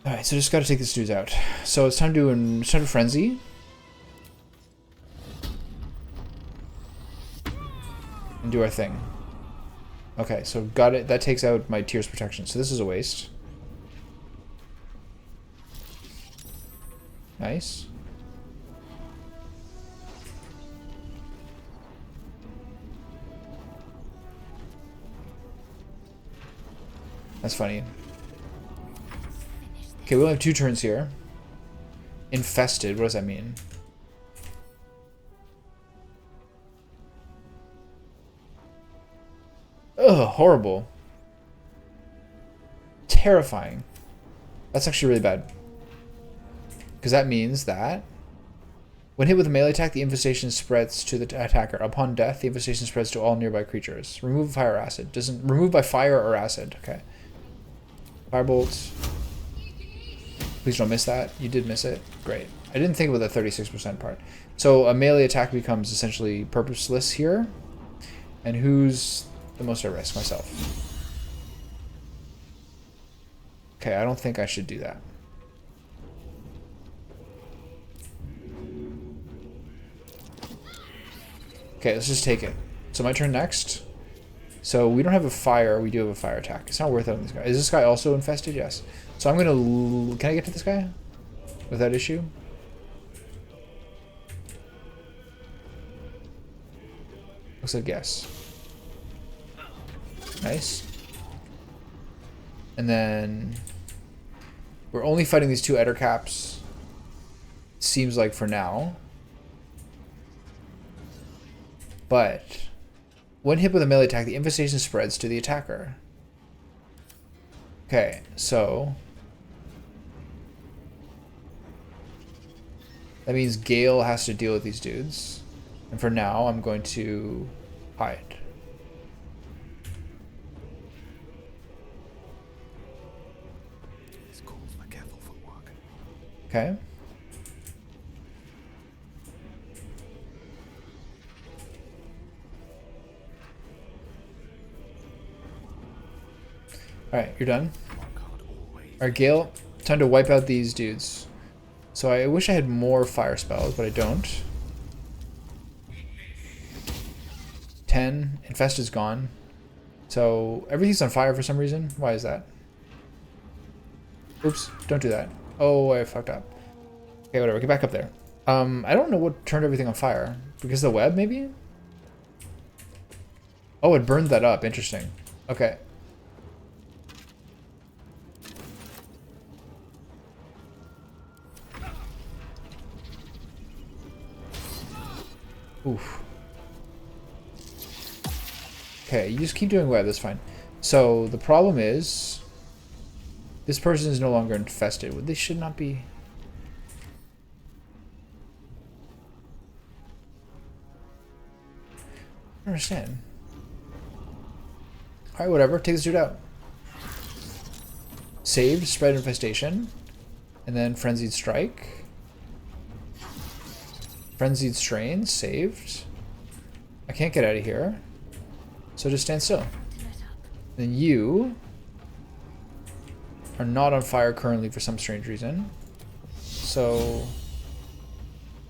Alright, so just gotta take this dudes out. So it's time to frenzy. And do our thing. Okay, so got it. That takes out my Tears protection. So this is a waste. Nice. That's funny. Okay, we only have 2 turns here. Infested, what does that mean? Ugh, horrible. Terrifying. That's actually really bad. Because that means that when hit with a melee attack, the infestation spreads to the attacker. Upon death, the infestation spreads to all nearby creatures. Remove fire or acid. Doesn't remove by fire or acid. Okay. Firebolt. Please don't miss that. You did miss it. Great. I didn't think about the 36% part. So a melee attack becomes essentially purposeless here. And who's the most at risk? Myself. Okay, I don't think I should do that. Okay, let's just take it. So my turn next. So we don't have a fire. We do have a fire attack. It's not worth it on this guy. Is this guy also infested? Yes. So I'm gonna... Can I get to this guy? Without issue? Looks like yes. Nice. And then... We're only fighting these two Eder caps. Seems like for now. But... When hit with a melee attack, the infestation spreads to the attacker. Okay, so... That means Gale has to deal with these dudes. And for now, I'm going to hide. This calls for careful footwork. Okay. Alright, you're done. Alright, Gale, time to wipe out these dudes. So I wish I had more fire spells, but I don't. 10. Infest is gone. So everything's on fire for some reason. Why is that? Oops, don't do that. Oh, I fucked up. Okay, whatever, get back up there. I don't know what turned everything on fire. Because of the web, maybe? Oh, it burned that up. Interesting. Okay. Oof. Okay, you just keep doing web, that's fine. So, the problem is... This person is no longer infested. They should not be... I don't understand. Alright, whatever. Take this dude out. Saved, spread infestation. And then Frenzied Strike. Frenzied Strain, saved. I can't get out of here. So just stand still. Then you are not on fire currently for some strange reason. So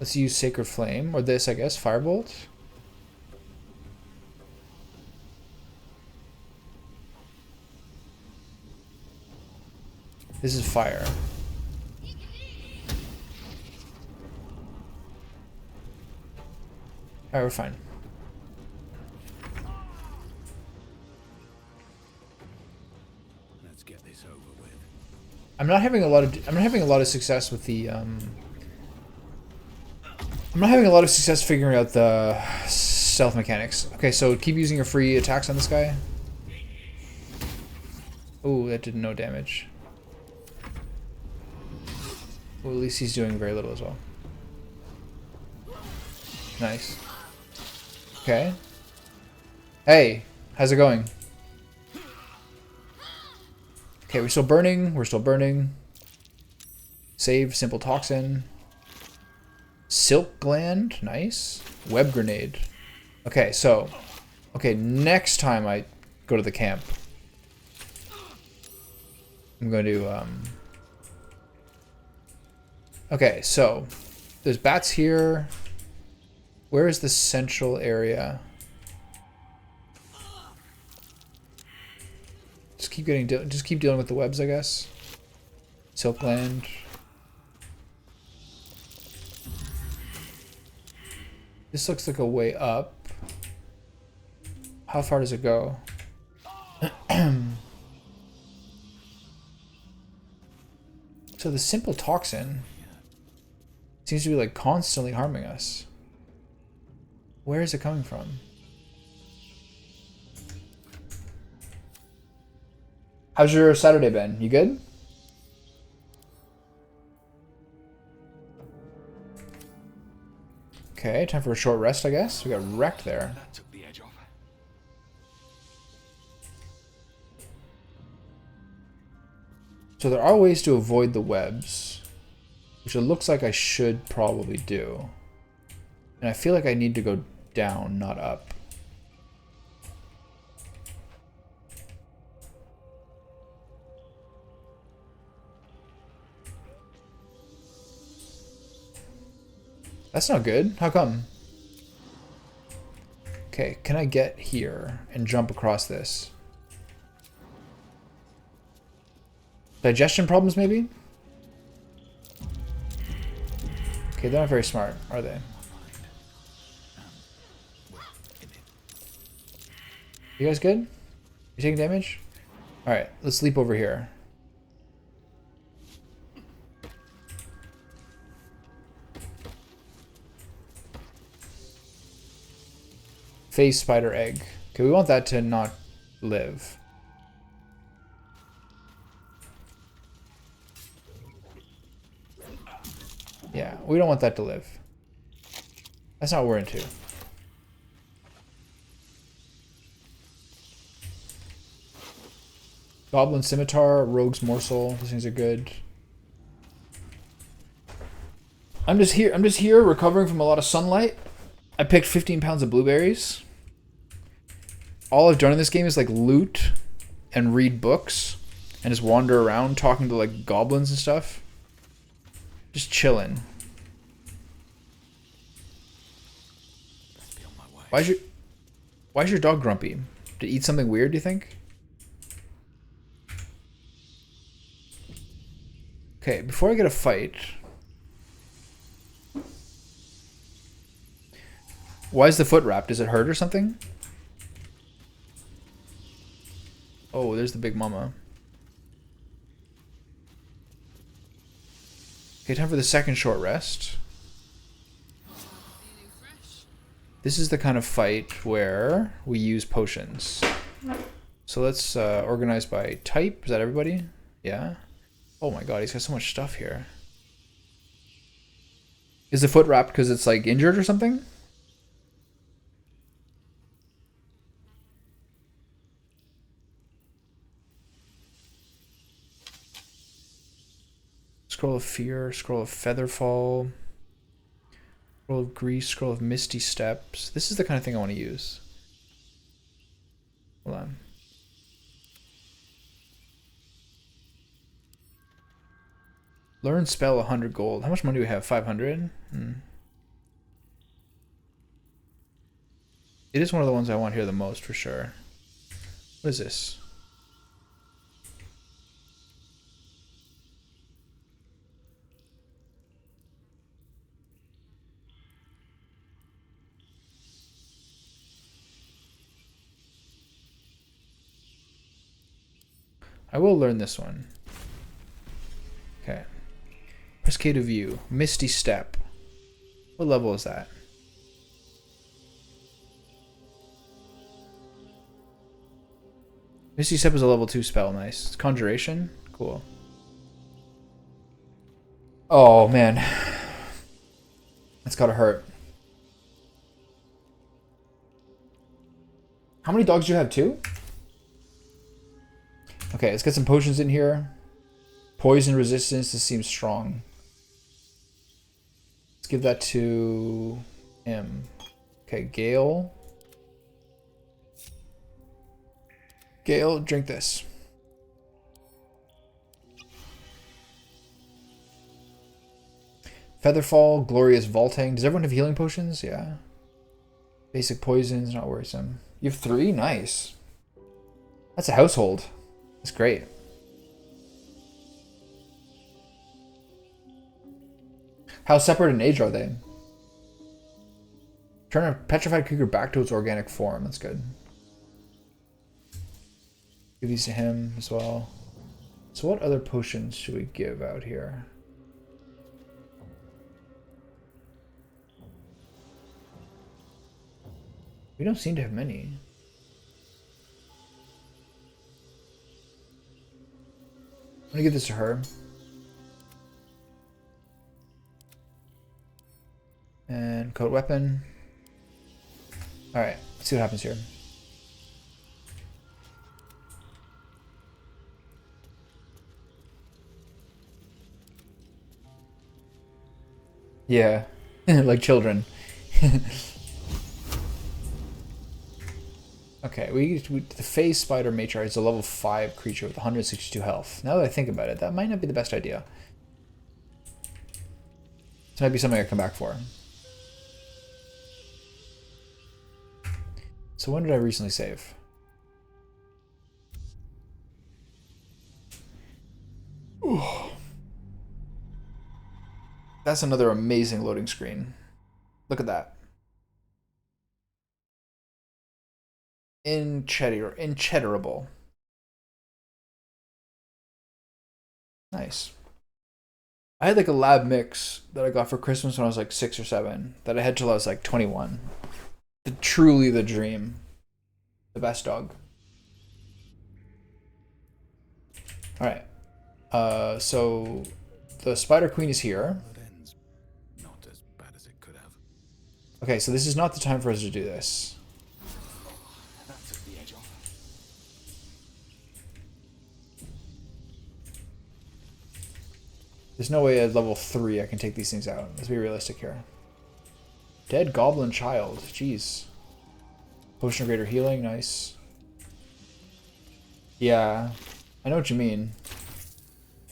let's use Sacred Flame, or this, I guess, Firebolt. This is fire. Alright, we're fine. Let's get this over with. I'm not having a lot of success with the I'm not having a lot of success figuring out the stealth mechanics. Okay, so keep using your free attacks on this guy. Oh, that did no damage. Well, at least he's doing very little as well. Nice. Okay. Hey, how's it going? Okay, we're still burning. We're still burning. Save, Simple Toxin. Silk Gland, nice. Web Grenade. Okay, so... Okay, next time I go to the camp, I'm going to... Okay, so... There's bats here. Where is the central area? Just keep dealing with the webs, I guess. Silkland. This looks like a way up. How far does it go? So the Simple Toxin seems to be like constantly harming us. Where is it coming from? How's your Saturday been? You good? Okay, time for a short rest, I guess. We got wrecked there. That took the edge off. So there are ways to avoid the webs, which it looks like I should probably do. And I feel like I need to go down, not up. That's not good. How come? Okay, can I get here and jump across this? Digestion problems, maybe? Okay, they're not very smart, are they? You guys good? You taking damage? Alright, let's sleep over here. Phase spider egg. Okay, we want that to not live. Yeah, we don't want that to live. That's not what we're into. Goblin Scimitar, Rogue's Morsel. These things are good. I'm just here recovering from a lot of sunlight. I picked 15 pounds of blueberries. All I've done in this game is like loot and read books and just wander around talking to like goblins and stuff. Just chilling. Why's your dog grumpy? Did it eat something weird, do you think? Okay, before I get a fight. Why is the foot wrapped? Is it hurt or something? Oh, there's the big mama. Okay, time for the second short rest. This is the kind of fight where we use potions. So let's organize by type. Is that everybody? Yeah. Oh my god, he's got so much stuff here. Is the foot wrapped because it's like injured or something? Scroll of Fear, Scroll of Featherfall, Scroll of Grease, Scroll of Misty Steps. This is the kind of thing I want to use. Hold on. Learn spell 100 gold. How much money do we have? 500? It is one of the ones I want here the most for sure. What is this? I will learn this one. Okay. Press K to view. Misty Step. What level is that? Misty Step is a level 2 spell. Nice. It's Conjuration. Cool. Oh, man. That's gotta hurt. How many dogs do you have? 2? Okay, let's get some potions in here. Poison resistance. This seems strong. Let's give that to him. Okay, Gale. Gale, drink this. Featherfall, Glorious Vaulting. Does everyone have healing potions? Yeah. Basic poisons, not worrisome. You have 3? Nice. That's a household. That's great. How separate in age are they? Turn a petrified creature back to its organic form. That's good. Give these to him as well. So what other potions should we give out here? We don't seem to have many. I'm gonna give this to her. And code weapon. Alright, let's see what happens here. Yeah, like children. Okay, the phase spider matriarch is a level 5 creature with 162 health. Now that I think about it, that might not be the best idea. This might be something I come back for. So when did I recently save? Ooh. That's another amazing loading screen. Look at that. Inchetterable. Nice. I had like a lab mix that I got for Christmas when I was like 6 or 7 that I had till I was like 21. Truly the dream. The best dog. Alright. So the Spider Queen is here. Not as bad as it could have. Okay, so this is not the time for us to do this. That took the edge off. There's no way at level 3 I can take these things out. Let's be realistic here. Dead Goblin Child. Jeez. Potion of Greater Healing. Nice. Yeah. I know what you mean.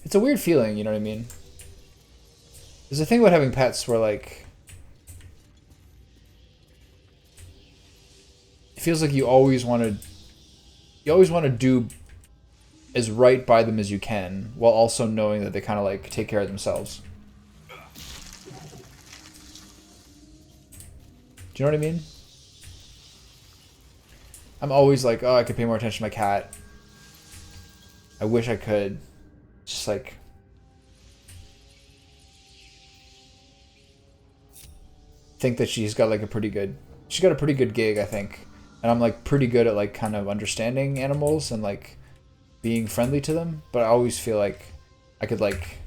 It's a weird feeling, you know what I mean? There's a thing about having pets where, like... It feels like you always want to do as right by them as you can, while also knowing that they kind of, like, take care of themselves. Do you know what I mean? I'm always like, oh, I could pay more attention to my cat. I wish I could. Just like... think that she's got like a pretty good... She's got a pretty good gig, I think. And I'm like pretty good at like kind of understanding animals and like being friendly to them. But I always feel like I could like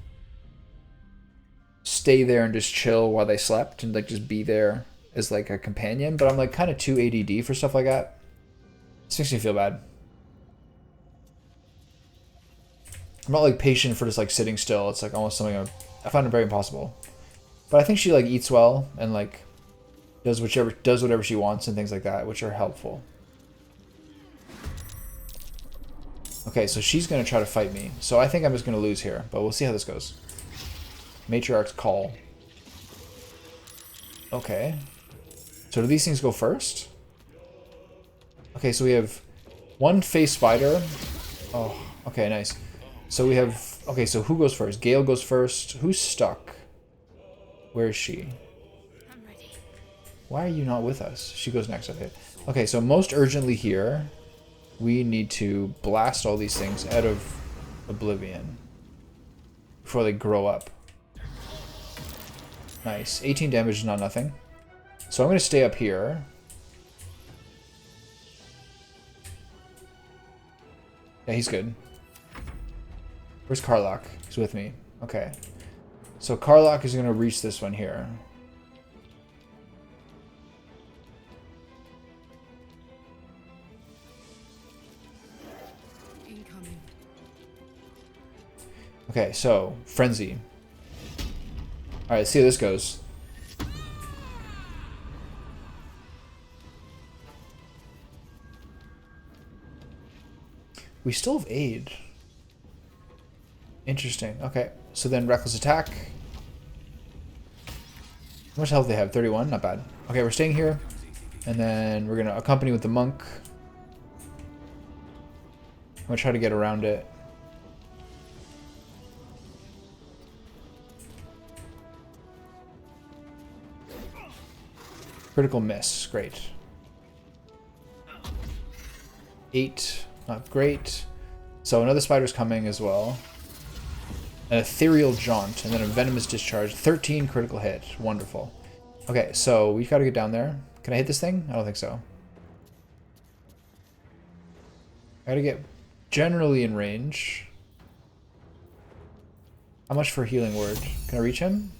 stay there and just chill while they slept and like just be there as like a companion. But I'm like kind of too ADD for stuff like that. This makes me feel bad. I'm not like patient for just like sitting still. It's like almost something I find it very impossible. But I think she like eats well and like does whatever she wants and things like that, which are helpful. Okay, so she's gonna try to fight me. So I think I'm just gonna lose here, but we'll see how this goes. Matriarch's Call. Okay. So do these things go first? Okay, so we have one face spider. Oh, okay, nice. So we have... Okay, so who goes first? Gale goes first. Who's stuck? Where is she? I'm ready. Why are you not with us? She goes next. Okay. Okay, so most urgently here, we need to blast all these things out of oblivion before they grow up. Nice. 18 damage is not nothing. So I'm going to stay up here. Yeah, he's good. Where's Karlach? He's with me. Okay. So Karlach is going to reach this one here. Incoming. Okay, so Frenzy. Alright, let's see how this goes. We still have aid. Interesting. Okay, so then Reckless Attack. How much health do they have? 31? Not bad. Okay, we're staying here. And then we're going to accompany with the Monk. I'm going to try to get around it. Critical miss. Great. 8. Not great. So another spider's coming as well. An ethereal jaunt, and then a venomous discharge. 13 critical hit. Wonderful. Okay, so we've got to get down there. Can I hit this thing? I don't think so. I gotta get generally in range. How much for healing word? Can I reach him?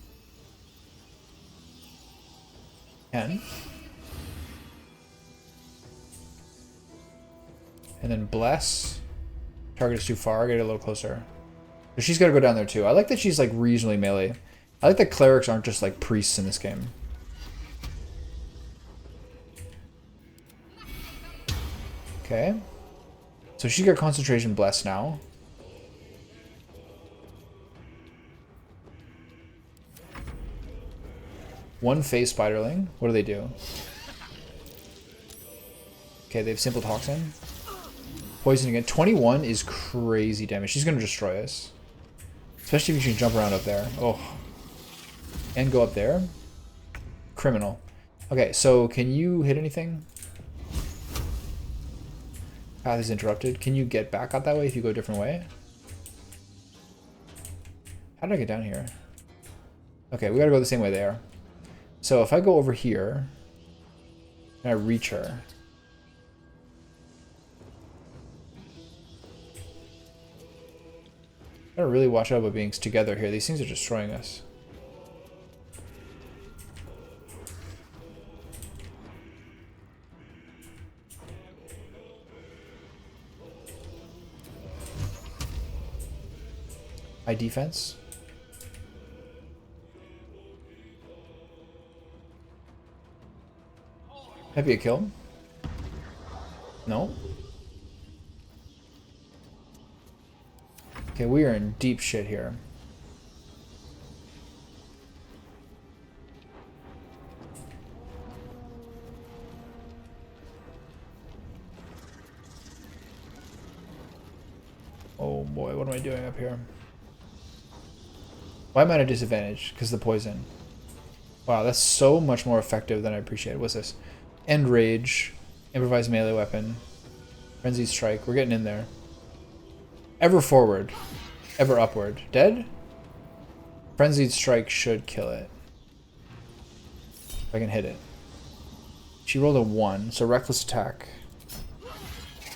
Can. And then bless. Target is too far. Get it a little closer. So she's got to go down there too. I like that she's like reasonably melee. I like that clerics aren't just like priests in this game. Okay. So she's got concentration bless now. One phase spiderling. What do they do? Okay, they have simple toxin. Poison again. 21 is crazy damage. She's gonna destroy us. Especially if you can jump around up there. Oh. And go up there. Criminal. Okay, so can you hit anything? Path is interrupted. Can you get back out that way if you go a different way? How did I get down here? Okay, we gotta go the same way they are. So if I go over here, and I reach her. Gotta really watch out about being together here. These things are destroying us. High defense. Might be a kill. No. Okay, we are in deep shit here. Oh boy, what am I doing up here? Why am I at a disadvantage? Because of the poison. Wow, that's so much more effective than I appreciated. What's this? End Rage. Improvised melee weapon. Frenzied Strike. We're getting in there. Ever forward. Ever upward. Dead? Frenzied Strike should kill it. If I can hit it. She rolled a 1, so Reckless Attack.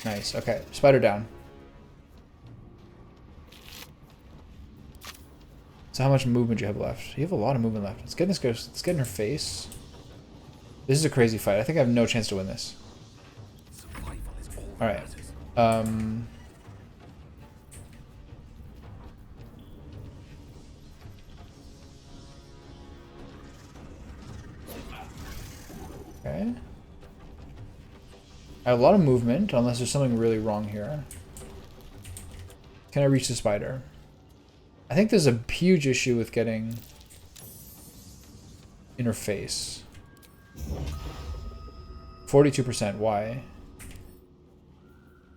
Nice, okay. Spider down. So how much movement do you have left? You have a lot of movement left. Let's get this ghost. Let's get in her face. This is a crazy fight. I think I have no chance to win this. Alright. Okay. I have a lot of movement, unless there's something really wrong here. Can I reach the spider? I think there's a huge issue with getting in her face. 42%. Why?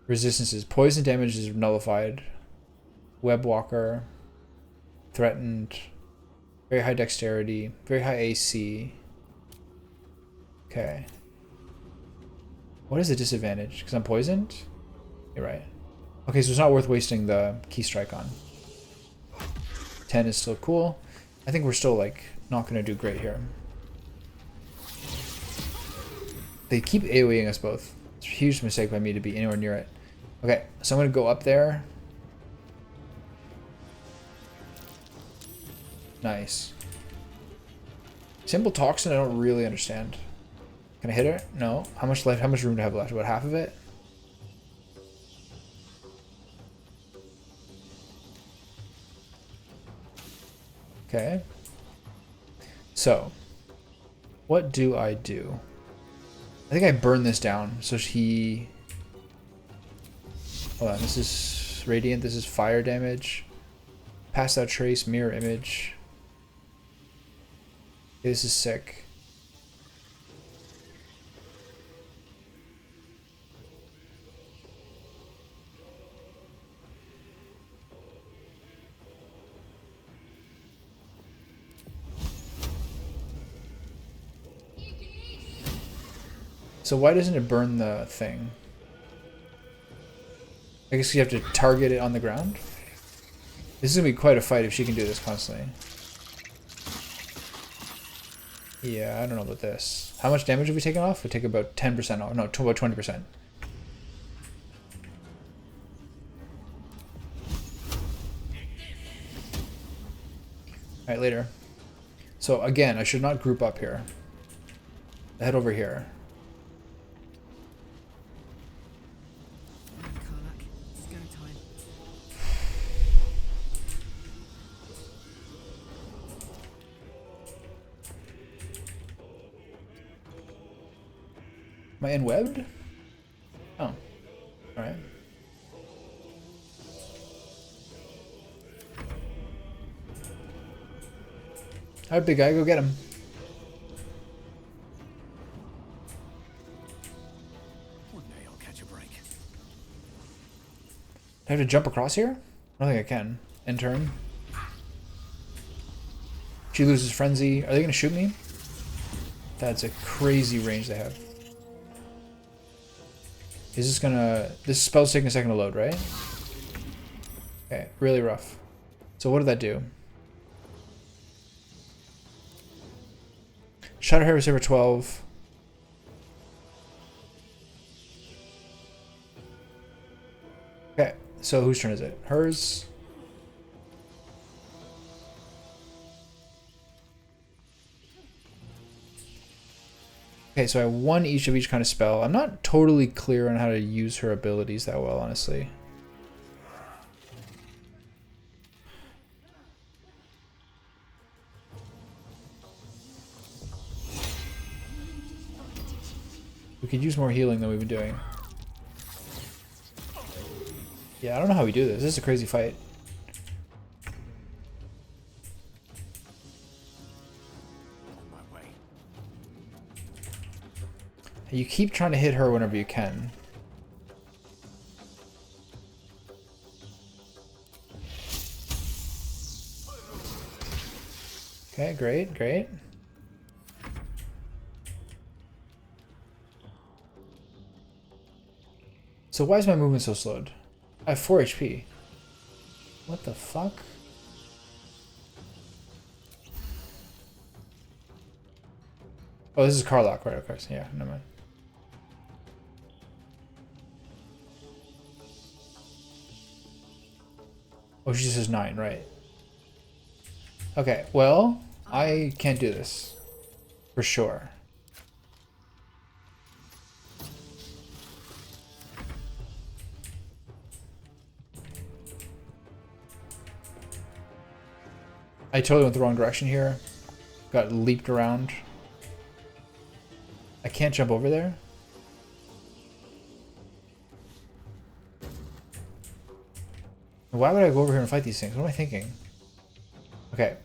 Resistances. Poison damage is nullified. Web walker. Threatened. Very high dexterity. Very high AC. Okay. What is the disadvantage? Because I'm poisoned? You're right. Okay, so it's not worth wasting the key strike on. 10 is still cool. I think we're still, like, not going to do great here. They keep AoEing us both. It's a huge mistake by me to be anywhere near it. Okay, so I'm going to go up there. Nice. Simple Toxin, I don't really understand. Can I hit her? No. How much life? How much room do I have left? About half of it? Okay. So, what do I do? I think I burn this down. So he... Hold on, this is radiant, this is fire damage. Pass out trace, mirror image. Okay, this is sick. So why doesn't it burn the thing? I guess you have to target it on the ground? This is going to be quite a fight if she can do this constantly. Yeah, I don't know about this. How much damage have we taken off? We take about 10% off. No, about 20%. Alright, later. So again, I should not group up here. Head over here. Am I in-webbed? Oh. Alright. Alright, big guy, go get him. I have to jump across here? I don't think I can. In turn. She loses frenzy. Are they gonna shoot me? That's a crazy range they have. Is this gonna... This spell's taking a second to load, right? Okay, really rough. So what did that do? Shadow Hair Receiver 12. Okay, so whose turn is it? Hers? Okay, so I have one each of each kind of spell. I'm not totally clear on how to use her abilities that well, honestly. We could use more healing than we've been doing. Yeah, I don't know how we do this. This is a crazy fight. You keep trying to hit her whenever you can. Okay, great, great. So why is my movement so slowed? I have 4 HP. What the fuck? Oh, this is Carlock, right? Of course. Yeah, never mind. Oh, she says 9, right? Okay, well, I can't do this. For sure. I totally went the wrong direction here. Got leaped around. I can't jump over there. Why would I go over here and fight these things? What am I thinking? Okay.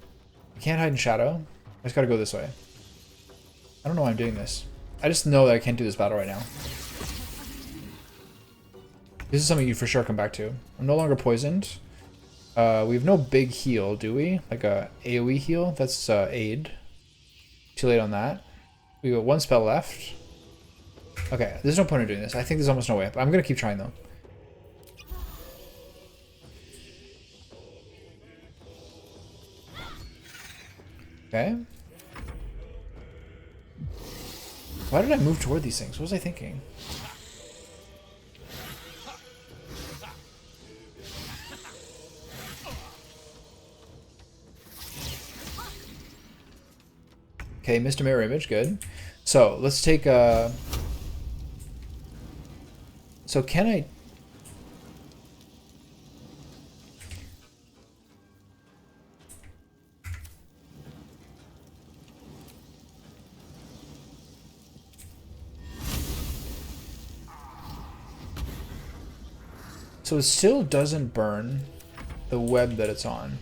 I can't hide in shadow. I just gotta go this way. I don't know why I'm doing this. I just know that I can't do this battle right now. This is something you for sure come back to. I'm no longer poisoned. We have no big heal, do we? Like a AoE heal? That's aid. Too late on that. We got 1 spell left. Okay, there's no point in doing this. I think there's almost no way up. I'm gonna keep trying though. Okay. Why did I move toward these things? What was I thinking? Okay, missed a mirror image, good. So let's take a... So can I... So it still doesn't burn the web that it's on.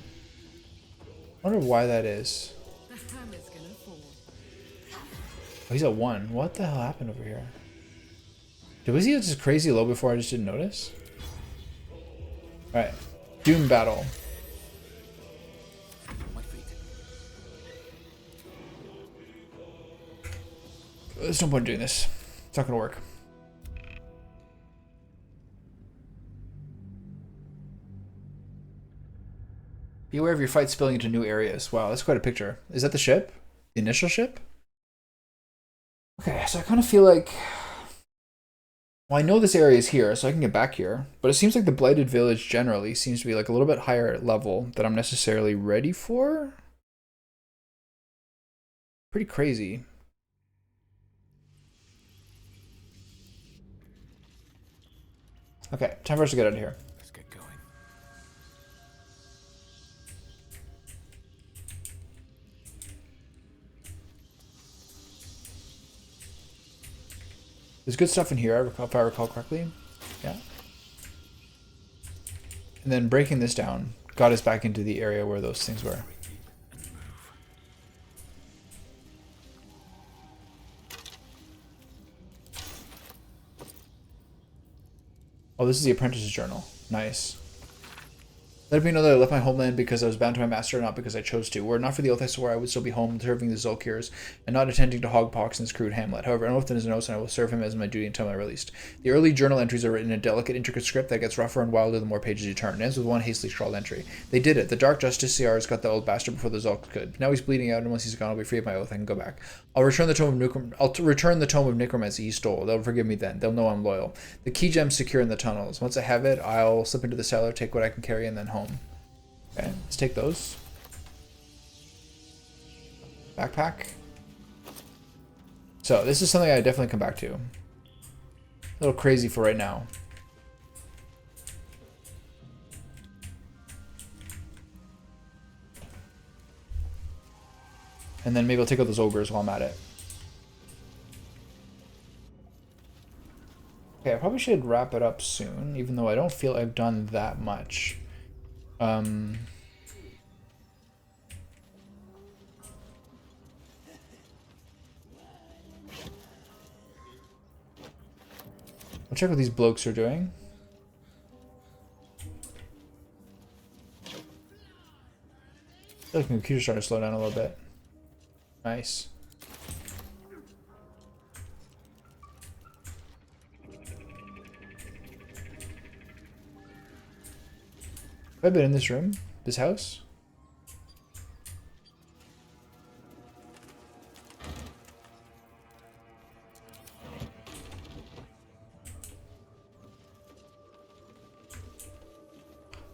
I wonder why that is. Oh, he's at 1. What the hell happened over here? Was he just crazy low before I just didn't notice? Alright. Doom battle. There's no point in doing this. It's not gonna work. Be aware of your fight spilling into new areas. Wow, that's quite a picture. Is that the ship? The initial ship? Okay, so I kind of feel like... Well, I know this area is here, so I can get back here. But it seems like the Blighted Village generally seems to be like a little bit higher level than I'm necessarily ready for. Pretty crazy. Okay, time for us to get out of here. Let's get going. There's good stuff in here, if I recall correctly. Yeah. And then breaking this down got us back into the area where those things were. Oh, this is the apprentice's journal. Nice. Let me know that I left my homeland because I was bound to my master, not because I chose to. Were it not for the oath I swore, I would still be home serving the Zolkirs and not attending to Hogpox in this crude hamlet. However, an oath is an oath, and I will serve him as my duty until my released. The early journal entries are written in a delicate, intricate script that gets rougher and wilder the more pages you turn. It ends with one hastily scrawled entry. They did it. The Dark Justiciars got the old bastard before the Zolks could. Now he's bleeding out, and once he's gone, I'll be free of my oath. I can go back. I'll return the tome of necromancy he stole. They'll forgive me then. They'll know I'm loyal. The key gem's secure in the tunnels. Once I have it, I'll slip into the cellar, take what I can carry, and then home. Okay, let's take those. Backpack. So, this is something I definitely come back to. A little crazy for right now. And then maybe I'll take out those ogres while I'm at it. Okay, I probably should wrap it up soon, even though I don't feel I've done that much. I'll check what these blokes are doing. I feel like the computer's starting to slow down a little bit. Nice. Have I been in this room? This house?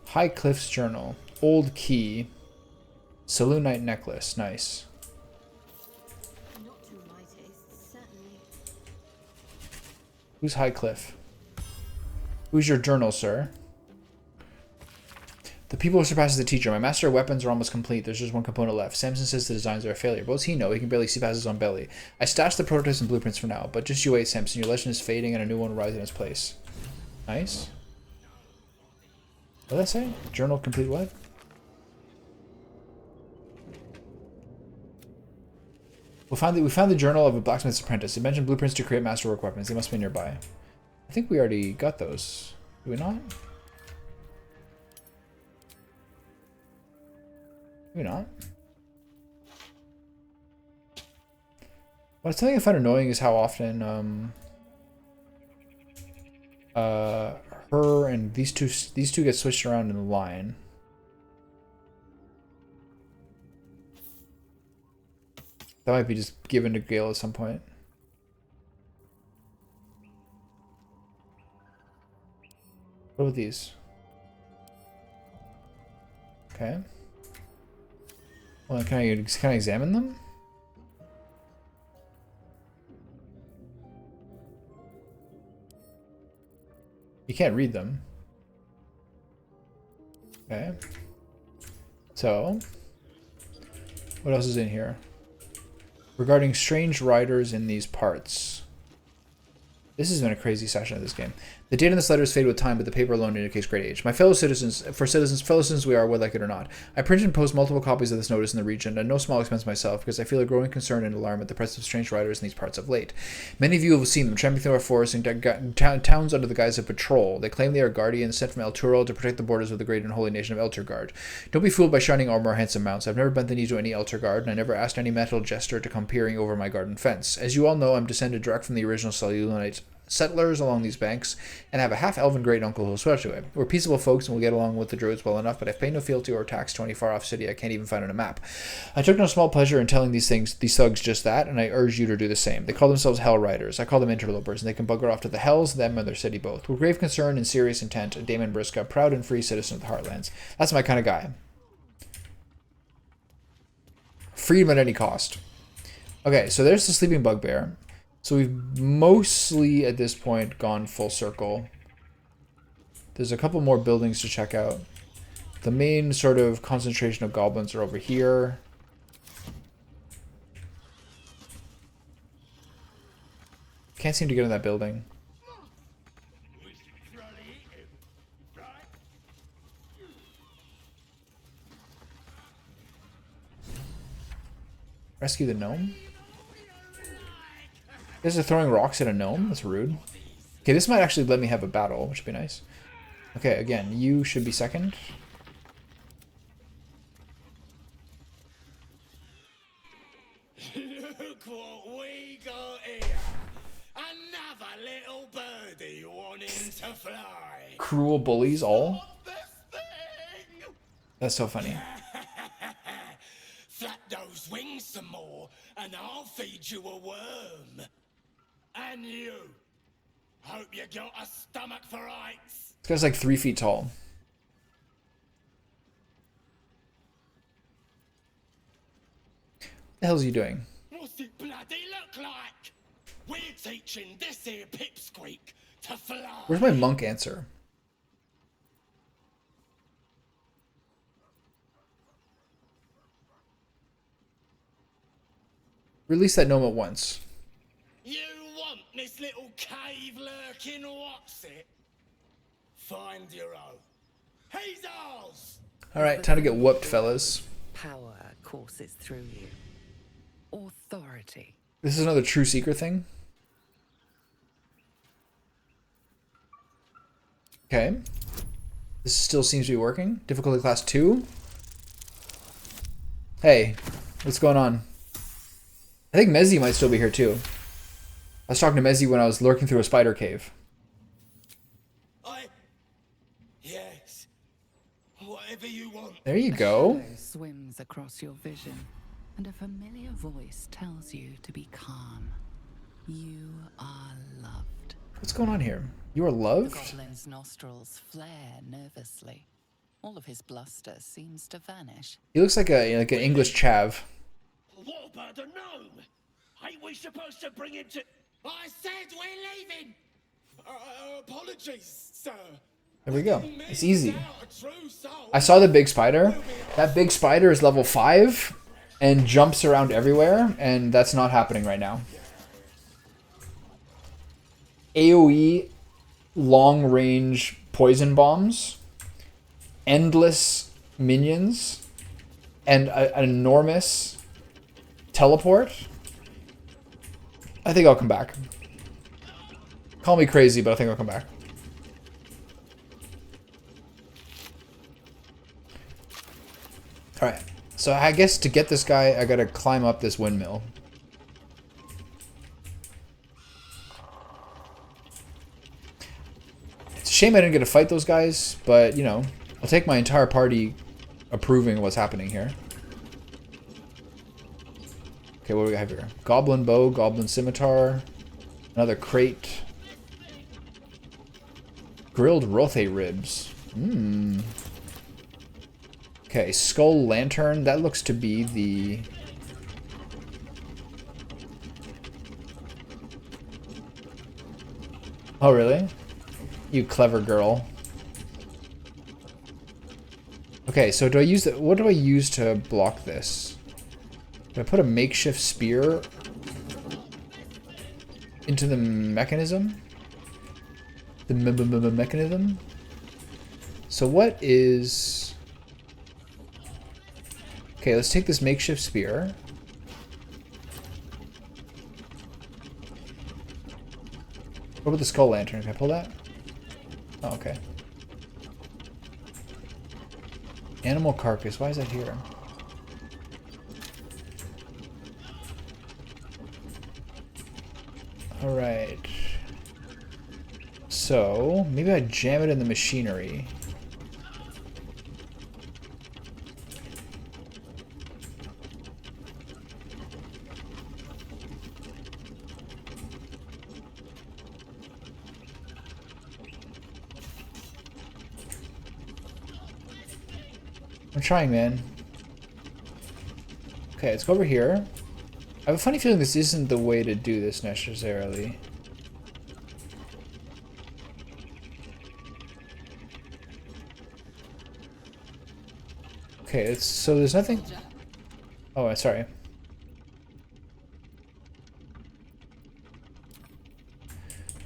High Cliff's Journal. Old Key. Saloon Night Necklace. Nice. Not to my taste, certainly. Who's High Cliff? Who's your journal, sir? The people who surpasses the teacher. My master weapons are almost complete. There's just one component left. Samson says the designs are a failure. What does he know? He can barely see past his own belly. I stashed the prototypes and blueprints for now, but just you wait, Samson. Your legend is fading and a new one will rise in its place. Nice. What did I say? Journal complete what? We found the journal of a blacksmith's apprentice. It mentioned blueprints to create masterwork weapons. They must be nearby. I think we already got those. Do we not? Maybe not. Well, something I find annoying is how often her and these two get switched around in the line. That might be just given to Gale at some point. What about these? Okay. Well, can I examine them? You can't read them. Okay. So, what else is in here? Regarding strange riders in these parts. This has been a crazy session of this game. The date on this letter is faded with time, but the paper alone indicates great age. My fellow citizens we are, whether like it or not. I print and post multiple copies of this notice in the region, at no small expense myself, because I feel a growing concern and alarm at the presence of strange riders in these parts of late. Many of you have seen them tramping through our forests and towns under the guise of patrol. They claim they are guardians sent from El Turo to protect the borders of the great and holy nation of Elturgard. Don't be fooled by shining armor or handsome mounts. I've never bent the knee to any Elturgard, and I never asked any metal jester to come peering over my garden fence. As you all know, I'm descended direct from the original Cellulonite settlers along these banks, and have a half-elven great-uncle who will swear to it. We're peaceable folks and we'll get along with the druids well enough, but I've paid no fealty or tax to any far-off city I can't even find on a map. I took no small pleasure in telling these thugs just that, and I urge you to do the same. They call themselves Hell Riders. I call them interlopers, and they can bugger off to the hells, them and their city both. With grave concern and serious intent, Damon Briska, proud and free citizen of the Heartlands. That's my kind of guy. Freedom at any cost. Okay, so there's the sleeping bugbear. So we've mostly, at this point, gone full circle. There's a couple more buildings to check out. The main sort of concentration of goblins are over here. Can't seem to get in that building. Rescue the gnome? You guys are throwing rocks at a gnome? That's rude. Okay, this might actually let me have a battle, which would be nice. Okay, again, you should be second. Look what we got here. Another little birdie wanting to fly. Cruel bullies all. That's so funny. Flap those wings some more, and I'll feed you a worm. And you. Hope you got a stomach for heights. This guy's like 3 feet tall. What the hell's he doing? What's it bloody look like? We're teaching this here pipsqueak to fly. Where's my monk answer? Release that gnome at once. You want this little cave lurking what's it? Find your own. He's ours! Alright, time to get whooped, fellas. Power courses through you. Authority. This is another true seeker thing. Okay. This still seems to be working. Difficulty class 2. Hey, what's going on? I think Mezzi might still be here too. I was talking to Mezzi when I was lurking through a spider cave. Yes. Whatever you want. There you go. A shadow swims across your vision, and a familiar voice tells you to be calm. You are loved. What's going on here? You are The loved? goblin's nostrils flare nervously. All of his bluster seems to vanish. He looks like an English chav. What about a gnome? Ain't we supposed to bring him to... I said we're leaving! Apologies, sir. There we go. It's easy. I saw the big spider. That big spider is level 5 and jumps around everywhere, and that's not happening right now. AoE long-range poison bombs, endless minions, and an enormous teleport. I think I'll come back. Call me crazy, but I think I'll come back. Alright, so I guess to get this guy, I gotta climb up this windmill. It's a shame I didn't get to fight those guys, but, you know, I'll take my entire party approving of what's happening here. Okay, what do we have here? Goblin bow, goblin scimitar, another crate. Grilled rothe ribs. Mmm. Okay, skull lantern. That looks to be the... Oh, really? You clever girl. Okay, so do I use the... What do I use to block this? Do I put a makeshift spear into the mechanism? The mechanism? So what is... Okay, let's take this makeshift spear. What about the skull lantern? Can I pull that? Oh, okay. Animal carcass. Why is that here? Alright. So, maybe I jam it in the machinery. I'm trying, man. Okay, let's go over here. I have a funny feeling this isn't the way to do this necessarily. Okay, so there's nothing... Oh, sorry.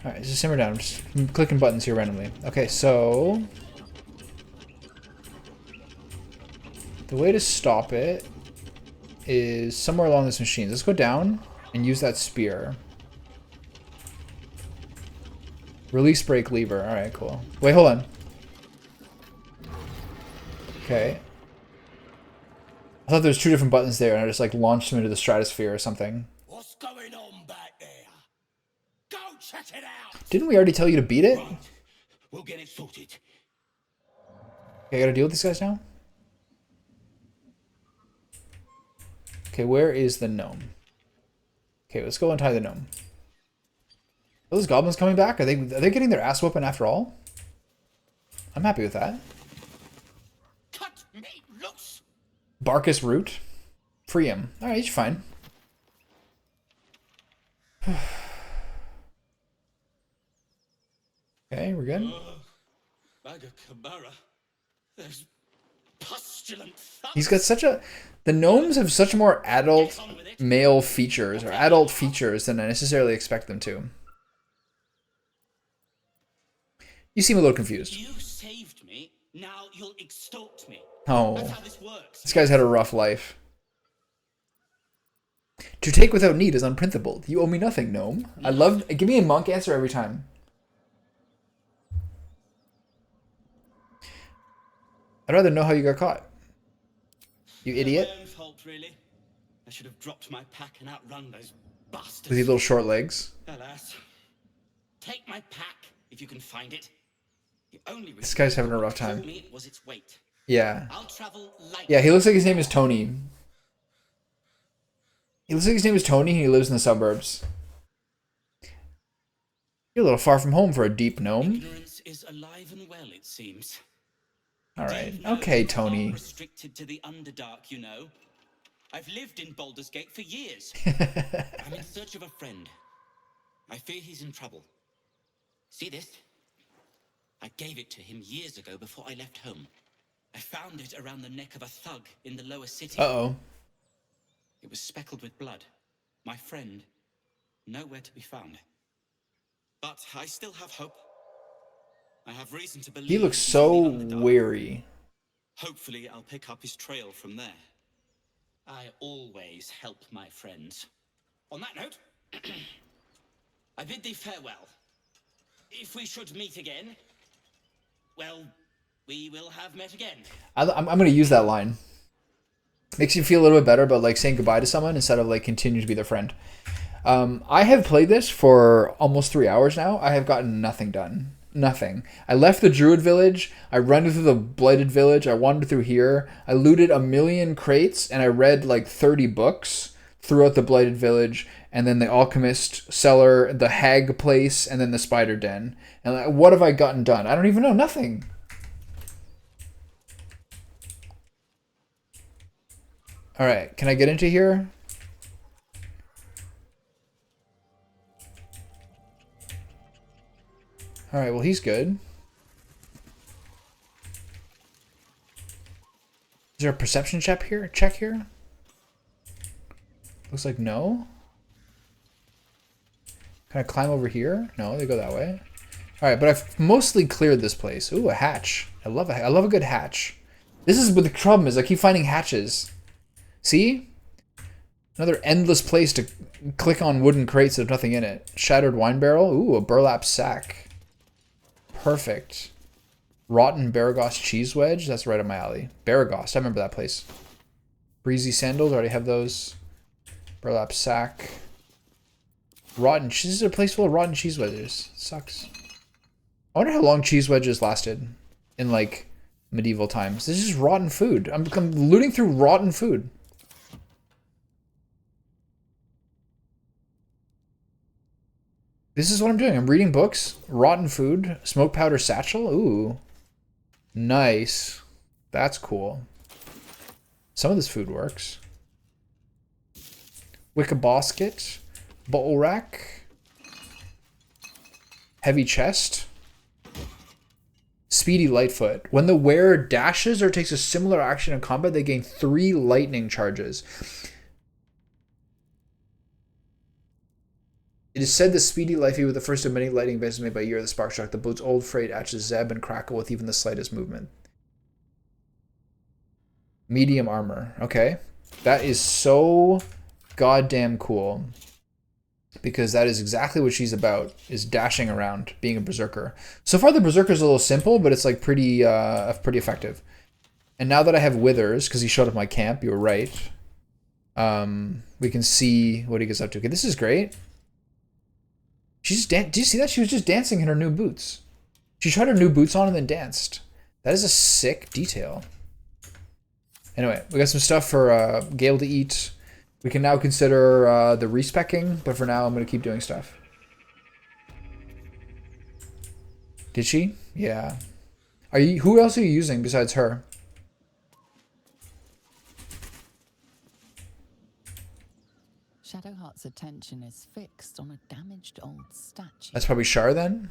Alright, just simmer down. I'm just clicking buttons here randomly. Okay, so... The way to stop it is somewhere along this machine. Let's go down and use that spear. Release brake lever. Alright, cool. Wait, hold on. Okay. I thought there was 2 different buttons there, and I just like launched him into the stratosphere or something. What's going on back there? Go check it out. Didn't we already tell you to beat it? Right. We'll get it sorted. Okay, I gotta deal with these guys now? Okay, where is the gnome? Okay, let's go untie the gnome. Are those goblins coming back? Are they getting their ass whooping after all? I'm happy with that. Cut me loose. Barkus root. Free him. Alright, he's fine. Okay, we're good. There's pustulant thugs. He's got such a... The gnomes have such more adult male features, or adult features, than I necessarily expect them to. You seem a little confused. You saved me. Now you'll extort me. Oh. That's how this works. This guy's had a rough life. To take without need is unprintable. You owe me nothing, gnome. I love... Give me a monk answer every time. I'd rather know how you got caught. You idiot. My own fault, really. I should have dropped my pack and outrun those bastards. With these little short legs. Alas. Take my pack if you can find it. The only This guy's having a rough time. told me it was its weight. Yeah. I'll travel light. Yeah, he looks like his name is Tony. He looks like his name is Tony and he lives in the suburbs. You're a little far from home for a deep gnome. Ignorance is alive and well, it seems. Alright. Okay, Tony. Restricted to the Underdark, you know. I've lived in Baldur's Gate for years. I'm in search of a friend. I fear he's in trouble. See this? I gave it to him years ago before I left home. I found it around the neck of a thug in the lower city. Uh-oh. It was speckled with blood. My friend, nowhere to be found. But I still have hope. I have reason to believe He looks he's so in the Underdark. weary. Hopefully, I'll pick up his trail from there. I always help my friends. On that note, I bid thee farewell. If we should meet again, well, we will have met again. I'm going to use that line. Makes you feel a little bit better about like saying goodbye to someone instead of like continue to be their friend. I have played this for almost 3 hours now. I have gotten nothing done. Nothing. I left the Druid village. I ran through the Blighted village. I wandered through here. I looted 1,000,000 crates and I read like 30 books throughout the Blighted village. And then the Alchemist cellar, the Hag place, and then the Spider Den. And like, what have I gotten done? I don't even know. Nothing. All right. Can I get into here? All right, well, he's good. Is there a perception check here? Looks like no. Can I climb over here? No, they go that way. All right, but I've mostly cleared this place. Ooh, a hatch. I love a good hatch. This is what the problem is. I keep finding hatches. See? Another endless place to click on wooden crates that have nothing in it. Shattered wine barrel. Ooh, a burlap sack. Perfect. Rotten Baragost cheese wedge. That's right up my alley. Baragost. I remember that place. Breezy sandals. Already have those. Burlap sack. Rotten. This is a place full of rotten cheese wedges. Sucks. I wonder how long cheese wedges lasted in like medieval times. This is rotten food. I'm looting through rotten food. This is what I'm doing. I'm reading books. Rotten food. Smoke powder satchel. Ooh. Nice. That's cool. Some of this food works. Wicker basket. Bottle rack. Heavy chest. Speedy Lightfoot. When the wearer dashes or takes a similar action in combat, they gain 3 lightning charges. It is said the Speedy Lifey was the first of many lightning vessels made by Year of the Spark Struck. The boat's old freight acts Zeb and crackle with even the slightest movement. Medium armor. Okay. That is so goddamn cool. because that is exactly what she's about, is dashing around, being a berserker. So far the berserker's a little simple, but it's like pretty effective. And now that I have Withers, because he showed up at my camp, you were right, we can see what he gets up to. Okay, this is great. She's did you see that? She was just dancing in her new boots. She tried her new boots on and then danced. That is a sick detail. Anyway, we got some stuff for Gale to eat. We can now consider the respecking, but for now I'm going to keep doing stuff. Did she? Yeah. Who else are you using besides her? Shadowheart's attention is fixed on a damaged old statue. That's probably Shar then?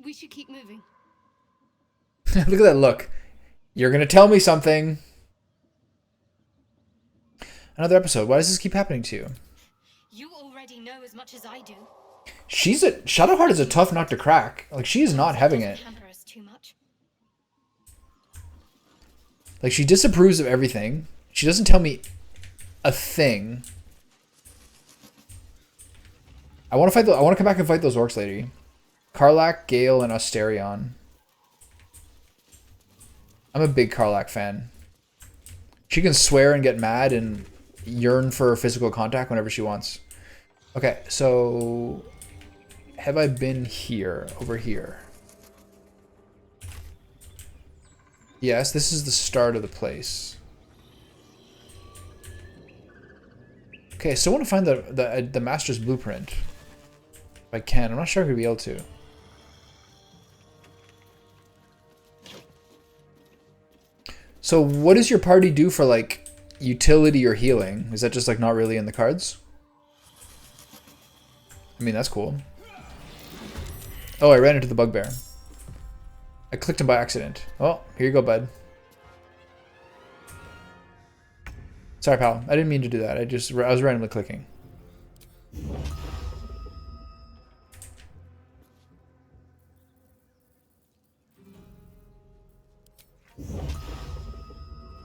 We should keep moving. Look at that look. You're going to tell me something. Another episode. Why does this keep happening to you? You already know as much as I do. Shadowheart is a tough nut to crack. Like, she is not having it. Like, she disapproves of everything. She doesn't tell me a thing. I want to come back and fight those orcs lady. Karlach, Gale, and Asterion. I'm a big Karlach fan. She can swear and get mad and yearn for physical contact whenever she wants. Okay, so have I been here? Over here. Yes, this is the start of the place. Okay, so I want to find the master's blueprint. If I can. I'm not sure I'm going to be able to. So what does your party do for, like, utility or healing? Is that just, like, not really in the cards? I mean, that's cool. Oh, I ran into the bugbear. I clicked him by accident. Oh, here you go, bud. Sorry, pal. I didn't mean to do that. I was randomly clicking.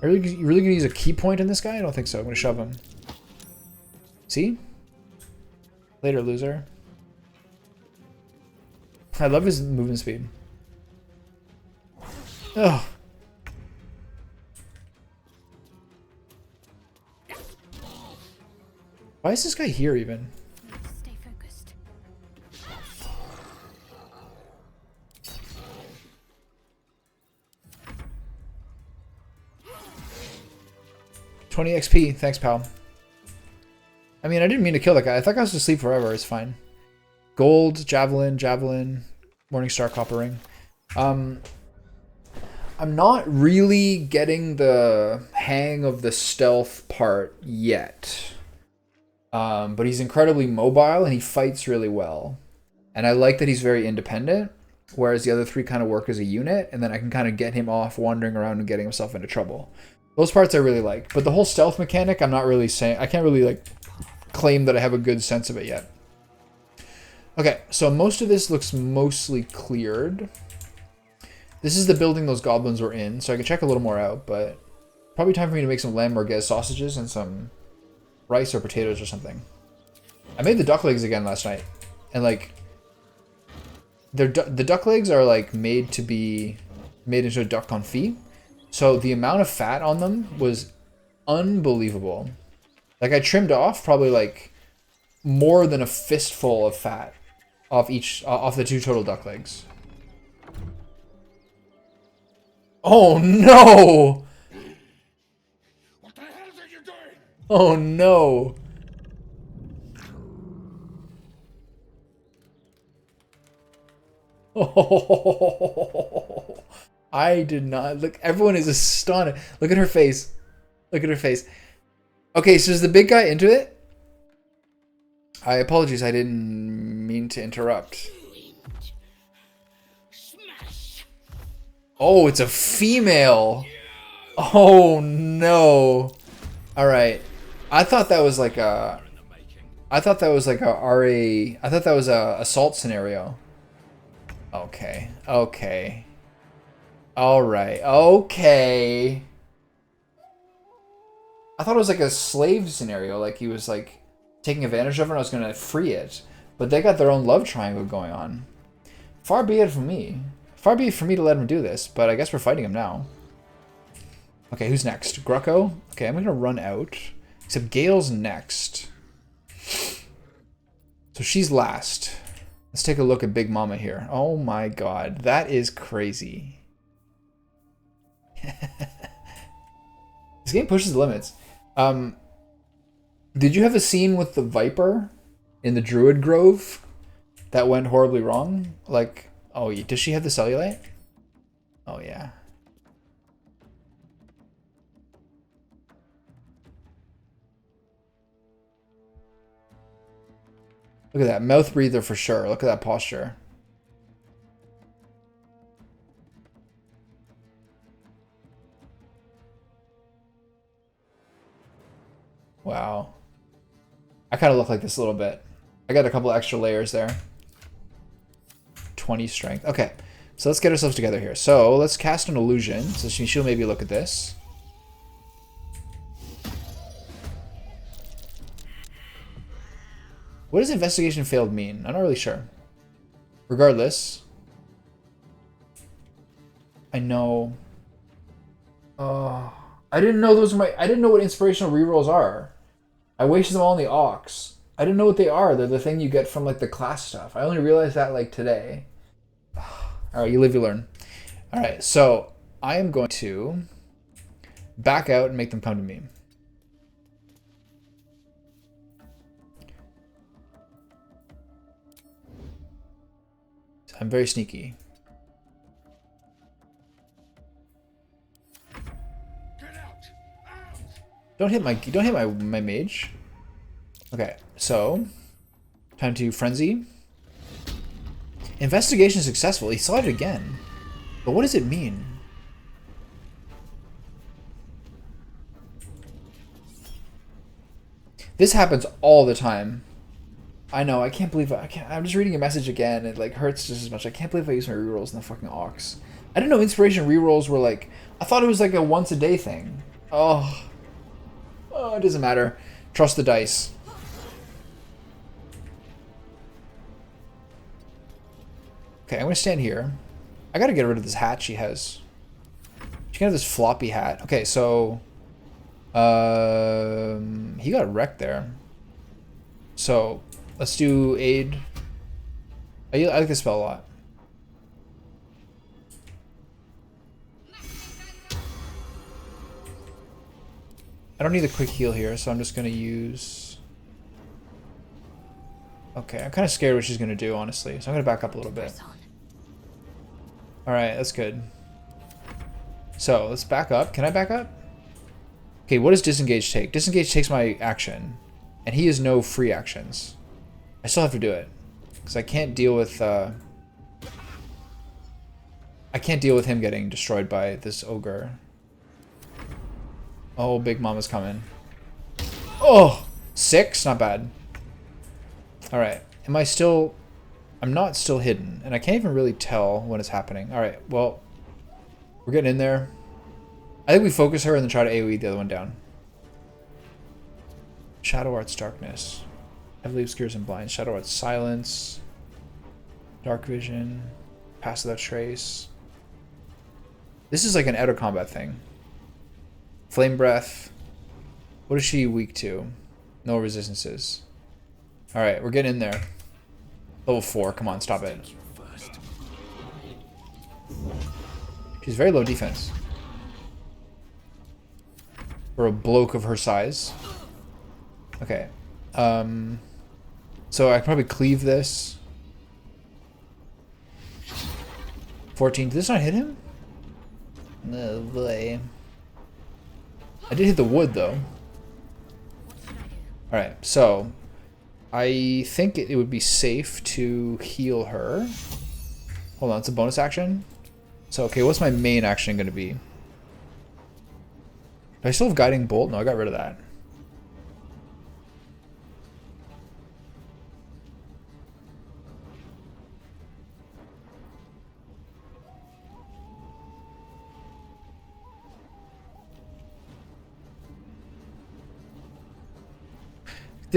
Are you really gonna use a key point in this guy? I don't think so. I'm gonna shove him. See? Later, loser. I love his movement speed. Ugh. Why is this guy here even? Stay focused. 20 XP. Thanks, pal. I mean, I didn't mean to kill that guy. I thought I was to sleep forever. It's fine. Gold, javelin, Morningstar copper ring. I'm not really getting the hang of the stealth part yet. But he's incredibly mobile and he fights really well. And I like that he's very independent, whereas the other three kind of work as a unit, and then I can kind of get him off wandering around and getting himself into trouble. Those parts I really like. But the whole stealth mechanic, I'm not really saying... I can't really, like, claim that I have a good sense of it yet. Okay, so most of this looks mostly cleared. This is the building those goblins were in, so I can check a little more out, but probably time for me to make some lamb merguez sausages and some rice or potatoes or something. I made the duck legs again last night, and like the duck legs are like made to be made into a duck confit, so the amount of fat on them was unbelievable. Like I trimmed off probably like more than a fistful of fat off the two total duck legs. Oh no! What the hell are you doing? Oh no! Oh, I did not look. Everyone is astonished. Look at her face. Look at her face. Okay, so is the big guy into it? I apologize. I didn't mean to interrupt. Oh, it's a female. Oh no. All right. I thought that was like a RA. I thought that was a assault scenario. Okay. Okay. Alright. Okay. I thought it was like a slave scenario. Like he was like taking advantage of her and I was going to free it. But they got their own love triangle going on. Far be it from me. Far be it from me to let him do this. But I guess we're fighting him now. Okay, who's next? Grucko? Okay, I'm going to run out. Except Gale's next. So she's last. Let's take a look at Big Mama here. Oh my god. That is crazy. This game pushes the limits. Did you have a scene with the Viper in the Druid Grove that went horribly wrong? Like, oh, does she have the cellulite? Oh, yeah. Look at that. Mouth breather for sure. Look at that posture. Wow. I kind of look like this a little bit. I got a couple extra layers there. 20 strength. Okay. So let's get ourselves together here. So let's cast an illusion. So she'll maybe look at this. What does investigation failed mean? I'm not really sure. Regardless. I know. Oh, I didn't know those were my... I didn't know what inspirational rerolls are. I wasted them all on the Ox. I didn't know what they are. They're the thing you get from like the class stuff. I only realized that like today. Alright, you live, you learn. Alright, so I am going to back out and make them come to me. I'm very sneaky. Don't hit my mage. Okay, so time to frenzy. Investigation successful. He saw it again. But what does it mean? This happens all the time. I know, I can't believe I'm just reading a message again. It like hurts just as much. I can't believe I used my rerolls in the fucking Ox. I didn't know inspiration rerolls were like... I thought it was like a once a day thing. Oh, it doesn't matter. Trust the dice. Okay, I'm gonna stand here. I gotta get rid of this hat she has. She can have this floppy hat. Okay, so... he got wrecked there. So... Let's do aid. I like this spell a lot. I don't need a quick heal here, so I'm just going to use... Okay, I'm kind of scared what she's going to do, honestly. So I'm going to back up a little bit. Alright, that's good. So, let's back up. Can I back up? Okay, what does disengage take? Disengage takes my action. And he has no free actions. I still have to do it. Because I can't deal with... I can't deal with him getting destroyed by this ogre. Oh, Big Mama's coming. Oh! 6? Not bad. Alright. Am I still... I'm not still hidden. And I can't even really tell when it's happening. Alright, well... We're getting in there. I think we focus her and then try to AoE the other one down. Shadow Art's Darkness. Heavily Obscures and Blinds. Shadow Art's Silence. Dark Vision. Pass Without Trace. This is like an out of combat thing. Flame Breath. What is she weak to? No resistances. Alright, we're getting in there. Level 4. Come on, stop it. She's very low defense. For a bloke of her size. Okay. So I can probably cleave this. 14. Did this not hit him? No boy. I did hit the wood though. Alright, so I think it would be safe to heal her. Hold on, it's a bonus action. So okay, what's my main action gonna be? Do I still have Guiding Bolt? No, I got rid of that.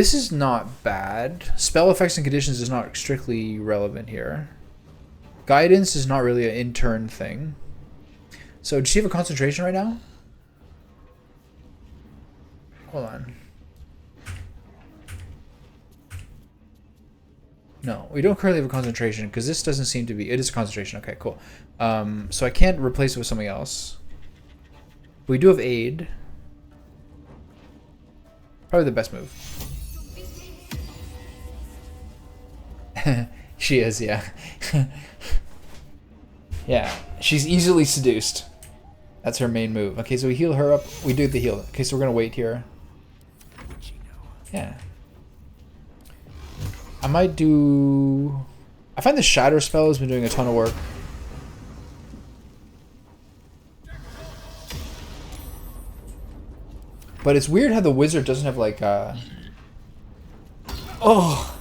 This is not bad. Spell effects and conditions is not strictly relevant here. Guidance is not really an intern thing. So, does she have a concentration right now? Hold on. No, we don't currently have a concentration because this doesn't seem to be... It is a concentration. Okay, cool. So I can't replace it with something else. We do have aid. Probably the best move. She is, yeah. Yeah, she's easily seduced. That's her main move. Okay, so we heal her up. We do the heal. Okay, so we're going to wait here. Yeah. I might do... I find the shatter spell has been doing a ton of work. But it's weird how the wizard doesn't have like Oh!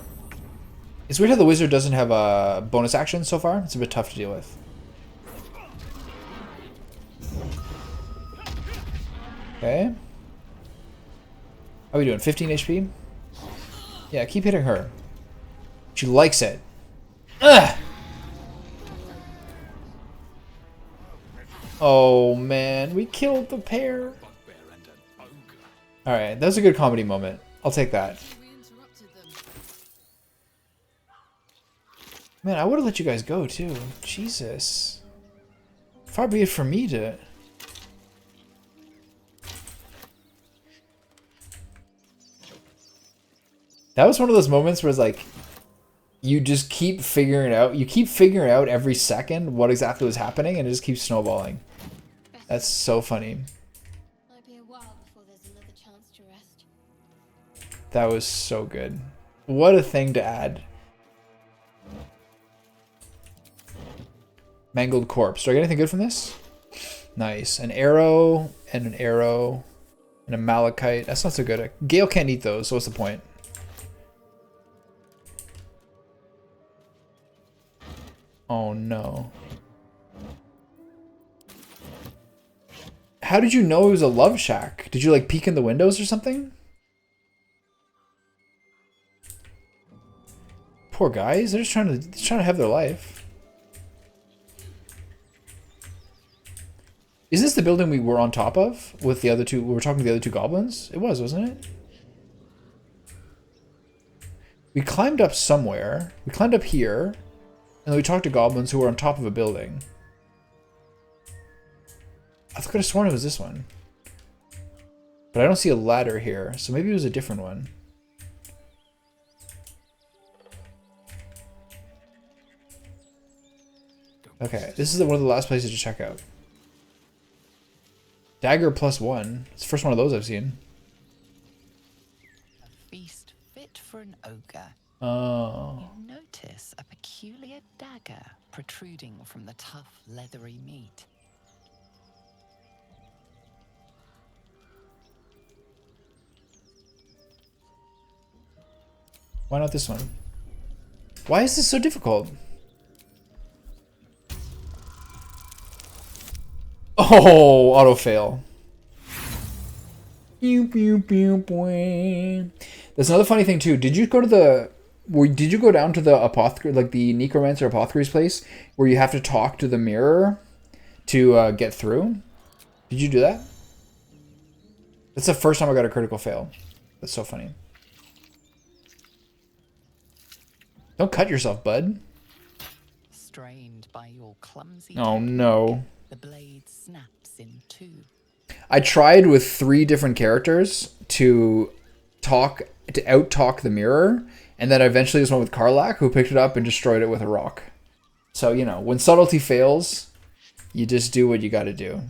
It's weird how the wizard doesn't have a bonus action so far. It's a bit tough to deal with. Okay. How are we doing? 15 HP? Yeah, keep hitting her. She likes it. Ugh! Oh man, we killed the pair. Alright, that was a good comedy moment. I'll take that. Man, I would have let you guys go too. Jesus. Far be it from me to... That was one of those moments where it's like, you just keep figuring it out. You keep figuring out every second what exactly was happening, and it just keeps snowballing. That's so funny. Might be a while before there's another chance to rest. That was so good. What a thing to add. Mangled corpse. Do I get anything good from this? Nice. An arrow and an arrow and a malachite. That's not so good. Gale can't eat those, so what's the point? Oh no. How did you know it was a love shack? Did you like peek in the windows or something? Poor guys, they're just trying to have their life. Is this the building we were on top of with the other two? We were talking to the other two goblins? It was, wasn't it? We climbed up somewhere. We climbed up here. And then we talked to goblins who were on top of a building. I could have sworn it was this one. But I don't see a ladder here, so maybe it was a different one. Okay, this is one of the last places to check out. Dagger +1. It's the first one of those I've seen. A feast fit for an ogre. Oh. You notice a peculiar dagger protruding from the tough, leathery meat. Why not this one? Why is this so difficult? Oh, auto fail. Pew, pew, pew, pew. There's another funny thing too. Did you go to the... Did you go down to the apothecary, like the necromancer apothecary's place, where you have to talk to the mirror to get through? Did you do that? That's the first time I got a critical fail. That's so funny. Don't cut yourself, bud. Strained by your clumsy Oh no. the blade snaps in two. I tried with 3 different characters to out-talk the mirror, and then I eventually just went with Karlach, who picked it up and destroyed it with a rock. So, you know, when subtlety fails, you just do what you gotta do.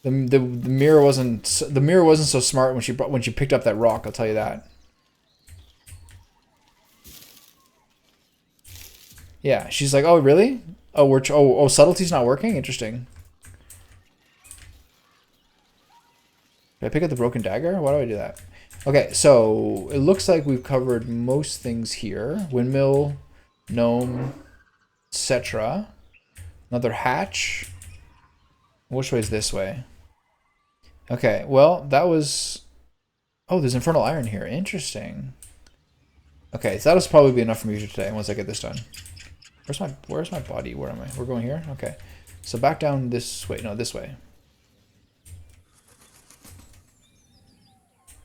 The mirror wasn't so smart when she picked up that rock, I'll tell you that. Yeah, she's like, "Oh, really? Oh, subtlety's not working? Interesting." Did I pick up the broken dagger? Why do I do that? Okay, so it looks like we've covered most things here. Windmill, gnome, etc. Another hatch. Which way is this way? Okay, well, that was... Oh, there's Infernal Iron here. Interesting. Okay, so that'll probably be enough for me today once I get this done. Where's my body? Where am I? We're going here? Okay. So back down this way. No, this way.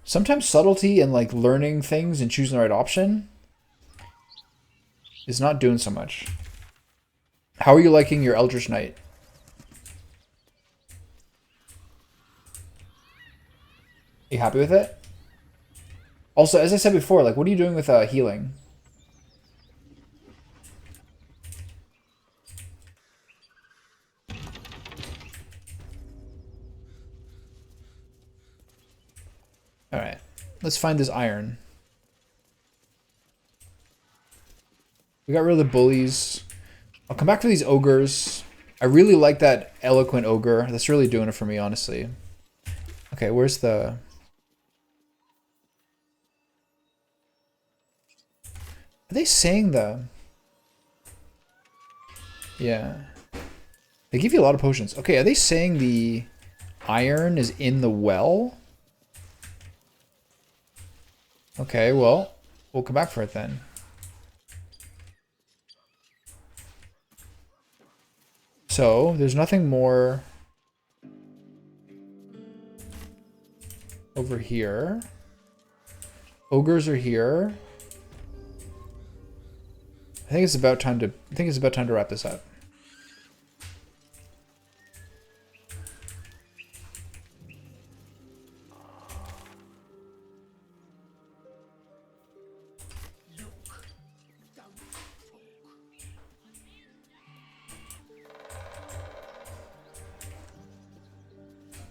Sometimes subtlety and like learning things and choosing the right option is not doing so much. How are you liking your Eldritch Knight? You happy with it? Also, as I said before, like, what are you doing with healing? Alright, let's find this iron. We got rid of the bullies. I'll come back for these ogres. I really like that eloquent ogre. That's really doing it for me, honestly. Okay, where's the... Are they saying the... Yeah. They give you a lot of potions. Okay, are they saying the iron is in the well? Okay, well, we'll come back for it then. So, there's nothing more over here. Ogres are here. I think it's about time to wrap this up.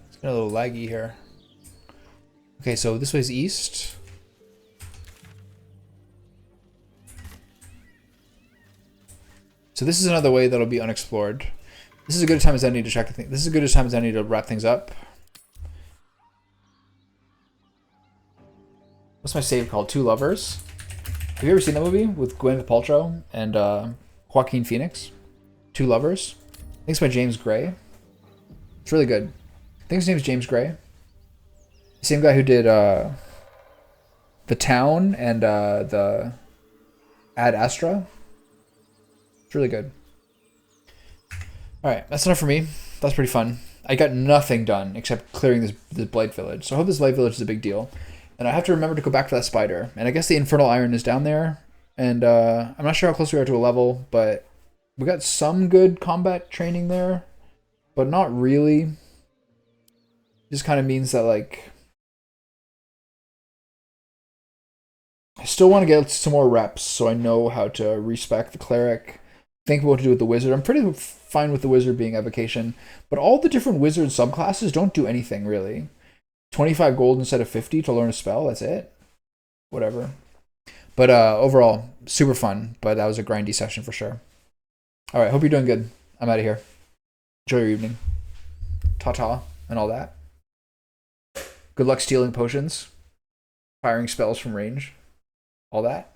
It's been a little laggy here. Okay, so this way's east. So this is another way that'll be unexplored. This is as good a time as any to check the thing. This is as good a time as any to wrap things up. What's my save called? Two Lovers. Have you ever seen that movie with Gwyneth Paltrow and Joaquin Phoenix? Two Lovers. I think it's by James Gray. It's really good. I think his name is James Gray. The same guy who did The Town and the Ad Astra. It's really good. Alright, that's enough for me. That's pretty fun. I got nothing done except clearing this Blight Village. So I hope this Blight Village is a big deal. And I have to remember to go back to that spider. And I guess the Infernal Iron is down there. And I'm not sure how close we are to a level, but we got some good combat training there. But not really. Just kind of means that, like, I still want to get some more reps so I know how to respec the cleric. Think about what to do with the wizard. I'm pretty fine with the wizard being evocation, but all the different wizard subclasses don't do anything really. 25 gold instead of 50 to learn a spell, that's it. Whatever. But overall, super fun, but that was a grindy session for sure. Alright, hope you're doing good. I'm out of here. Enjoy your evening. Ta-ta and all that. Good luck stealing potions, firing spells from range, all that.